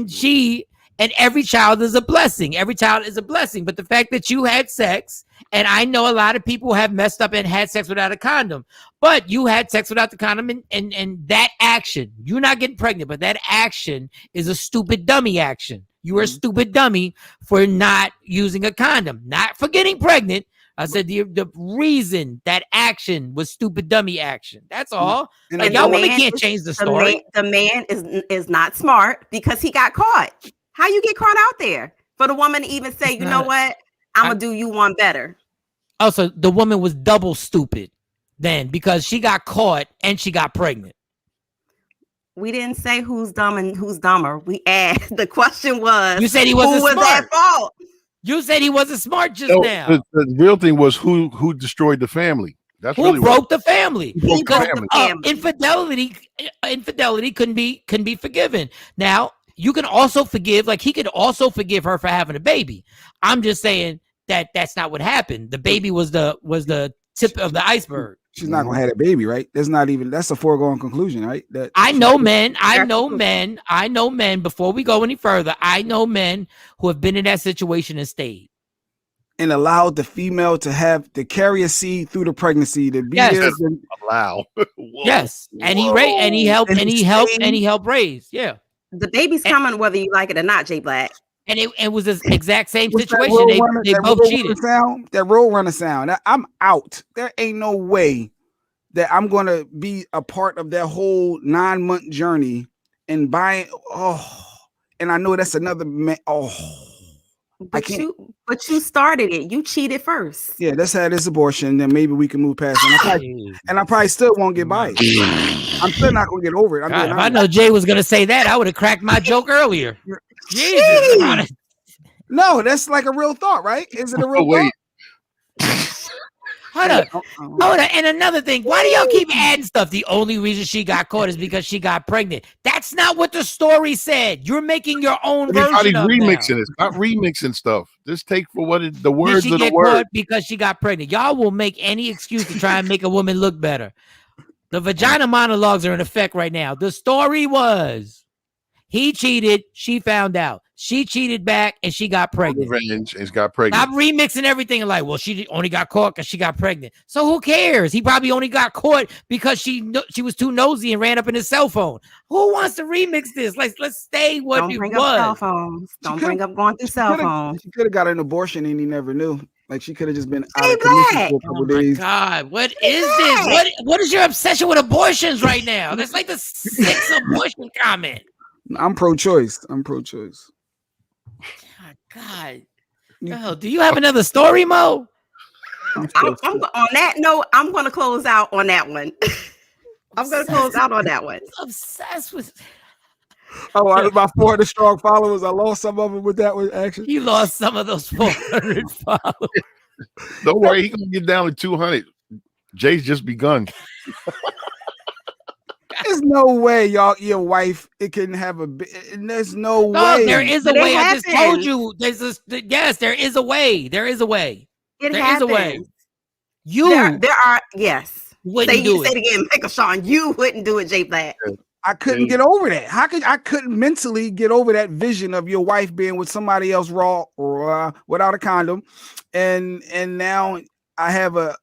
S2: she And every child is a blessing. Every child is a blessing. But the fact that you had sex, and I know a lot of people have messed up and had sex without a condom, but you had sex without the condom, and that action, you're not getting pregnant, but that action is a stupid dummy action. You were a stupid dummy for not using a condom, not for getting pregnant. I said the reason that action was stupid dummy action. That's all.
S3: And
S2: like y'all women can't change the story.
S9: The man is not smart because he got caught. How you get caught out there for the woman to even say, you know what, I'm gonna do you one better.
S2: Also, the woman was double stupid then because she got caught and she got pregnant.
S9: We didn't say who's dumb and who's dumber. We asked. The question was,
S2: you said he wasn't
S9: who was
S2: smart.
S9: at fault?
S2: You said he wasn't smart just now.
S4: The real thing was who destroyed the family. That's
S2: who
S4: really
S2: broke the family.
S4: Who broke the
S2: family. Infidelity couldn't be forgiven. Now you can also forgive, like he could also forgive her for having a baby. I'm just saying that that's not what happened. The baby was the tip of the iceberg.
S3: She's not gonna have a baby, right? That's a foregone conclusion, right?
S2: I know men. Before we go any further, I know men who have been in that situation and stayed.
S3: And allowed the female to carry a seed through the pregnancy to be there.
S4: Allow.
S2: Yes. And he helped raise. Yeah.
S9: The baby's coming whether you like it or not, Jay Black.
S2: And it was the exact same situation. They both cheated.
S3: That road runner sound. I'm out. There ain't no way that I'm gonna be a part of that whole 9-month journey and buying. And I know that's another man. I can't.
S9: But you started it. You cheated first.
S3: Yeah, let's have this abortion. Then maybe we can move past it. I probably still won't get by it. I'm still not gonna get over it.
S2: If I know Jay was gonna say that, I would have cracked my joke earlier. Jesus.
S3: No, that's like a real thought, right? Is it a real thought?
S2: Hold on. And another thing, why do y'all keep adding stuff? The only reason she got caught is because she got pregnant. That's not what the story said. You're making your own version of it.
S4: Remixing it. Not remixing stuff. Just take for what the words
S2: of the word. Because she got pregnant. Y'all will make any excuse to try and make a woman look better. The vagina monologues are in effect right now. The story was he cheated. She found out. She cheated back and she got pregnant.
S4: Revenge and got pregnant.
S2: I'm remixing everything like, well, she only got caught because she got pregnant. So who cares? He probably only got caught because she was too nosy and ran up in his cell phone. Who wants to remix this? Let's stay what
S9: Don't
S2: it
S9: bring
S2: was.
S9: Up cell phones. Don't bring up going through cell phones.
S3: She could have got an abortion and he never knew. Like she could have just been
S9: out
S3: of commission for a couple days.
S2: God, what is this? What is your obsession with abortions right now? That's like the 6th abortion comment.
S3: I'm pro-choice.
S2: God. Oh, do you have another story, Mo?
S9: On that note, I'm going to close out on that one. I'm going to close out on that one.
S2: Obsessed with.
S3: Out of my 400 strong followers, I lost some of them with that one. Actually,
S2: you lost some of those 400 followers.
S4: Don't worry, he's gonna get down to 200. Jay's just begun.
S2: There's
S3: no way, y'all. Your wife, it can have a. There's no way.
S2: There is a way. I just told you. Yes, there is a way. There is a way.
S9: There is a way. There are. Yes.
S2: Wouldn't do it.
S9: Say it again, Michael Shawn. You wouldn't do it, Jay Black.
S3: I couldn't get over that. I couldn't mentally get over that vision of your wife being with somebody else raw or without a condom, and now I have a.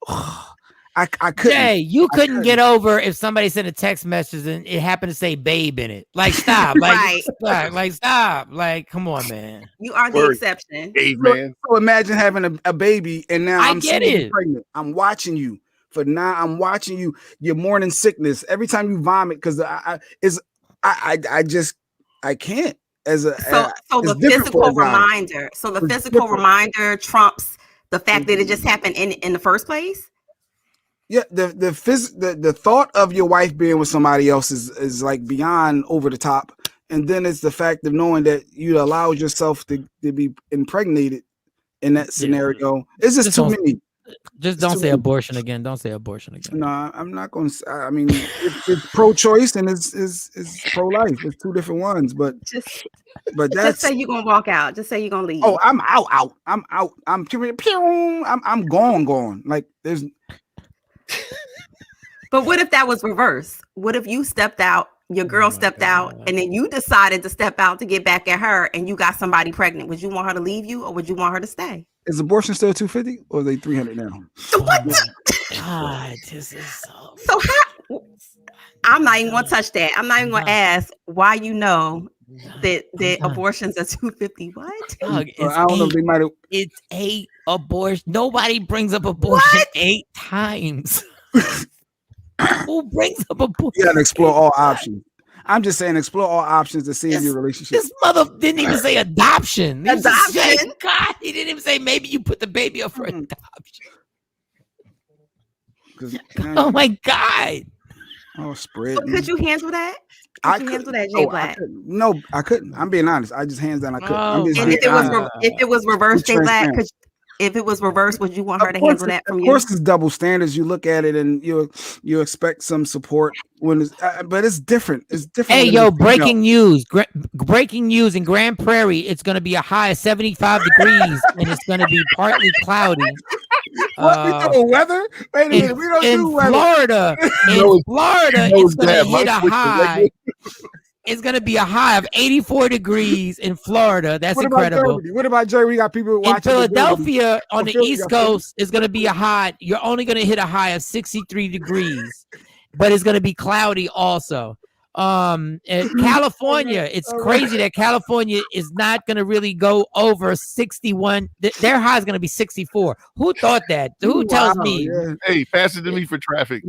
S3: I couldn't.
S2: Jay, you couldn't get over if somebody sent a text message and it happened to say "babe" in it. Like, stop. Like, stop. Like, come on, man.
S9: You are the exception.
S4: Hey, man.
S3: So imagine having a baby and now I'm pregnant. I'm watching you. I'm watching you. Your morning sickness every time you vomit because I can't. So
S9: the physical reminder. So the physical reminder trumps the fact that it just happened in the first place.
S3: Yeah, the thought of your wife being with somebody else is like beyond over the top, and then it's the fact of knowing that you allowed yourself to be impregnated in that scenario. It's just too many.
S2: Just don't say abortion again. Don't say abortion again.
S3: No, I'm not going to. I mean, it's pro-choice and it's pro-life. It's two different ones, but that's
S9: just say you're gonna walk out. Just say you're gonna leave.
S3: Oh, I'm out. I'm out. I'm gone. Like there's.
S9: But what if that was reversed? What if you stepped out your girl stepped out, and then you decided to step out to get back at her, and you got somebody pregnant. Would you want her to leave you, or would you want her to stay?
S3: Is abortion still 250 or are they 300 now?
S9: What?
S2: God, this is so.
S9: So how? I'm not even gonna touch that. I'm not even gonna ask why you know that abortions are 250. What?
S2: Dog,
S3: I don't know if they might have.
S2: It's 8 abortion. Nobody brings up abortion 8 times. Who brings up abortion?
S3: You gotta explore all options. I'm just saying, explore all options to save your relationship.
S2: This mother didn't even say adoption. He just said,
S9: Adoption?
S2: God, he didn't even say maybe you put the baby up for adoption. Oh my God.
S3: Oh, spread.
S9: So could you handle that?
S3: I
S9: Could you handle
S3: couldn't.
S9: that, Jay
S3: No,
S9: Black?
S3: No, I couldn't. I'm being honest. I just hands down, I couldn't. I'm
S2: Oh,
S3: just
S9: And
S3: being
S9: if it was
S3: honest.
S9: if it was reversed, Jay Black,
S3: Transparent.
S9: if it was reversed, would you want her to
S3: Of course,
S9: handle that from
S3: of
S9: you?
S3: course, it's double standards. You look at it and you expect some support when it's, but it's different. It's different.
S2: Hey,
S3: when
S2: yo,
S3: it's,
S2: breaking news. Breaking news in Grand Prairie. It's going to be a high of 75 degrees and it's going to be partly cloudy.
S3: What we doing weather? Wait a minute, we don't do weather.
S2: Florida, in Florida, it's going to hit a high. It's going to be a high of 84 degrees in Florida. That's incredible.
S3: What about Jerry? We got people watching
S2: In Philadelphia on the
S3: Philly,
S2: East Coast, it's going to be a high. You're only going to hit a high of 63 degrees, but it's going to be cloudy also. In California, it's crazy that California is not going to really go over 61. Their high is going to be 64. Who thought that? Who tells me?
S3: Yeah.
S4: Hey, faster than me for traffic.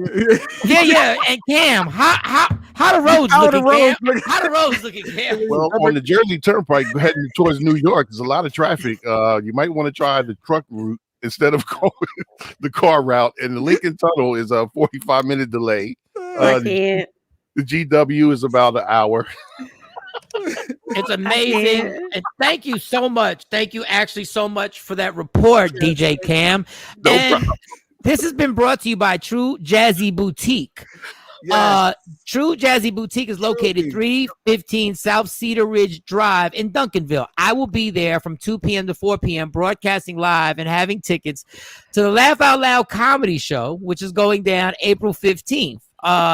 S2: Yeah. And Cam, how the roads looking, Cam? How the roads looking, Cam?
S4: Well, on the Jersey Turnpike heading towards New York, there's a lot of traffic. You might want to try the truck route instead of going the car route. And the Lincoln Tunnel is a 45-minute delay.
S9: I can't.
S4: The GW is about an hour.
S2: It's amazing. And thank you so much. Thank you actually so much for that report, DJ Cam.
S4: No
S2: and
S4: problem.
S2: This has been brought to you by True Jazzy Boutique.
S3: Yes.
S2: True Jazzy Boutique is located 315 South Cedar Ridge Drive in Duncanville. I will be there from 2 p.m. to 4 p.m. broadcasting live and having tickets to the Laugh Out Loud comedy show, which is going down April 15th.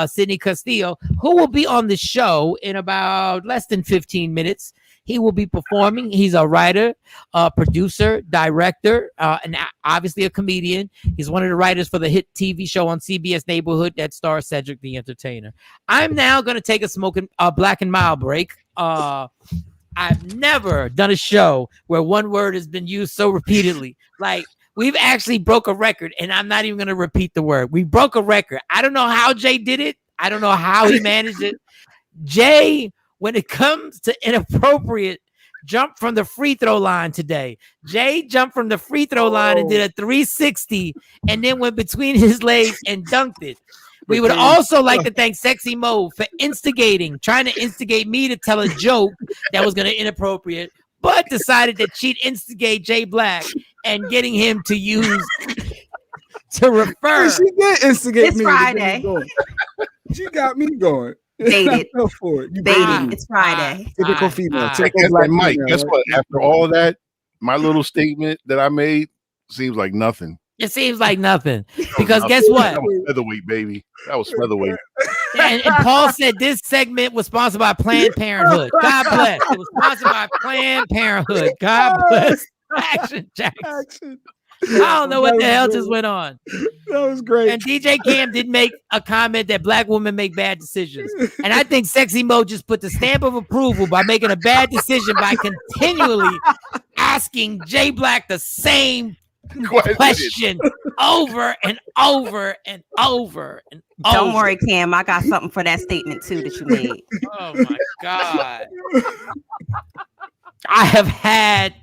S2: Sidney Castillo, who will be on the show in about less than 15 minutes. He will be performing. He's a writer, producer, director, and obviously a comedian. He's one of the writers for the hit TV show on CBS Neighborhood that stars Cedric the Entertainer. I'm now going to take a Black and Mild break. I've never done a show where one word has been used so repeatedly. Like, we've actually broke a record, and I'm not even going to repeat the word. We broke a record. I don't know how Jay did it. I don't know how he managed it. Jay, when it comes to inappropriate, jump from the free throw line today. Jay jumped from the free throw line and did a 360 and then went between his legs and dunked it. We would also like to thank Sexy Mo for trying to instigate me to tell a joke that was going to be inappropriate, but decided that she'd instigate Jay Black and getting him to refer.
S3: She did instigate
S9: It's
S3: me.
S9: Friday.
S3: She got me going.
S9: Baited.
S3: Go for it. You
S9: Baby,
S3: baited me.
S9: it's Friday.
S3: Typical female.
S4: Hey,
S3: Typical black
S4: Mike,
S3: female,
S4: guess
S3: right?
S4: what? After all of that, my little statement that I made seems like nothing.
S2: It seems like nothing because guess what?
S4: That was featherweight, baby. That was featherweight.
S2: And Paul said this segment was sponsored by Planned Parenthood. God bless. It was sponsored by Planned Parenthood. God bless. Action Jackson.
S3: Action.
S2: I don't know what the hell just went on.
S3: That was great.
S2: And DJ Cam did make a comment that black women make bad decisions. And I think Sexy Mo just put the stamp of approval by making a bad decision by continually asking Jay Black the same question over and over and over and over.
S9: Don't worry, Cam. I got something for that statement too that you made.
S2: Oh my God. I have had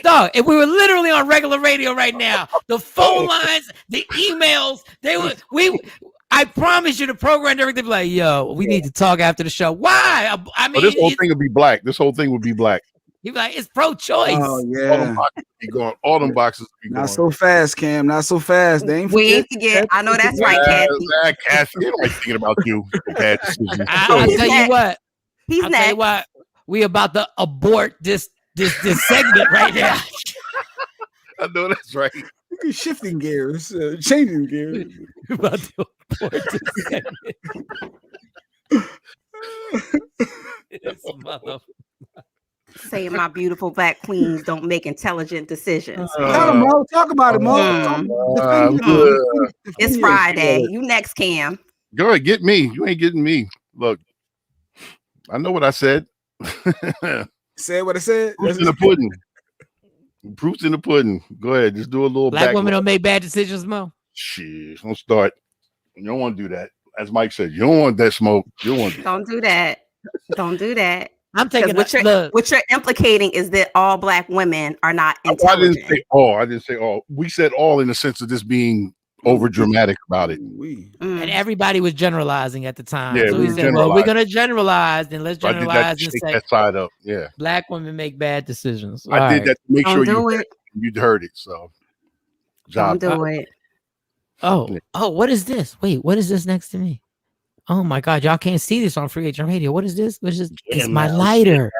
S2: dog, if we were literally on regular radio right now, the phone lines, the emails, I promise you the program everything be like, yo, we need to talk after the show. Why? I mean,
S4: this whole thing would be black. This whole thing would be black.
S2: He'd be like, it's pro-choice.
S3: Oh yeah.
S4: All them boxes be going.
S3: Not so fast, Cam. Not so fast. They ain't
S9: We ain't forget. I know that's right, Kathy.
S4: Cassie, I'm thinking about you. Bad decision.
S2: I'll tell you what.
S9: He's
S2: I'll tell you what. We about to abort this segment right now.
S4: I know that's right.
S3: Shifting gears, changing gears.
S2: We're about to support this segment. This mother.
S9: Saying my beautiful black queens don't make intelligent decisions.
S3: Tell him, Mo. Talk about it, Mo.
S9: It's Friday. You next, Cam.
S4: Go ahead, get me. You ain't getting me. Look, I know what I said.
S3: Said what I said.
S4: Proof's in the pudding. Proof's in the pudding. Go ahead, just do a little.
S2: Black women don't make bad decisions, Mo.
S4: Shit, don't start. You don't want to do that. As Mike said, you don't want that smoke. You don't want.
S9: Don't do that. Don't do that.
S2: I'm taking
S9: what you're implicating is that all black women are not intelligent.
S4: I didn't say all. I didn't say all. We said all in the sense of this being over dramatic about it.
S2: And everybody was generalizing at the time.
S4: Yeah,
S2: so we said, well, we're gonna generalize, then let's generalize and say
S4: that side up. Yeah.
S2: Black women make bad decisions.
S4: I did that to make sure you heard it. So
S9: don't do it.
S2: Oh, what is this? Wait, what is this next to me? Oh my God, y'all can't see this on Free Agent Radio. What is this? What is this? It's my lighter.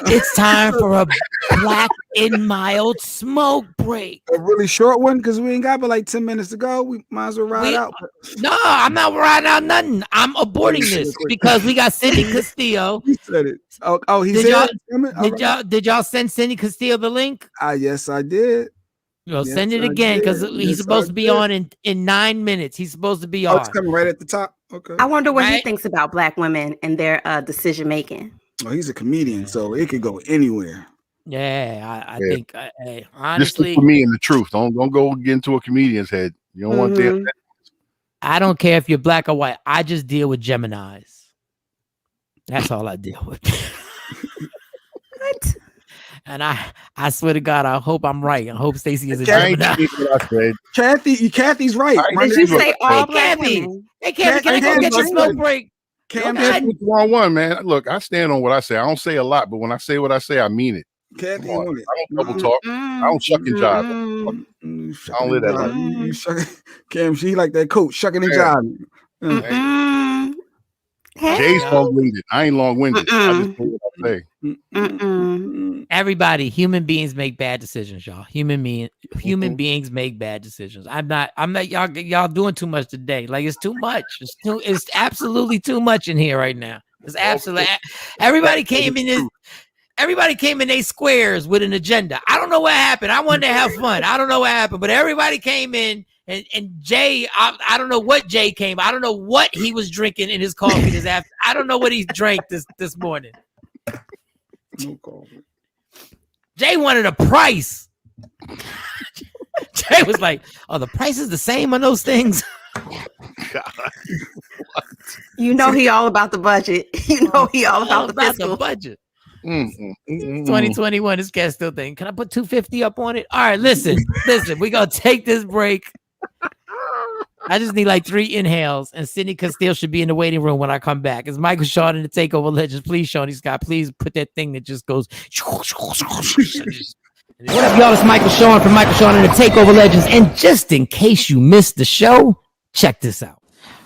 S2: It's time for a black and mild smoke break.
S3: A really short one because we ain't got but like 10 minutes to go. We might as well ride out.
S2: No, I'm not riding out nothing. I'm aborting this because we got Cindy Castillo.
S3: He said it. Oh, he
S2: said
S3: it?
S2: Did y'all send Cindy Castillo the link?
S3: Yes, I did.
S2: Send it again because he's supposed to be on in 9 minutes. He's supposed to be on.
S3: It's coming right at the top. Okay.
S9: I wonder what he thinks about black women and their decision making.
S3: Well, he's a comedian, so it could go anywhere.
S2: Yeah, I think. Hey, honestly,
S4: just for me and the truth. Don't go get into a comedian's head. You don't want that.
S2: I don't care if you're black or white. I just deal with Geminis. That's all I deal with.
S9: What?
S2: And I swear to God, I hope I'm right. I hope Stacey is a Gemini.
S3: Kathy's right.
S9: Did you say all black women?
S2: Hey, Kathy, can I go get your smoke break?
S4: Cam, that's the wrong one, man. Look, I stand on what I say. I don't say a lot, but when I say what I say, I mean it.
S3: Kathy,
S4: I don't double talk. I don't shuck and jive. I don't live that life.
S3: Cam, she like that coach, shucking and jiving.
S4: Jay's long-winded. I ain't long-winded. I just know what I say.
S2: Everybody, human beings make bad decisions, y'all. Human beings make bad decisions. I'm not y'all doing too much today. Like it's too much. It's absolutely too much in here right now. It's absolutely everybody came in their squares with an agenda. I don't know what happened. I wanted to have fun. I don't know what happened, but everybody came in. And Jay, I don't know what Jay came. I don't know what he was drinking in his coffee this afternoon. I don't know what he drank this morning. Jay wanted a price. Jay was like, "Oh, the price is the same on those things."
S4: God.
S9: You know he all about the budget. You know he all about the
S2: budget. 2021. This cat still thinking, can I put 250 up on it? All right, listen. We gonna take this break. I just need like 3 inhales, and Cindy Castillo should be in the waiting room when I come back. It's Michael Shawn in the TakeOver Legends. Please, Shawnee Scott, please put that thing that just goes. What up, y'all? It's Michael Shawn from Michael Shawn in the TakeOver Legends. And just in case you missed the show, check this out.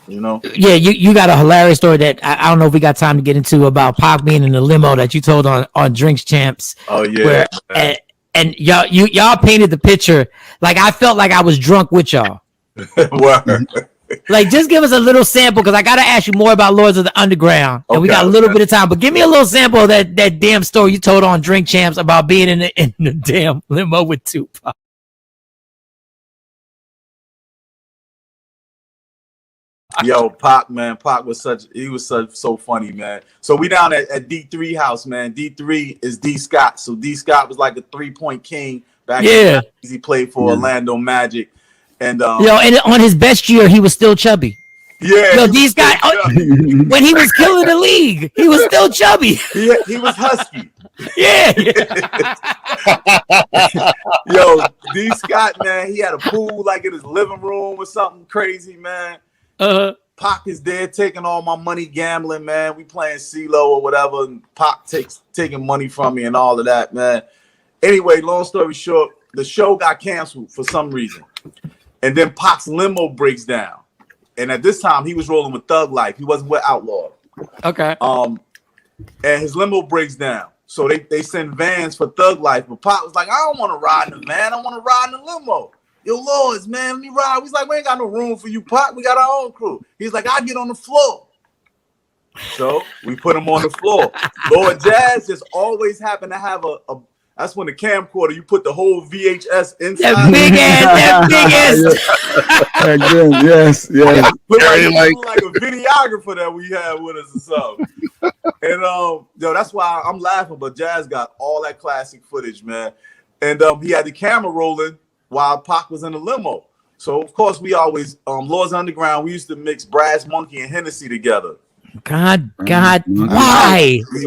S10: You know?
S2: Yeah, you got a hilarious story that I don't know if we got time to get into about Pac being in the limo that you told on Drinks Champs.
S10: Oh yeah.
S2: And y'all painted the picture like I felt like I was drunk with y'all. Like, just give us a little sample because I gotta ask you more about Lords of the Underground, and we got a little bit of time. But give me a little sample of that damn story you told on Drink Champs about being in the damn limo with Tupac.
S10: Yo, Pac, man, Pac was so funny, man. So we down at D3 house, man. D3 is D Scott. So D Scott was like a 3-point king back in the 90s. He played for Orlando Magic. And
S2: and on his best year, he was still chubby.
S10: Yeah.
S2: Yo, these guys, when he was killing the league, he was still chubby.
S10: He was husky.
S2: Yeah.
S10: Yo, D Scott, man, he had a pool like in his living room or something crazy, man. Pac is there taking all my money gambling, man. We playing CeeLo or whatever, and Pac taking money from me and all of that, man. Anyway, long story short, the show got canceled for some reason. And then Pac's limo breaks down. And at this time, he was rolling with Thug Life. He wasn't with Outlaw.
S2: Okay.
S10: And his limo breaks down. So they send vans for Thug Life. But Pac was like, I don't want to ride in the van. I want to ride in the limo. yo, Lords, man, let me ride. He's like, we ain't got no room for you, Pac. We got our own crew. He's like, I'll get on the floor. So we put him on the floor. Lord Jazz just always happened to have a that's when the camcorder, you put the whole VHS inside.
S2: That big ass.
S3: Yes.
S10: Look like a videographer that we had with us or something. And yo, that's why I'm laughing. But Jazz got all that classic footage, man. And he had the camera rolling while Pac was in the limo. So of course we always Lords Underground. We used to mix Brass Monkey and Hennessy together.
S2: God, why? Who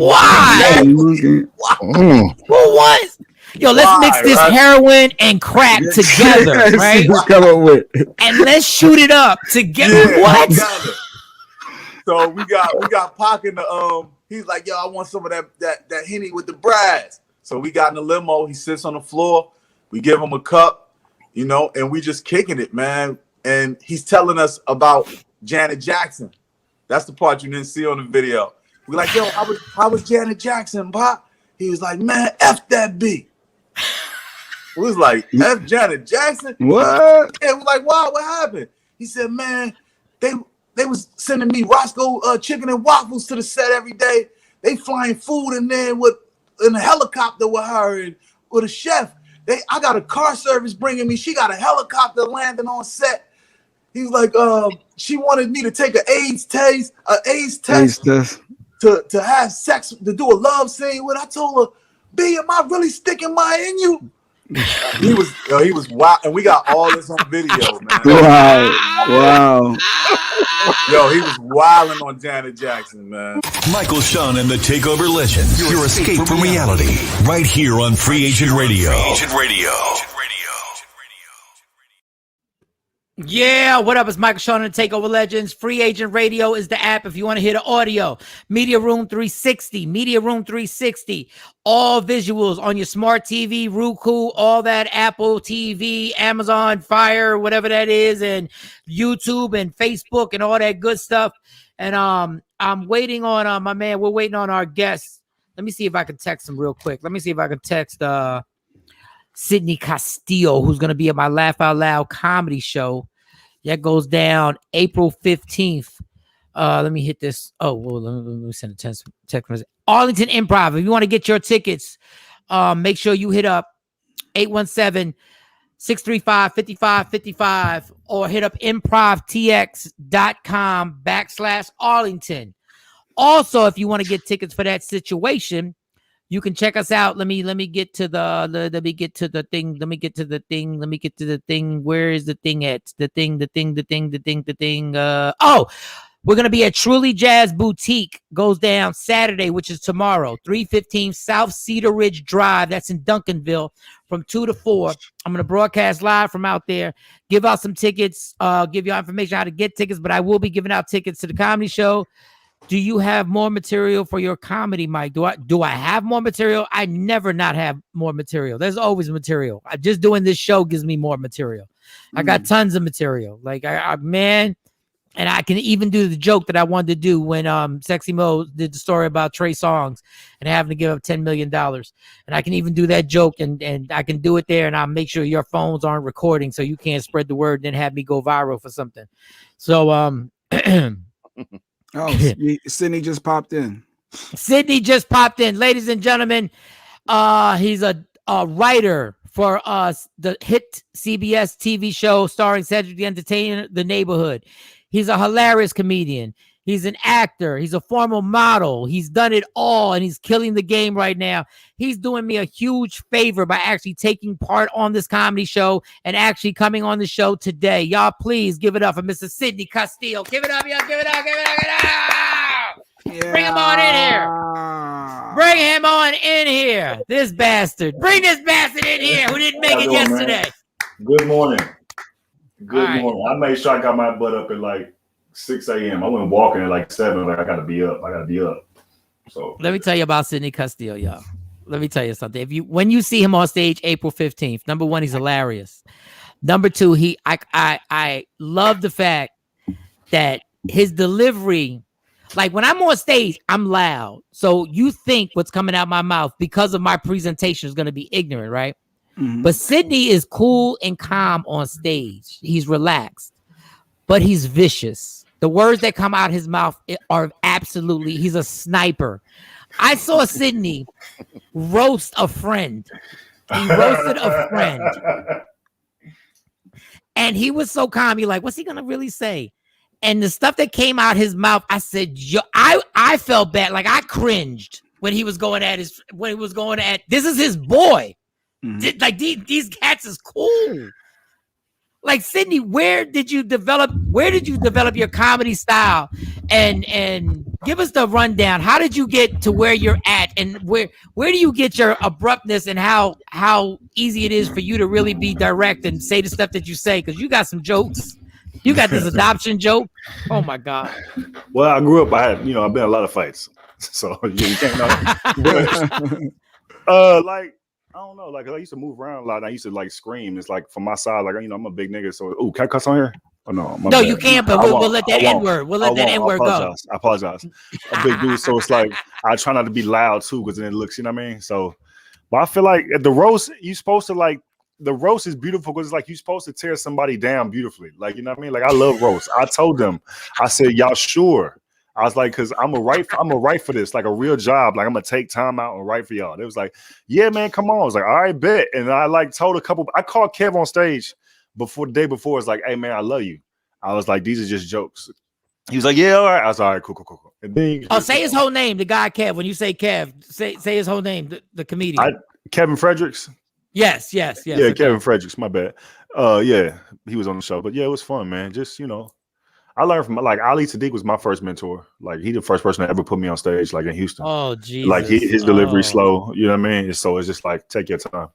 S2: was? Yo, let's mix this heroin and crack together, right? And let's shoot it up together.
S10: Yeah,
S2: what?
S10: Together. So we got Pac in the he's like, yo, I want some of that Henny with the brass. So we got in the limo. He sits on the floor. We give him a cup, and we just kicking it, man. And he's telling us about Janet Jackson. That's the part you didn't see on the video. We're like, yo, how was Janet Jackson, Pop? He was like, man, F that B. We was like, F Janet Jackson?
S3: What?
S10: Yeah, we're like, wow, what happened? He said, man, they was sending me Roscoe chicken and waffles to the set every day. They flying food in there in a helicopter with her and with a chef. I got a car service bringing me. She got a helicopter landing on set. He was like, she wanted me to take an AIDS test to have sex, to do a love scene with. I told her, B, am I really sticking my in you? He was wild, and we got all this on video, man.
S3: Wow.
S1: Yo, he was wilding on Janet Jackson, man. Michael, Shawn, and the TakeOver Legends. Your escape from reality. Right here on Free Agent Radio.
S2: Yeah, what up? It's Michael, Shawn, and the TakeOver Legends. Free Agent Radio is the app if you want to hear the audio. Media Room 360. All visuals on your smart TV, Roku, all that, Apple TV, Amazon Fire, whatever that is, and YouTube and Facebook and all that good stuff. And I'm waiting on my man. We're waiting on our guests. Let me see if I can text him real quick. Let me see if I can text Sidney Castillo, who's going to be at my Laugh Out Loud comedy show. That goes down April 15th. Let me hit this. Oh, well, let me send a text message. Arlington Improv. If you want to get your tickets, make sure you hit up 817-635-5555 or hit up improvtx.com/Arlington. Also, if you want to get tickets for that situation, you can check us out. Let me get to the thing. Where is the thing at? The thing. We're going to be at Truly Jazz Boutique. Goes down Saturday, which is tomorrow, 315 South Cedar Ridge Drive. That's in Duncanville from 2 to 4. I'm going to broadcast live from out there. Give out some tickets. Give you information how to get tickets, but I will be giving out tickets to the comedy show. Do you have more material for your comedy, Mike? Do I have more material? I never not have more material. There's always material. Just doing this show gives me more material. I got tons of material. Like man, and I can even do the joke that I wanted to do when Sexy Mo did the story about Trey Songz and having to give up $10 million. And I can even do that joke and I can do it there, and I'll make sure your phones aren't recording so you can't spread the word and then have me go viral for something. So
S3: Oh, Sydney just popped in.
S2: Ladies and gentlemen. He's a writer for the hit CBS TV show starring Cedric the Entertainer, The Neighborhood. He's a hilarious comedian. He's an actor. He's a former model. He's done it all, and he's killing the game right now. He's doing me a huge favor by actually taking part on this comedy show and actually coming on the show today. Y'all, please give it up for Mr. Sidney Castillo. Give it up, y'all. Give it up. Yeah. Bring him on in here. This bastard. Bring this bastard in here who didn't make it yesterday.
S11: Man. Good morning. Morning. I made sure I got my butt up at like 6 a.m. I went walking at like 7. Like I gotta be up. So
S2: let me tell you about Sidney Castillo, y'all. Let me tell you something. When you see him on stage April 15th, number one, he's hilarious. Number two, I love the fact that his delivery, like when I'm on stage, I'm loud. So you think what's coming out my mouth because of my presentation is going to be ignorant, right? But Sydney is cool and calm on stage. He's relaxed, but he's vicious. The words that come out his mouth are absolutely, he's a sniper. I saw Sydney roast a friend. He roasted a friend. And he was so calm. You're like, what's he going to really say? And the stuff that came out his mouth, I said, I felt bad. Like I cringed when he was going at this is his boy. Like these cats is cool. Like Sydney, where did you develop your comedy style? And give us the rundown. How did you get to where you're at? And where do you get your abruptness and how easy it is for you to really be direct and say the stuff that you say? Because you got some jokes. You got this adoption joke. Oh my God.
S11: Well, I grew up, I've been in a lot of fights. So you can't know. But, like, I don't know. Like, I used to move around a lot. And I used to like scream. It's like from my side, like, I'm a big nigga. So, can I cuss on here? Oh, no.
S2: No, bad. You can't, but we'll let that N-word. We'll let that N-word go.
S11: I apologize. A big dude. So it's like, I try not to be loud too, because then it looks, you know what I mean? So, but I feel like at the roast, you're supposed to like, the roast is beautiful because it's like you're supposed to tear somebody down beautifully. Like, you know what I mean? Like, I love roast. I told them, I said, y'all sure? I was like, because I'm a write for this, like a real job. Like, I'm gonna take time out and write for y'all. They was like, yeah, man, come on. I was like, all right, bet. And I like told I called Kev on stage the day before. It's like, hey man, I love you. I was like, these are just jokes. He was like, yeah, all right. I was like, all right, cool. And then
S2: say his whole name, the guy Kev. When you say Kev, say his whole name, the comedian.
S11: Kevin Fredericks.
S2: Yes.
S11: Yeah, okay. Kevin Fredericks, my bad. Yeah, he was on the show. But yeah, it was fun, man. Just, I learned from like Ali Sadiq was my first mentor. Like he the first person that ever put me on stage, like in Houston.
S2: Oh, Jesus.
S11: Like his delivery slow, you know what I mean? So it's just like take your time.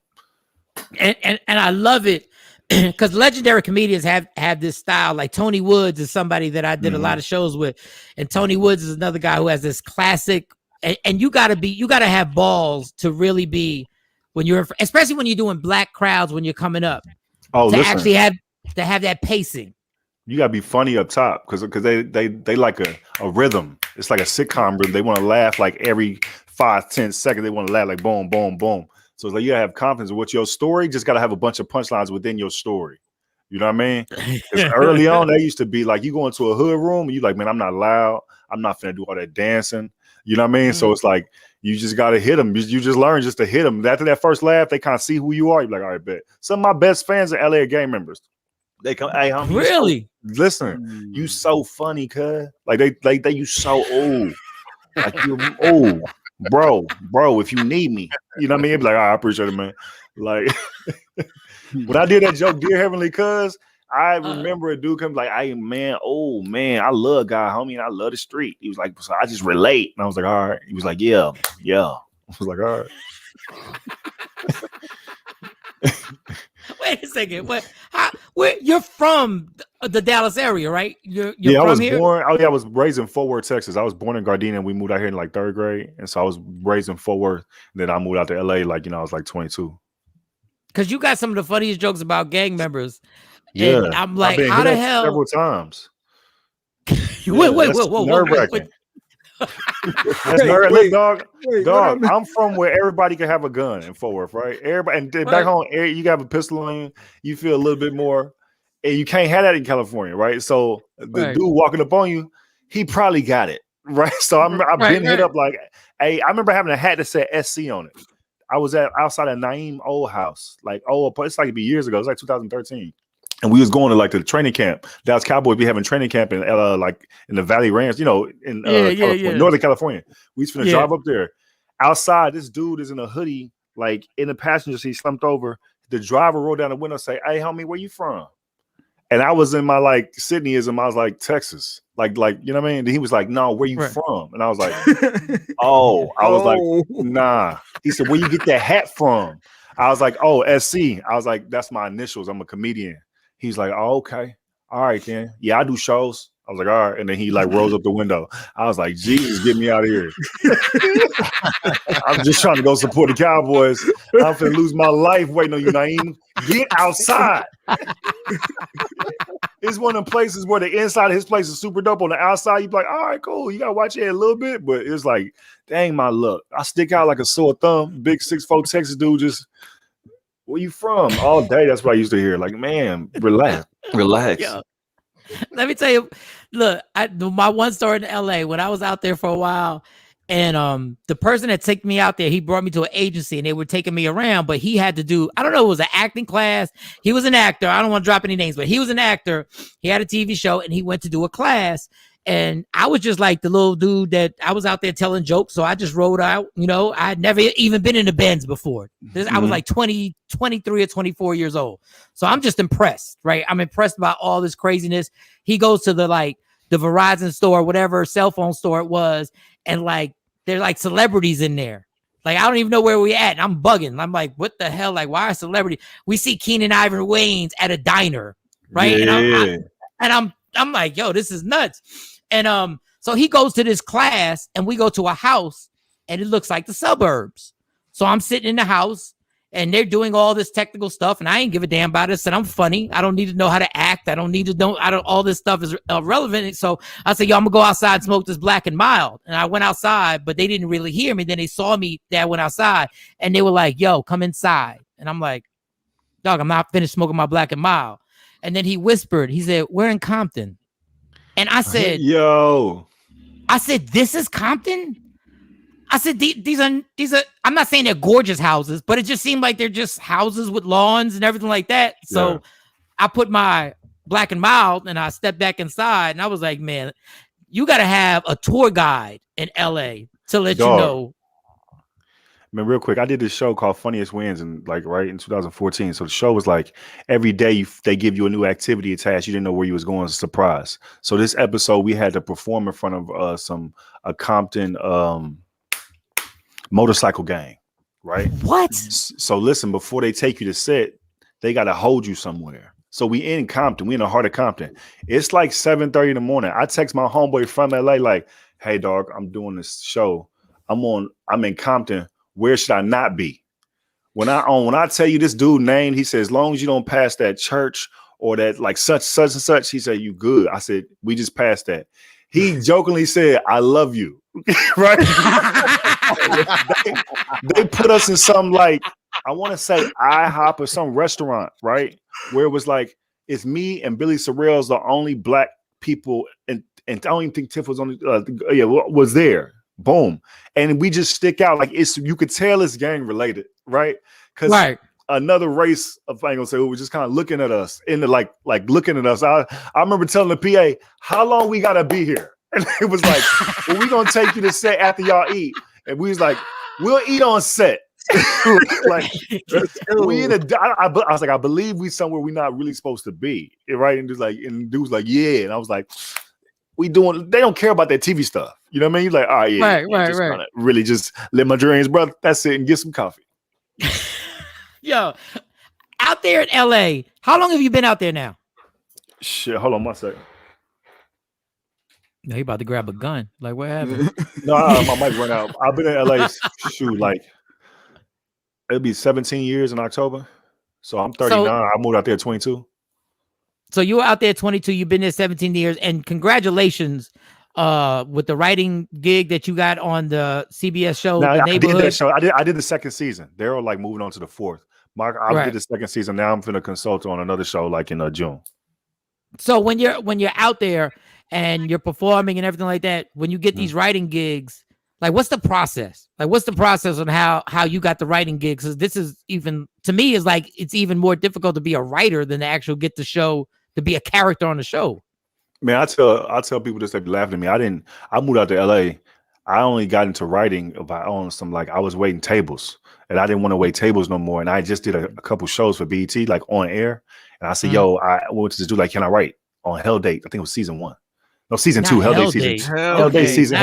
S2: And I love it because legendary comedians have this style. Like Tony Woods is somebody that I did a lot of shows with, and Tony Woods is another guy who has this classic. And you gotta have balls to really be when you're, especially when you're doing black crowds when you're coming up.
S11: Oh,
S2: actually have that pacing.
S11: You gotta be funny up top because they like a rhythm. It's like a sitcom rhythm. They want to laugh like every 5-10 seconds. They want to laugh like boom, boom, boom. So it's like you gotta have confidence with your story. Just gotta have a bunch of punchlines within your story. You know what I mean? Because early on, that used to be like you go into a hood room and you like, man, I'm not loud. I'm not finna do all that dancing. You know what I mean? So it's like you just gotta hit them. You just learn just to hit them. After that first laugh, they kind of see who you are. You're like, all right, bet. Some of my best fans are LA gang members. They come, hey, homie,
S2: really?
S11: Listen, you so funny, cuz. Like they you so old. Like you old. Bro, if you need me, you know what I mean? Be like, I appreciate it, man. Like when I did that joke, Dear Heavenly Cuz, I remember a dude come like, hey man, oh man, I love God, homie, and I love the street. He was like, so I just relate. And I was like, all right. He was like, yeah. I was like, all right.
S2: Wait a second. Where you're from the Dallas area, right? You're
S11: I
S2: from
S11: was
S2: here?
S11: born. I was raised in Fort Worth, Texas. I was born in Gardena, and we moved out here in like 3rd grade. And so I was raised in Fort Worth. And then I moved out to LA, like I was like 22.
S2: Because you got some of the funniest jokes about gang members.
S11: Yeah,
S2: and I'm like, how the hell?
S11: Several times.
S2: Wait.
S11: Dog. I'm from where everybody can have a gun in Fort Worth, right? Everybody, and back home, you have a pistol on you. You feel a little bit more, and you can't have that in California, right? So the dude walking up on you, he probably got it, right? So I've been hit up like, hey, I remember having a hat that said SC on it. I was outside of Naeem Old House, it's like it'd be years ago. It was like 2013. And we was going to like the training camp. Dallas Cowboys be having training camp in like in the Valley Ranch, in Northern California. We was finna drive up there. Outside, this dude is in a hoodie, like in the passenger seat, slumped over. The driver rolled down the window and say, hey, homie, where you from? And I was in my like Sydneyism. I was like, Texas. Like, you know what I mean? And he was like, no, where you from? And I was like, like, nah. He said, where you get that hat from? I was like, oh, SC. I was like, that's my initials. I'm a comedian. He's like, oh, okay. All right, then. Yeah, I do shows. I was like, all right. And then he like rolls up the window. I was like, Jesus, get me out of here. I'm just trying to go support the Cowboys. I'm finna lose my life waiting on you, Naeem. Get outside. It's one of them places where the inside of his place is super dope. On the outside, you be like, all right, cool. You got to watch your head a little bit. But it's like, dang, my luck. I stick out like a sore thumb. Big 6'4" Texas dude just Where you from? All day. That's what I used to hear. Like, man, relax.
S2: Yo, let me tell you, look, my one story in LA when I was out there for a while, and the person that took me out there, he brought me to an agency and they were taking me around, but he had to do, I don't know, it was an acting class. He was an actor. I don't want to drop any names, but he was an actor. He had a TV show and he went to do a class. And I was just like the little dude that I was out there telling jokes. So I just rode out, you know, I'd never even been in the Benz before. I was like 23 or 24 years old. So I'm just impressed, right? I'm impressed by all this craziness. He goes to the Verizon store, whatever cell phone store it was. And like, they're like celebrities in there. Like, I don't even know where we at. And I'm bugging. I'm like, what the hell? Like, why are celebrity? We see Keenan Ivory Wayans at a diner, right?
S11: Yeah.
S2: And I'm like, yo, this is nuts. And so he goes to this class and we go to a house and it looks like the suburbs. So I'm sitting in the house and they're doing all this technical stuff and I ain't give a damn about it. And I'm funny. I don't need to know how to act. I don't need to know. All this stuff is irrelevant. So I said, yo, I'm gonna go outside and smoke this Black and Mild. And I went outside, but they didn't really hear me. Then they saw me that I went outside and they were like, yo, come inside. And I'm like, dog, I'm not finished smoking my Black and Mild. And then he whispered, he said, we're in Compton. And I said,
S11: yo,
S2: this is Compton? I said, these are, I'm not saying they're gorgeous houses, but it just seemed like they're just houses with lawns and everything like that. So I put my Black and Mild and I stepped back inside and I was like, man, you got to have a tour guide in LA to let you know.
S11: Man, real quick, I did this show called Funniest Wins in 2014. So the show was like every day they give you a new activity attached. You didn't know where you was going. It's a surprise. So this episode we had to perform in front of a Compton motorcycle gang, right?
S2: What?
S11: So listen, before they take you to set, they got to hold you somewhere. So we in Compton. We in the heart of Compton. It's like 7:30 in the morning. I text my homeboy from LA like, hey, dog, I'm doing this show. I'm in Compton. Where should I not be? When I tell you this dude name, he said, as long as you don't pass that church or that like such and such, he said, you good. I said, we just passed that. He jokingly said, I love you. Right? they put us in some like, I want to say IHOP or some restaurant, right? Where it was like, it's me and Billy Sorrell's the only black people. And I don't even think Tiff was on was there. Boom. And we just stick out like you could tell it's gang related, right? Because another race of, I ain't gonna say, who was just kind of looking at us in the like looking at us. I remember telling the PA, how long we gotta be here? And it was like, well, we gonna take you to set after y'all eat. And we was like, we'll eat on set. Like we in I was like, I believe we somewhere we're not really supposed to be, right? And dude was like, yeah. And I was like, they don't care about that TV stuff. You know what I mean? You're like, all right, yeah, right. Really just live my dreams, brother. That's it, and get some coffee.
S2: Yo, out there in LA, how long have you been out there now?
S11: Shit, hold on one second.
S2: No, he about to grab a gun. Like, what happened?
S11: No, my mic went out. I've been in LA, like, it'll be 17 years in October. So I'm 39. I moved out there at 22.
S2: So you were out there 22. You've been there 17 years, and congratulations with the writing gig that you got on the CBS show.
S11: Now,
S2: The
S11: I
S2: Neighborhood.
S11: did that show. I did the second season. They're like moving on to the fourth. I did the second season. Now I'm finna consult on another show like in June.
S2: So when you're out there and you're performing and everything like that, when you get these writing gigs, like what's the process? Like what's the process on how you got the writing gigs? Because this is even, to me, is like it's even more difficult to be a writer than to actually get the show to be a character on the show.
S11: Man, I tell people this, they be laughing at me. I moved out to LA. I only got into writing on some, like, I was waiting tables and I didn't want to wait tables no more. And I just did a couple shows for BET, like on air. And I said, yo, I wanted to do, like, can I write on Hell Date? I think it was season 1. No, season 2. Hell Day season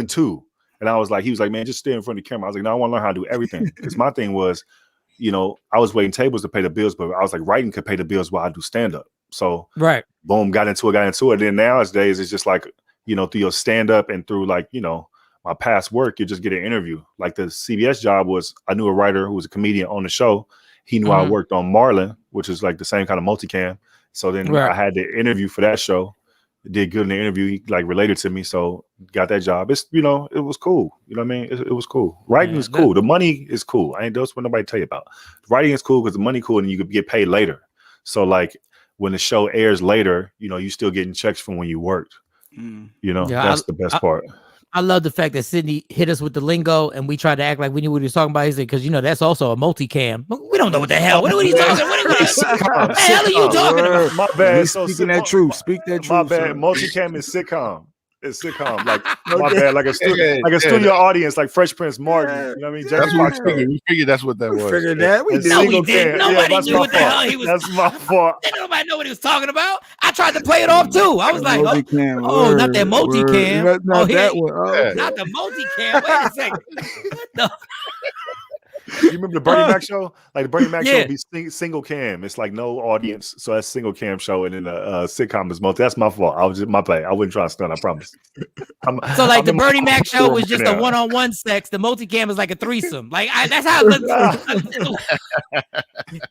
S11: 2. And I was like, he was like, man, just stay in front of the camera. I was like, no, I want to learn how to do everything. Because my thing was, I was waiting tables to pay the bills, but I was like, writing could pay the bills while I do stand-up. So boom, got into it. And then nowadays it's just like, through your stand-up and through like, my past work, you just get an interview. Like the CBS job was, I knew a writer who was a comedian on the show. He knew I worked on Marlon, which is like the same kind of multicam. So then I had the interview for that show. did good in the interview. He like related to me, so got that job. It's it was cool. You know what I mean? It was cool. Writing is cool. The money is cool. I ain't that's what nobody tell you about. Writing is cool because the money cool and you could get paid later. So like when the show airs later, you still getting checks from when you worked. That's the best part.
S2: I love the fact that Sydney hit us with the lingo and we tried to act like we knew what he was talking about. He said, because that's also a multicam. We don't know what the hell. What are you talking? What the hell are you talking about?
S11: My bad.
S3: Speaking that truth. Speak that truth.
S11: My bad. Multicam is sitcom. It's sitcom. Like my bad. Like a studio audience, like Fresh Prince Martin. You know what I mean?
S4: That's what we figured. We figured that's what that was.
S3: Figured that. We
S2: No, we didn't. Nobody knew what the hell he was.
S11: That's my fault.
S2: Didn't nobody know what he was talking about. I tried to play it off too. I was like, not that multicam.
S3: Not that one.
S2: Not the multicam. Wait a second. No.
S11: You remember the Bernie Mac show? Like the Bernie Mac show would be single cam. It's like no audience, so that's single cam show, and then the sitcom is multi. That's my fault. I was just my play. I wouldn't try to stunt. I promise.
S2: So like the Bernie Mac show was just a one-on-one sex. The multicam is like a threesome. Like that's how it looks.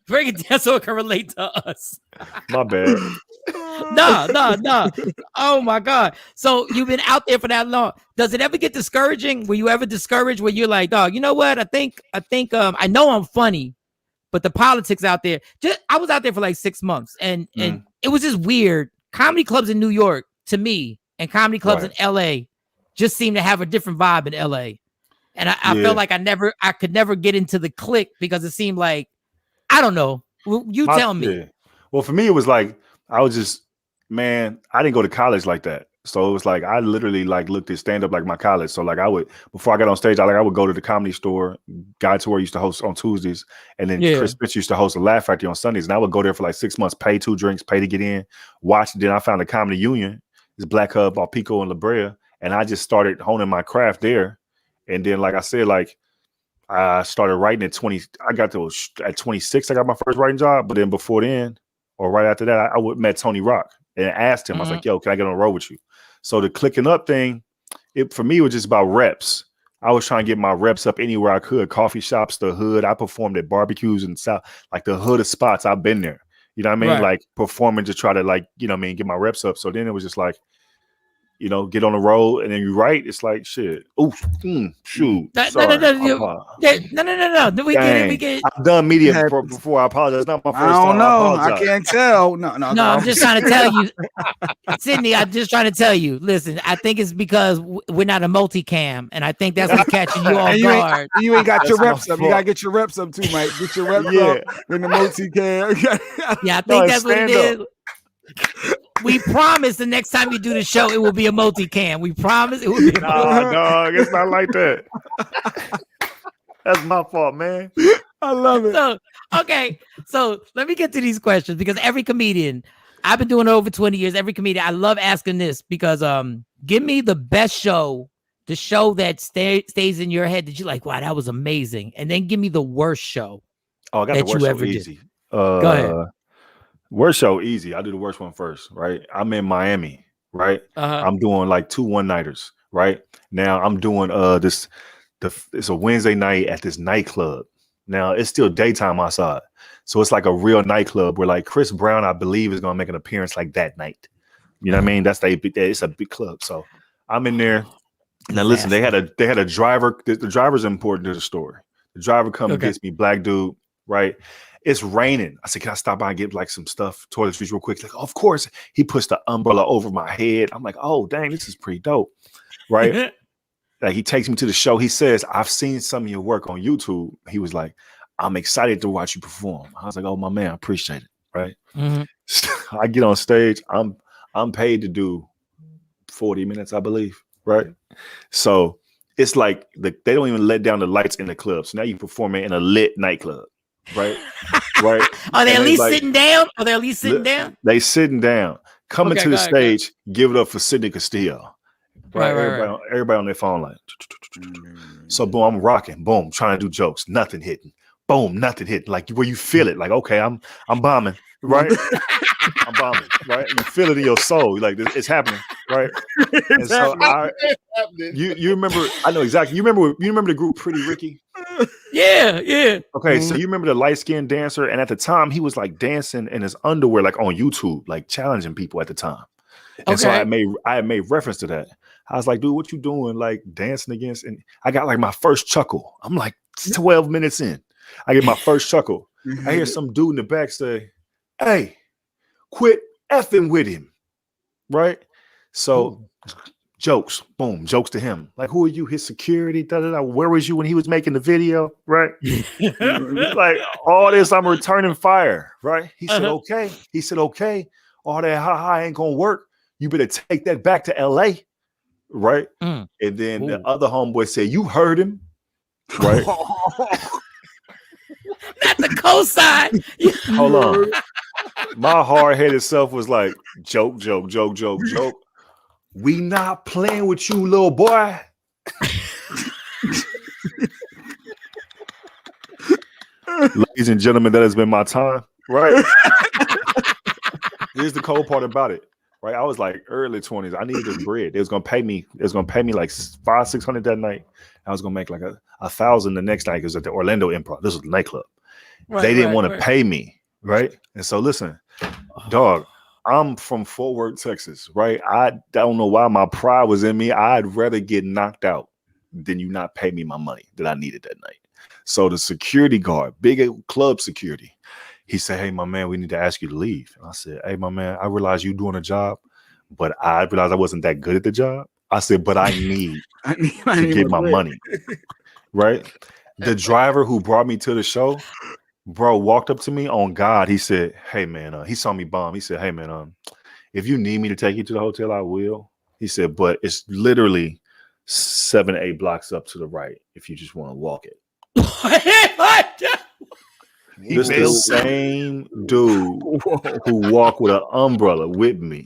S2: Bring it down so it can relate to us.
S11: My bad.
S2: No. Oh my God. So you've been out there for that long. Does it ever get discouraging? Were you ever discouraged where you're like, dog, you know what? I think I know I'm funny, but the politics out there, I was out there for like 6 months and it was just weird. Comedy clubs in New York to me and comedy clubs in LA just seem to have a different vibe in LA. And I felt like I could never get into the clique because it seemed like, I don't know. Tell me.
S11: Yeah. Well, for me, it was like, I didn't go to college like that. So it was like, I literally like looked at stand up like my college. So like before I got on stage, I would go to the Comedy Store. Guy Tour used to host on Tuesdays. And then Chris Pitch used to host a Laugh Factory on Sundays. And I would go there for like 6 months, pay 2 drinks, pay to get in, watch. Then I found the Comedy Union, this Black Hub off Pico and La Brea. And I just started honing my craft there. And then, like I said, like I started writing at 20. I got at 26, I got my first writing job. But then before then, or right after that, I met Tony Rock and asked him, I was like, yo, can I get on the road with you? So the clicking up thing, for me, it was just about reps. I was trying to get my reps up anywhere I could. Coffee shops, the hood. I performed at barbecues in the South, like the hood of spots. I've been there. You know what I mean?
S2: Right.
S11: Like performing to try to like, get my reps up. So then it was just like, get on the road and then you write. It's like shit. Oh, shoot.
S2: No. We get it.
S11: I've done media before. I apologize. Not my first time.
S3: I don't know. I can't tell. No.
S2: I'm just trying to tell you, Sydney. I'm just trying to tell you. Listen, I think it's because we're not a multicam, and I think that's what's catching you off guard.
S3: You ain't got your reps up. You gotta get your reps up too, Mike. Get your reps up in the multicam.
S2: Yeah, I think that's what it is. We promise the next time you do the show, it will be a multicam. We promise it will be.
S11: Nah, dog, it's not like that. That's my fault, man.
S3: I love it.
S2: So let me get to these questions because every comedian, I've been doing it over 20 years. Every comedian, I love asking this because give me the best show, the show that stays in your head that you like. Wow, that was amazing. And then give me the worst show.
S11: Oh, I got
S2: that
S11: the worst
S2: you
S11: show
S2: ever
S11: easy.
S2: did. Go ahead.
S11: Worst show easy. I'll do the worst one first, right? I'm in Miami, right? I'm doing like 2 one-nighters, right? Now I'm doing it's a Wednesday night at this nightclub. Now it's still daytime outside. So it's like a real nightclub where like Chris Brown, I believe, is gonna make an appearance like that night. You know what I mean? It's a big club. So I'm in there. Now listen, they had a driver. The driver's important to the story. The driver comes and gets me, black dude, right? It's raining. I said, can I stop by and get like some stuff, toiletries real quick? He's like, oh, of course. He puts the umbrella over my head. I'm like, oh, dang, this is pretty dope. Right? Like he takes me to the show. He says, I've seen some of your work on YouTube. He was like, I'm excited to watch you perform. I was like, oh, my man, I appreciate it. Right? Mm-hmm. I get on stage. I'm paid to do 40 minutes, I believe. Right? So it's like they don't even let down the lights in the club. So now you're performing in a lit nightclub. Right.
S2: Are they at least sitting down? They
S11: sitting down. Coming to the stage, give it up for Sidney Castillo. Right. Everybody on their phone like. So boom, I'm rocking. Boom, trying to do jokes. Nothing hitting. Boom, nothing hitting. Like where you feel it. Like okay, I'm bombing. Right. I'm bombing. Right. You feel it in your soul. Like it's happening. Right. And so you remember? I know exactly. You remember the group Pretty Ricky?
S2: Yeah.
S11: Okay, so you remember the light-skinned dancer, and at the time he was like dancing in his underwear, like on YouTube, like challenging people at the time. And so I had made reference to that. I was like, dude, what you doing? Like dancing against, and I got like my first chuckle. I'm like 12 minutes in. I get my first chuckle. I hear some dude in the back say, hey, quit effing with him. Right? So jokes, boom, jokes to him. Like, who are you? His security, Where was you when he was making the video? Right? Like all this, I'm returning fire. Right? He said, okay. He said, okay. All that ha ain't gonna work. You better take that back to LA. Right? And then the other homeboy said, you heard him. Right?
S2: Not the cosign.
S11: Hold on. My hard-headed self was like, joke. We not playing with you, little boy. Ladies and gentlemen, that has been my time. Right? Here's the cold part about it. Right? I was like early 20s. I needed this bread. It was gonna pay me like $500-600 that night. I was gonna make like $1,000 the next night because at the Orlando Improv. This was the nightclub. They didn't want to pay me, right? And so listen, dog, I'm from Fort Worth, Texas, right? I don't know why my pride was in me. I'd rather get knocked out than you not pay me my money that I needed that night. So the security guard, big club security, he said, hey, my man, we need to ask you to leave. And I said, hey, my man, I realize you're doing a job, but I realized I wasn't that good at the job. I said, but I need to get my money, right? The driver who brought me to the show, bro, walked up to me on God. He said, hey, man, he saw me bomb. He said, hey, man, if you need me to take you to the hotel, I will. He said, but it's literally 7 to 8 blocks up to the right if you just want to walk it. This the same dude who walked with an umbrella with me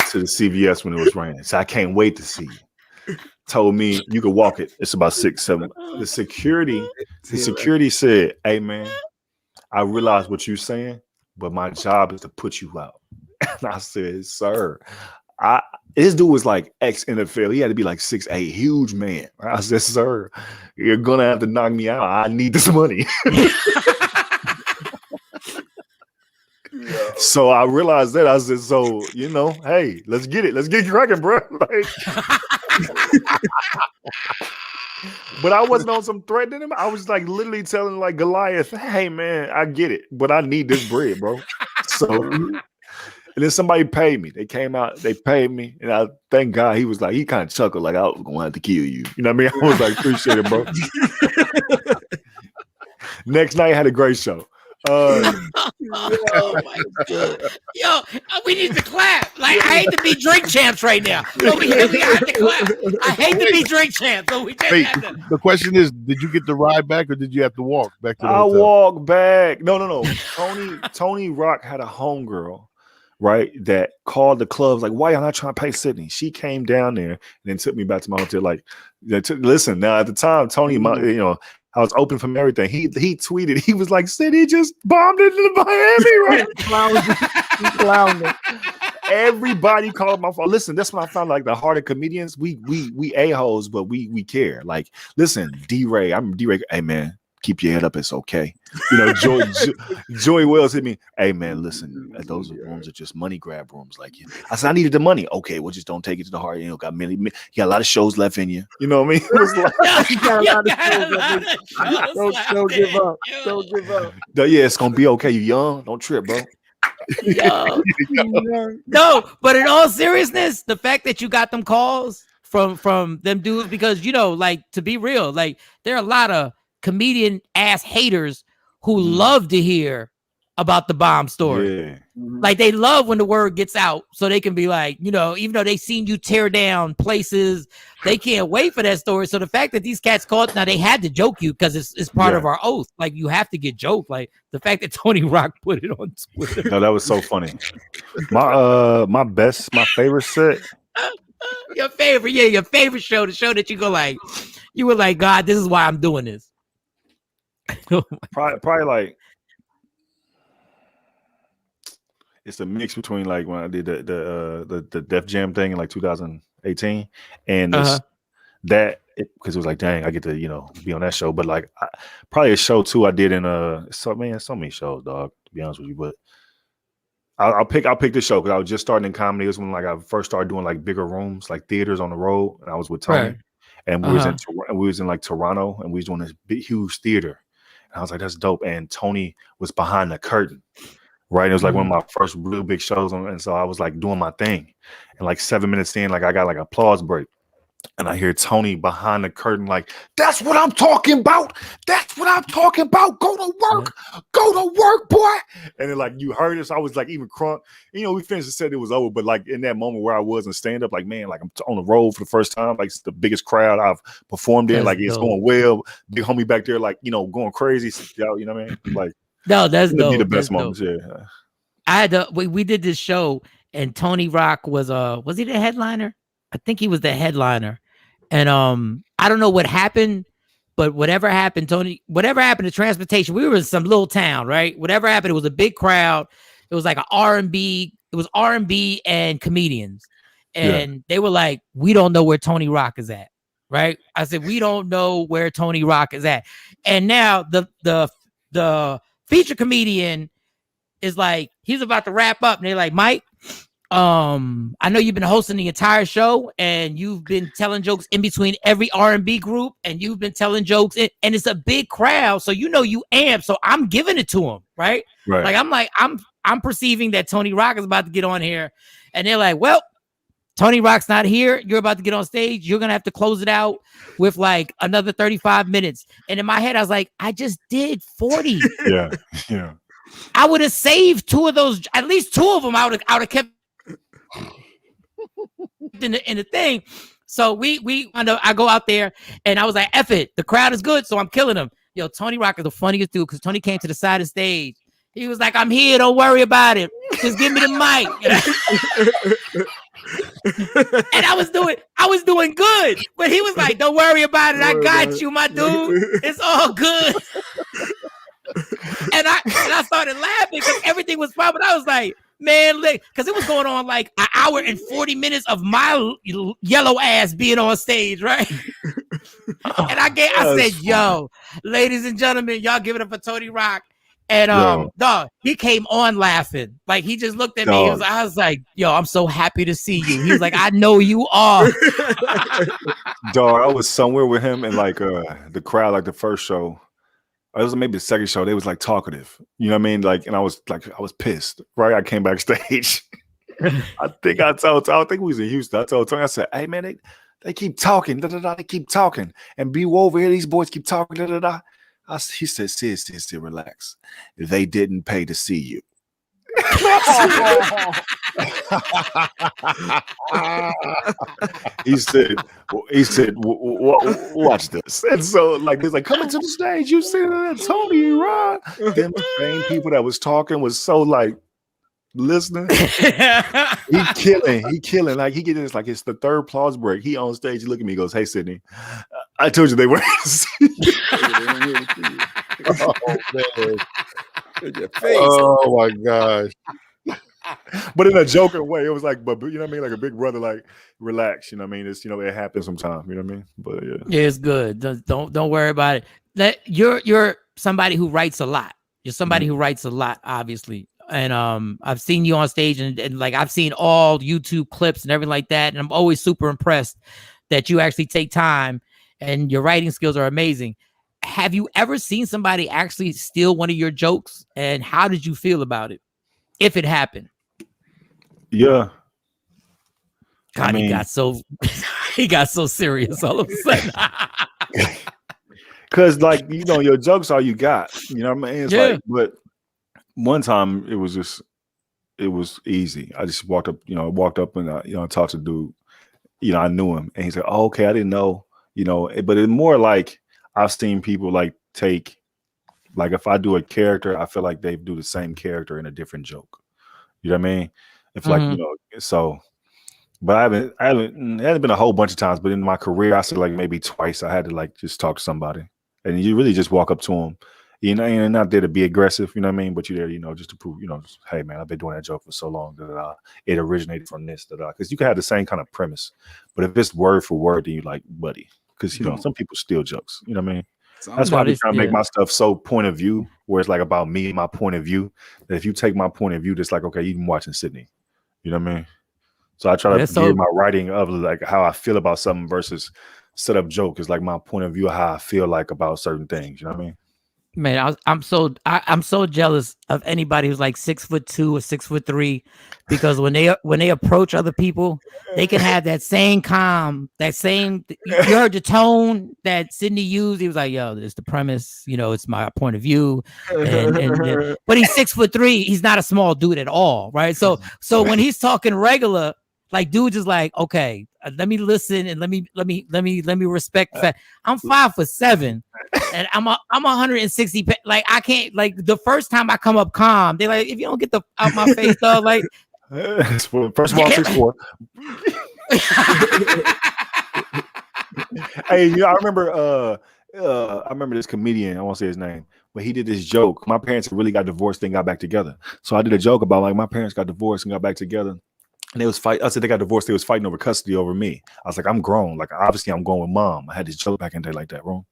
S11: to the CVS when it was raining. So I can't wait to see you. Told me you could walk it. It's about 6-7. The security said, hey man, I realize what you're saying, but my job is to put you out. And I said, sir, this dude was like ex-NFL. He had to be like 6'8", huge man. I said, sir, you're gonna have to knock me out. I need this money. So I realized that. I said, so, hey, let's get it. Let's get cracking, bro. Like, but I wasn't on some threatening him. I was like literally telling like Goliath, hey man, I get it, but I need this bread, bro. So, and then somebody paid me. They came out, they paid me, and I thank God he was like, he kind of chuckled like I was gonna have to kill you. You know what I mean? I was like, appreciate it, bro. Next night I had a great show.
S2: Oh my God. Yo, we need to clap. Like, I hate to be drink champs right now. So we have to clap. I hate to be drink champs. So we just have to.
S4: The question is, did you get the ride back or did you have to walk back to the hotel?
S11: I walked back. No. Tony Rock had a homegirl, right, that called the clubs like, why y'all not trying to pay Sydney? She came down there and then took me back to my hotel. Like, listen, now at the time, Tony, I was open from everything. He tweeted, he was like, City just bombed into Miami, right? Everybody called my phone. Listen, that's when I found like the heart of comedians. We a-holes, but we care. Like, listen, D-Ray, I'm D-Ray. Hey man, keep your head up. It's okay. Joey Wells hit me. Hey man, listen, those rooms are just money grab rooms. Like, I said, I needed the money. Okay, well, just don't take it to the heart. You got you got a lot of shows left in you. You know what I mean? It was like, you got a lot of shows left in you. Don't give up. Don't give up. Yeah, it's gonna be okay. You young. Don't trip, bro.
S2: No, but in all seriousness, the fact that you got them calls from them dudes, because like, to be real, like, there are a lot of comedian ass haters who love to hear about the bomb story. Yeah. Like, they love when the word gets out so they can be like, even though they seen you tear down places, they can't wait for that story. So the fact that these cats called, now they had to joke you because it's part of our oath. Like, you have to get joked. Like, the fact that Tony Rock put it on Twitter.
S11: No, that was so funny. My favorite set.
S2: Your favorite show, the show that you were like, God, this is why I'm doing this.
S11: probably like, it's a mix between like when I did the Def Jam thing in like 2018 and that, because it was like, dang, I get to be on that show. But like, probably a show too I did in so many shows, dog, to be honest with you. But I'll pick this show because I was just starting in comedy. It was when like I first started doing like bigger rooms, like theaters on the road, and I was with Tony,
S2: Right.
S11: and we was in like Toronto, and we was doing this big huge theater. And I was like, that's dope. And Tony was behind the curtain, right? It was like one of my first real big shows, and so I was like doing my thing, and like 7 minutes in, like I got like an applause break. And I hear Tony behind the curtain, like, that's what I'm talking about. That's what I'm talking about. Go to work. Go to work, boy. And then, like, you heard us. I was like, even crunk. You know, we finished and said it was over. But, like, in that moment where I was in stand up, like, man, like, I'm on the road for the first time. Like, it's the biggest crowd I've performed in. Like, it's going well. Big homie back there, like, you know, going crazy. You know what I mean? Like,
S2: no, that's dope.
S11: Be the best
S2: that's
S11: moments.
S2: Dope.
S11: Yeah.
S2: I had to. We did this show, and Tony Rock was he the headliner? I think he was the headliner. And I don't know what happened, but whatever happened to transportation, we were in some little town, right? Whatever happened, it was a big crowd. It was like an R&B. It was R&B and comedians. And they were like, we don't know where Tony Rock is at, right? I said, we don't know where Tony Rock is at. And now the feature comedian is like, he's about to wrap up. And they're like, Mike, I know you've been hosting the entire show and you've been telling jokes in between every R&B group and you've been telling jokes and it's a big crowd. So, you know, you amp. So I'm giving it to him. Right. Like, I'm perceiving that Tony Rock is about to get on here and they're like, well, Tony Rock's not here. You're about to get on stage. You're going to have to close it out with like another 35 minutes. And in my head, I was like, I just did 40.
S11: Yeah.
S2: I would have saved two of those, at least two of them. I would have kept in the thing. So I go out there and I was like, F it. The crowd is good. So I'm killing them. Yo, Tony Rock is the funniest dude because Tony came to the side of the stage. He was like, I'm here. Don't worry about it. Just give me the mic. And I was doing good. But he was like, don't worry about it. I got you, my dude. It's all good. And I started laughing because everything was fine. But I was like, man, because it was going on like an hour and 40 minutes of my yellow ass being on stage, right? And I said, yo, ladies and gentlemen, y'all give it up for Tony Rock. And dog, he came on laughing. Like he just looked at me. I was like, yo, I'm so happy to see you. He was like, I know you are.
S11: Dog, I was somewhere with him and like the crowd, like the first show. It was maybe the second show. They was like talkative, you know what I mean? Like, and I was pissed, right? I came backstage. I think we was in Houston. I told Tony, I said, hey man, they keep talking, they keep talking. And be over here, these boys keep talking, He said, sis, relax. They didn't pay to see you. he said, watch this. And so, like, he's like, coming to the stage, you see that Tony Rock. Them same people that was talking was so like listening. He killing. Like he get this, like it's the third applause break. He on stage, he look at me, he goes, hey Sydney, I told you they weren't. Oh man. Oh my gosh. But in a joking way, it was like, but you know what I mean? Like a big brother, like relax, you know what I mean? It's, you know, it happens sometimes, you know what I mean? But yeah,
S2: it's good. Don't worry about it. You're somebody who writes a lot. You're somebody who writes a lot, obviously. And I've seen you on stage and like I've seen all YouTube clips and everything like that. And I'm always super impressed that you actually take time and your writing skills are amazing. Have you ever seen somebody actually steal one of your jokes? And how did you feel about it? If it happened?
S11: Yeah.
S2: God, I mean, he got so serious all of a sudden.
S11: Cause like, you know, your jokes all you got. You know what I mean? It's like, but one time it was easy. I just walked up and talked to the dude. You know, I knew him, and he's like, "Oh, okay, I didn't know." You know, but it's more like I've seen people like take, like if I do a character, I feel like they do the same character in a different joke. You know what I mean? If like you know, so. But it hasn't been a whole bunch of times. But in my career, I said like maybe twice I had to like just talk to somebody, and you really just walk up to them. You know, you're not there to be aggressive, you know what I mean? But you're there, you know, just to prove, you know, just, hey, man, I've been doing that joke for so long. It originated from this. Because you can have the same kind of premise. But if it's word for word, then you like, buddy. Because, you know, some people steal jokes. You know what I mean? That's why I be trying to make my stuff so point of view, where it's like about me and my point of view. That if you take my point of view, it's like, okay, you've been watching Sydney. You know what I mean? So I try to gear my writing of like how I feel about something versus set up joke is like my point of view of how I feel like about certain things. You know what I mean?
S2: Man, I'm so jealous of anybody who's like 6'2" or 6'3", because when they approach other people, they can have that same calm, that same. You heard the tone that Sydney used. He was like, "Yo, it's the premise. You know, it's my point of view." And but he's 6'3". He's not a small dude at all, right? So when he's talking regular, like dude, just like, okay, let me listen and let me respect that. I'm 5'7", and I'm 160. Like I can't, like the first time I come up calm, they're like, if you don't get the out my face, dog, like
S11: first of all, 6'4". Hey, you know, I remember this comedian, I won't say his name, but he did this joke. My parents really got divorced and got back together. So I did a joke about like my parents got divorced and got back together. And they was fighting. I said they got divorced. They was fighting over custody over me. I was like, I'm grown. Like, obviously, I'm going with mom. I had this joke back in the day like that, room.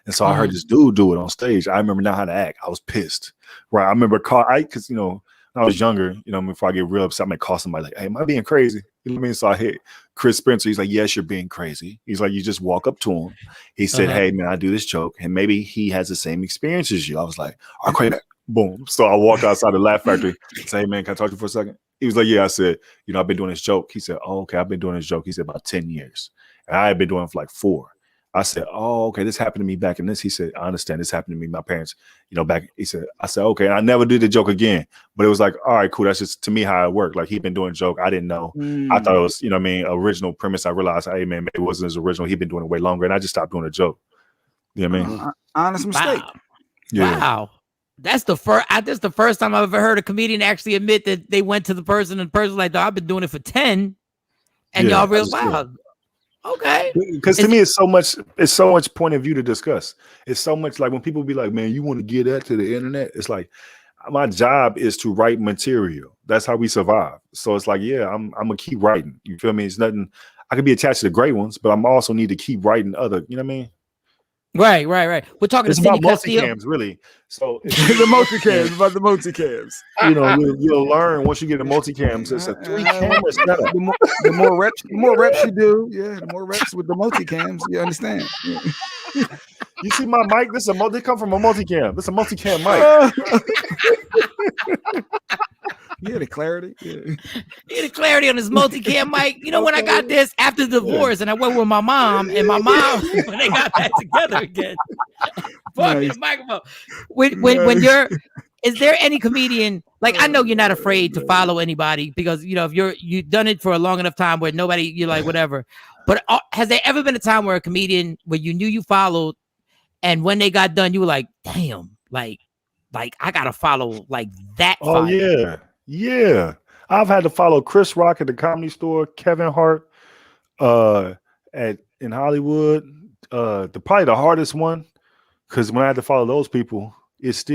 S11: And so I heard this dude do it on stage. I remember now how to act. I was pissed. Right. I remember because, you know, when I was younger, you know, before I get real upset, I might call somebody like, hey, am I being crazy? You know what I mean? So I hit Chris Spencer. He's like, yes, you're being crazy. He's like, you just walk up to him. He said, hey, man, I do this joke. And maybe he has the same experience as you. I was like, okay, boom. So I walked outside the Laugh Factory and said, hey, man, can I talk to you for a second? He was like, yeah. I said, you know, I've been doing this joke. He said, oh, okay, I've been doing this joke. He said, about 10 years. And I had been doing it for like 4. I said, oh, okay, this happened to me back in this. He said, I understand. This happened to me, my parents, you know, back. He said, I said, okay. And I never did the joke again. But it was like, all right, cool. That's just to me how it worked. Like he'd been doing a joke. I didn't know. I thought it was, you know what I mean, original premise. I realized, hey, man, maybe it wasn't as original. He'd been doing it way longer. And I just stopped doing a joke. You know what I mean?
S3: Honest mistake.
S2: Wow.
S11: Yeah.
S2: Wow. That's the first time I've ever heard a comedian actually admit that they went to the person and the person's like, I've been doing it for 10. And y'all realize, wow. Okay.
S11: Because to me, it's so much point of view to discuss. It's so much like when people be like, man, you want to give that to the internet? It's like, my job is to write material. That's how we survive. So it's like, yeah, I'm gonna keep writing. You feel me? It's nothing. I could be attached to the great ones, but I'm also need to keep writing other. You know what I mean?
S2: Right. We're talking
S11: it's about multicams, really. So
S3: the multicams, about the multicams.
S11: You know, you'll learn once you get a multicams. It's a 3-camera setup.
S3: The more reps you do, the more reps with the multicams. You understand? Yeah.
S11: You see my mic? They come from a multicam. This is a multicam mic.
S3: You had the clarity. Yeah.
S2: He had the clarity on his multicam mic. You know, when I got this after the divorce and I went with my mom, and my mom, when they got back together again, fucking microphone. When you're, is there any comedian, like, I know you're not afraid to follow anybody because, you know, if you've done it for a long enough time where nobody, you're like, whatever. But has there ever been a time where a comedian, where you knew you followed, and when they got done, you were like, damn, like I gotta follow like that.
S11: Oh fire. Yeah. I've had to follow Chris Rock at the Comedy Store, Kevin Hart, in Hollywood. Probably the hardest one, because when I had to follow those people, it's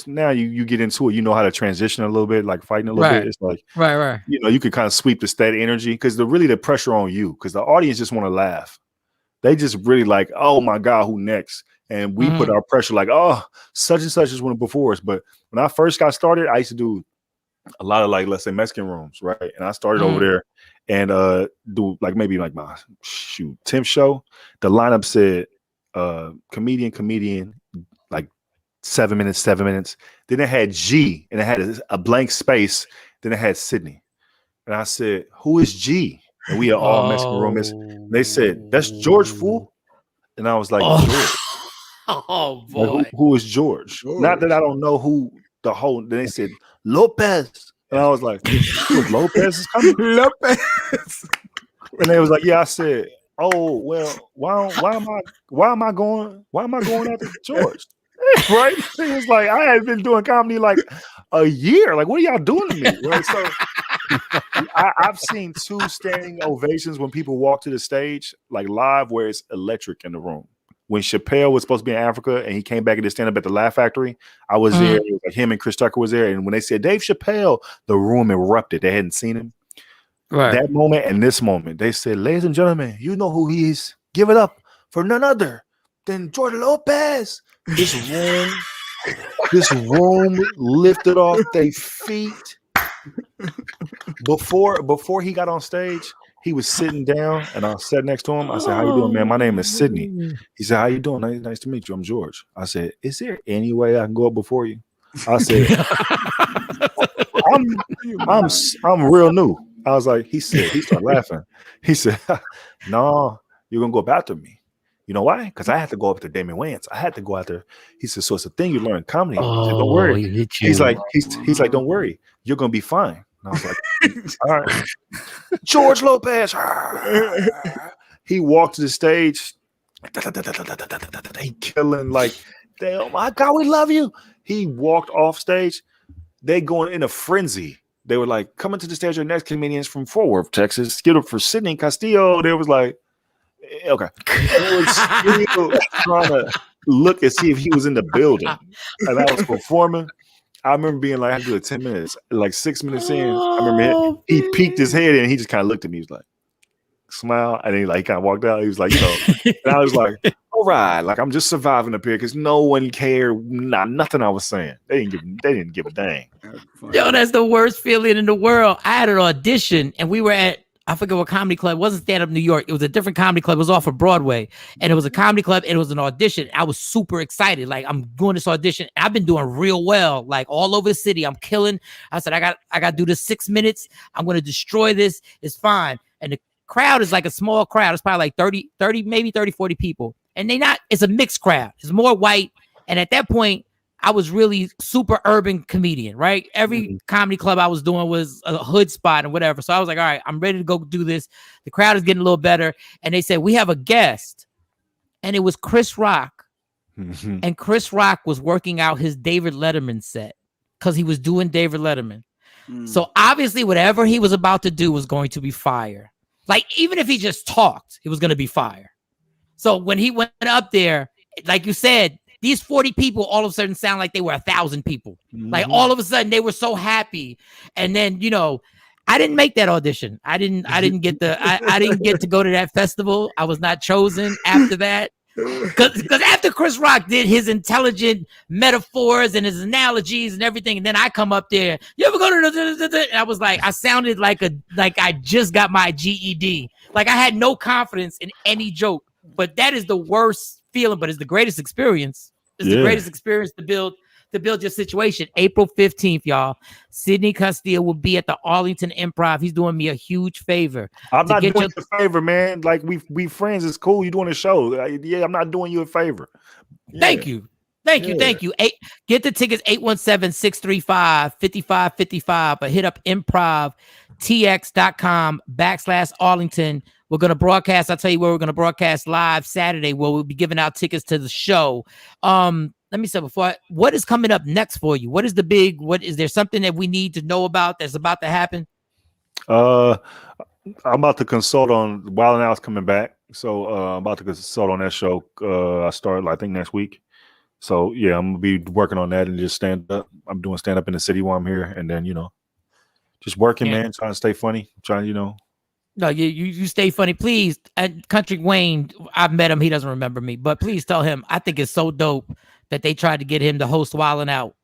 S11: now you get into it. You know how to transition a little bit, like fighting a little bit. It's like
S2: right.
S11: You know, you can kind of sweep the steady energy because the pressure on you, because the audience just want to laugh. They just really like, oh my God, who next? And we put our pressure like, oh, such and such is one before us. But when I first got started, I used to do a lot of, like, let's say Mexican rooms, right? And I started over there and do like maybe like my 10th show. The lineup said comedian, like 7 minutes. Then it had G and it had a blank space. Then it had Sydney. And I said, who is G? And we are all Mexican roommates. They said, that's George, fool. And I was like, George.
S2: Oh boy.
S11: Like, who is George? Not that I don't know who the whole. Then they said Lopez, and I was like, Lopez is coming.
S3: Lopez.
S11: And they was like, yeah. I said, oh well, why am I going after George? Right? He was like, I had been doing comedy like a year. Like, what are y'all doing to me? Right? So I've seen 2 standing ovations when people walk to the stage, like live, where it's electric in the room. When Chappelle was supposed to be in Africa and he came back and did stand up at the Laugh Factory, I was there. It was like him and Chris Tucker was there. And when they said Dave Chappelle, the room erupted. They hadn't seen him. Right. That moment and this moment, they said, ladies and gentlemen, you know who he is. Give it up for none other then George Lopez. This room lifted off their feet. Before he got on stage, he was sitting down, and I sat next to him. I said, "How you doing, man? My name is Sydney." He said, "How you doing? Nice to meet you. I'm George." I said, "Is there any way I can go up before you?" I said, I'm real new. I was like, he started laughing. He said, "No, you're gonna go up after me. You know why? Because I had to go up to Damon Wayans. I had to go out there." He said, "So it's a thing you learn in comedy." He said, "Don't worry." He's like, "Don't worry, you're gonna be fine." And I was like, "All right." George Lopez. He walked to the stage. He killing like, "Oh my God, we love you." He walked off stage. They going in a frenzy. They were like, "Coming to the stage, our next comedians from Fort Worth, Texas. Give it up for Sidney Castillo." They was like, okay. They were still trying to look and see if he was in the building. And I was performing. I remember being like, I do it 10 minutes. Like 6 minutes in, I remember he peeked his head and he just kind of looked at me. He was like, smile. And then he kind of walked out. He was like, and I was like, all right, like I'm just surviving up here because no one cared. Nothing I was saying. They didn't give a dang.
S2: Yo, that's the worst feeling in the world. I had an audition and we were at, I forget what comedy club. It wasn't Stand Up New York. It was a different comedy club. It was off of Broadway. And it was a comedy club and it was an audition. I was super excited. Like, I'm doing this audition. I've been doing real well, like all over the city. I'm killing. I said, I got to do this 6 minutes. I'm going to destroy this. It's fine. And the crowd is like a small crowd. It's probably like 30, maybe 30, 40 people. And it's a mixed crowd. It's more white. And at that point, I was really super urban comedian, right? Every comedy club I was doing was a hood spot and whatever. So I was like, all right, I'm ready to go do this. The crowd is getting a little better. And they said, we have a guest. And it was Chris Rock. And Chris Rock was working out his David Letterman set because he was doing David Letterman. So obviously whatever he was about to do was going to be fire. Like, even if he just talked, it was going to be fire. So when he went up there, like you said, these 40 people all of a sudden sound like they were 1,000 people. Like, all of a sudden they wwere so happy. And then, I didn't make that audition. I didn't get I didn't get to go to that festival. I was not chosen after that. Because after Chris Rock did his intelligent metaphors and his analogies and everything, and then I come up there, you ever go to and I was like, I sounded like I just got my GED. Like, I had no confidence in any joke. But that is the worst feeling, but it's the greatest experience. It's the greatest experience to build your situation. April 15th, y'all. Sidney Castillo will be at the Arlington Improv. He's doing me a huge favor.
S11: I'm not doing you a favor, man. Like, we friends. It's cool. You're doing a show. I'm not doing you a favor.
S2: Thank you. Thank you. Get the tickets, 817-635-5555, but hit up improvtx.com/Arlington. We're going to broadcast. I'll tell you where we're going to broadcast live Saturday, where we'll be giving out tickets to the show. Let me say what is coming up next for you? What is there something that we need to know about that's about to happen?
S11: I'm about to consult on Wild 'N Out's coming back. So I'm about to consult on that show. I start, I think, next week. So yeah, I'm going to be working on that and just stand up. I'm doing stand up in the city while I'm here. And then, just working, man, trying to stay funny, No, you stay funny, please. Country Wayne, I've met him. He doesn't remember me, but please tell him I think it's so dope that they tried to get him to host Wild 'N Out.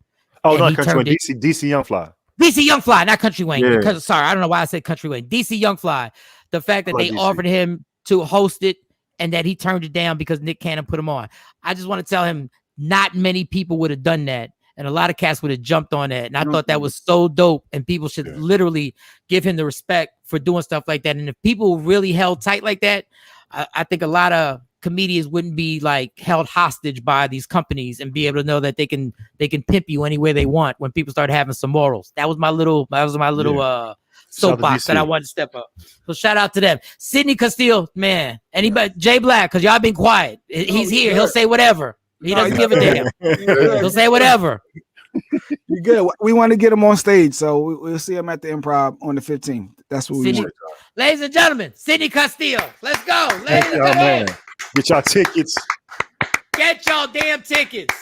S11: Oh, not Country Wayne, DC Young Fly.
S2: DC Young Fly, not Country Wayne. Yeah. Because sorry, I don't know why I said Country Wayne. DC Young Fly. The fact that they offered him to host it and that he turned it down because Nick Cannon put him on. I just want to tell him not many people would have done that. And a lot of cats would have jumped on that. And I thought that was so dope. And people should literally give him the respect for doing stuff like that. And if people really held tight like that, I think a lot of comedians wouldn't be like held hostage by these companies and be able to know that they can pimp you any way they want when people start having some morals. That was my little soapbox that I wanted to step up. So shout out to them. Sidney Castillo, man. Anybody, Jay Black, because y'all been quiet. He's here. He'll say whatever. He doesn't give a damn. He'll say whatever.
S3: You're good. We want to get him on stage, so we'll see him at the Improv on the 15th. That's what we want.
S2: Ladies and gentlemen, Sidney Castillo. Let's go. Ladies and gentlemen.
S11: Get y'all tickets.
S2: Get y'all damn tickets.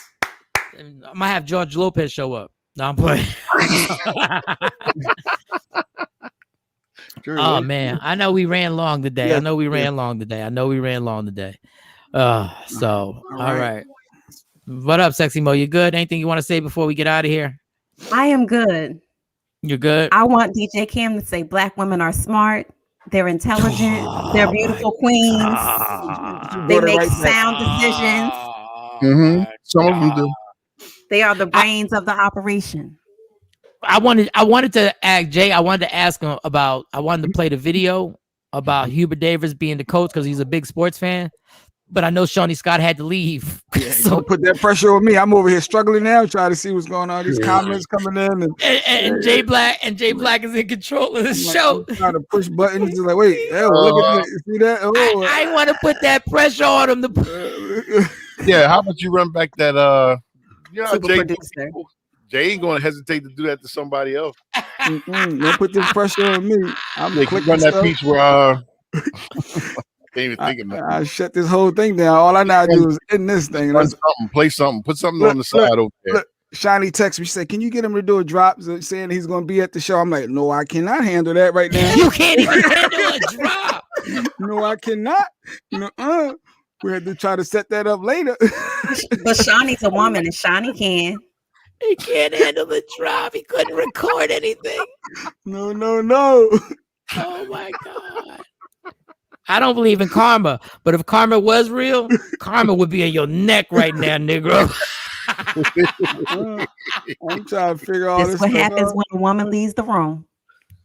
S2: I might have George Lopez show up. No, I'm playing. Oh, man. I know we ran long today. All right. What up, Sexy Mo? You good? Anything you want to say before we get out of here?
S9: I am good.
S2: You're good?
S9: I want DJ Cam to say black women are smart. They're intelligent. They're beautiful queens. They make sound decisions.
S4: Some of them do.
S9: They are the brains of the operation.
S2: I wanted to ask Jay. I wanted to ask him about. I wanted to play the video about Hubert Davis being the coach because he's a big sports fan. But I know Shawnee Scott had to leave.
S3: Yeah, so don't put that pressure on me. I'm over here struggling now, trying to see what's going on. These comments coming in,
S2: and Jay Black is in control of the show.
S3: I'm trying to push buttons. It's like, wait, look at that. See that? Oh,
S2: I want to put that pressure on him. To
S4: yeah, how about you run back that? Jay ain't going to hesitate to do that to somebody else.
S3: Don't put this pressure on me. I'm
S4: run that piece where. Even thinking about
S3: I shut this whole thing down. All I now do is in this thing.
S4: Play something, put something on the side over there.
S3: Look, Shiny text me. She said, "Can you get him to do a drop saying he's going to be at the show?" I'm like, "No, I cannot handle that right now."
S2: You can't even handle a drop.
S3: No, I cannot. We had to try to set that up later.
S9: But Shawnee's a woman, and Shawnee can.
S2: He can't handle the drop. He couldn't record anything.
S3: No.
S2: Oh my God. I don't believe in karma, but if karma was real, karma would be in your neck right now, Negro.
S3: I'm trying to figure all this.
S9: That's what happens when a woman leaves the room.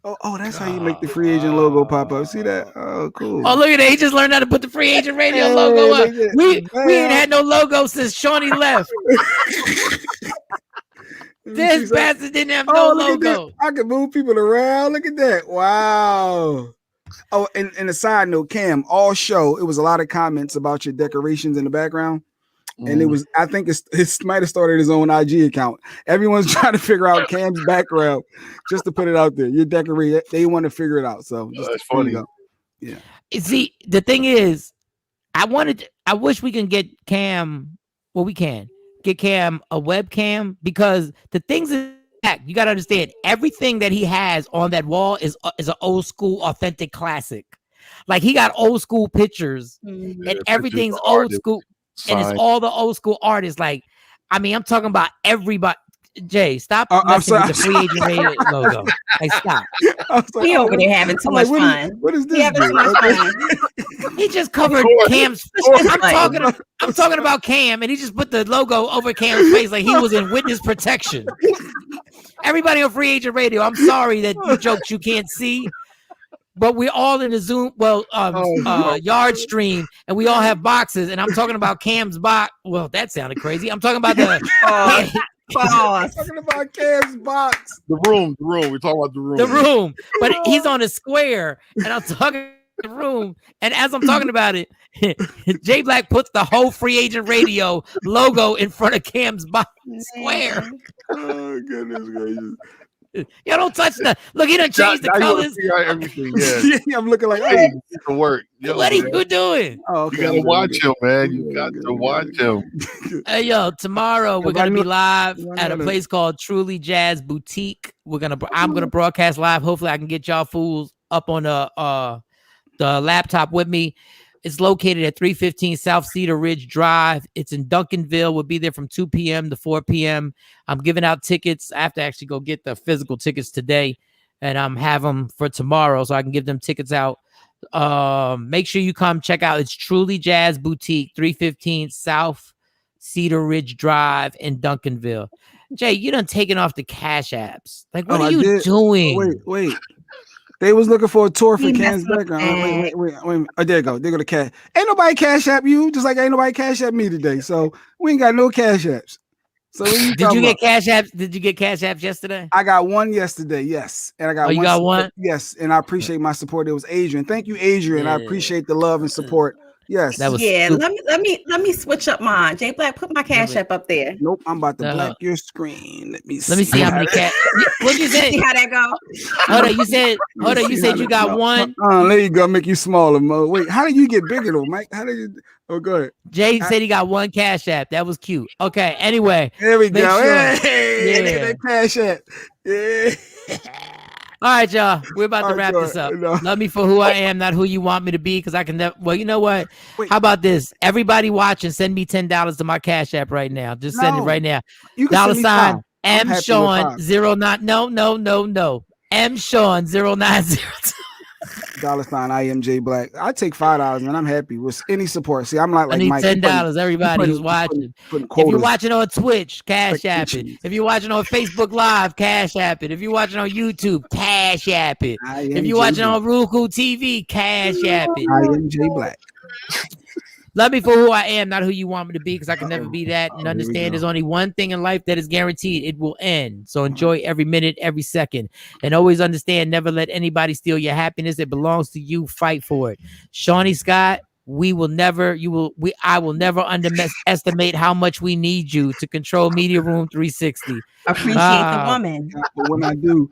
S3: Oh, that's how you make the free agent logo pop up. See that? Oh, cool.
S2: Oh, look at that. He just learned how to put the free agent radio logo up. We ain't had no logo since Shawnee left. This bastard didn't have no logo.
S3: I can move people around. Look at that. Wow. Oh, and a side note, Cam, all show, it was a lot of comments about your decorations in the background. And it was, I think it might have started his own IG account. Everyone's trying to figure out Cam's background just to put it out there. You're decorated. They want to figure it out. So
S4: that's funny.
S3: Yeah.
S2: See, the thing is, I wish we can get Cam. Well, we can get Cam a webcam because the things that you got to understand, everything that he has on that wall is an old school, authentic classic. Like he got old school pictures and everything's old school. And it's all the old school artists. Like, I mean, I'm talking about everybody. Jay, stop messing with the free agent radio logo. Like, stop.
S9: He over there having too much fun.
S3: What is this?
S9: He having too much fun.
S2: He just covered Cam's. I'm talking about Cam, and he just put the logo over Cam's face like he was in witness protection. Everybody on free agent radio, I'm sorry that you jokes you can't see. But we're all in the Zoom, yard stream, and we all have boxes. And I'm talking about Cam's box. Well, that sounded crazy. I'm talking about the.
S3: I'm talking about Cam's box.
S4: The room. We're talking about the room.
S2: The room, but he's on a square, and I'm talking the room. And as I'm talking about it, Jay Black puts the whole free agent radio logo in front of Cam's box square.
S3: Oh goodness gracious.
S2: You don't touch the look. He done changed the colors.
S4: Everything, yeah.
S3: I'm looking like,
S4: hey, to work.
S2: What are you doing?
S3: Oh, okay.
S4: You gotta watch him, man. You got to watch him.
S2: Hey, yo, tomorrow we're gonna be live at a place called Truly Jazz Boutique. I'm gonna broadcast live. Hopefully, I can get y'all fools up on the laptop with me. It's located at 315 South Cedar Ridge Drive. It's in Duncanville. We'll be there from 2 p.m. to 4 p.m. I'm giving out tickets. I have to actually go get the physical tickets today, and I'm have them for tomorrow so I can give them tickets out. Make sure you come check out. It's Truly Jazz Boutique, 315 South Cedar Ridge Drive in Duncanville. Jay, you done taken off the Cash Apps. Like, what are you doing?
S3: Wait. They was looking for a tour for Cam's background. Wait. Oh, there you go. They're gonna cash. Ain't nobody Cash App you, just like ain't nobody Cash App me today. So we ain't got no Cash Apps. So
S2: did you get Cash Apps? Did you get Cash Apps yesterday?
S3: I got one yesterday, yes. And I got
S2: one. You got one?
S3: Yes, and I appreciate my support. It was Adrian. Thank you, Adrian. Yeah. I appreciate the love and support. Yes.
S2: That was
S9: let me switch up mine. Jay Black, put my Cash App up there.
S3: Nope, I'm about to black your screen. Let me
S2: see how many cash. What'd you say?
S9: See how that go?
S2: Hold on, you said you got one.
S3: There you go. Make you smaller, Mo. Wait, how did you get bigger though, Mike? How did you? Oh, go ahead.
S2: Jay said he got one Cash App. That was cute. Okay. Anyway,
S3: there we go.
S2: Sure.
S3: Hey, that Cash App. Yeah.
S2: right, y'all. We're about to wrap this up.
S3: No.
S2: Love me for who I am, not who you want me to be, because I can never. Well, you know what? How about this? Everybody watching, send me $10 to my Cash App right now. Just send it right now.
S3: You can
S2: $sign
S3: I'm
S2: M Shawn 09. No. M Shawn 0902.
S3: $sign I am J Black. I take $5 and I'm happy with any support. See, I'm not like
S2: I need
S3: Mike.
S2: $10. Everybody who's watching. If you're watching on Twitch, Cash App it. If you're watching on Facebook Live, Cash App it. If you're watching on YouTube, Cash App it. If you're watching on Roku TV, Cash App it.
S3: I am J Black.
S2: Love me for who I am, not who you want me to be, because I can never be that. And understand there's only one thing in life that is guaranteed. It will end. So enjoy every minute, every second. And always understand, never let anybody steal your happiness. It belongs to you. Fight for it. Shawnee Scott, I will never underestimate how much we need you to control Media Room 360.
S9: Appreciate the woman.
S3: But when I do,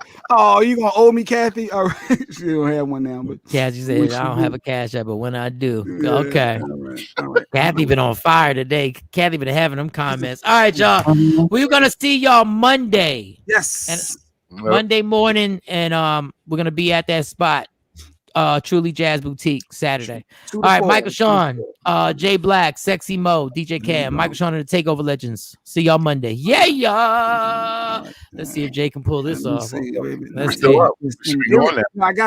S3: you gonna owe me, Kathy? All right. She don't have one now, but
S2: Kathy said I don't have a Cash App, but when I do, okay. All right. Kathy been on fire today. Kathy been having them comments. All right, y'all. We're gonna see y'all Monday.
S3: Yes.
S2: And Monday morning, and we're gonna be at that spot. Truly Jazz Boutique Saturday. All right, Michael Shawn, Jay Black, Sexy Mo, DJ Cam, Michael Shawn and the TakeOver Legends. See y'all Monday. Yeah. Let's see if Jay can pull this off.
S3: Let's
S4: see.
S3: I got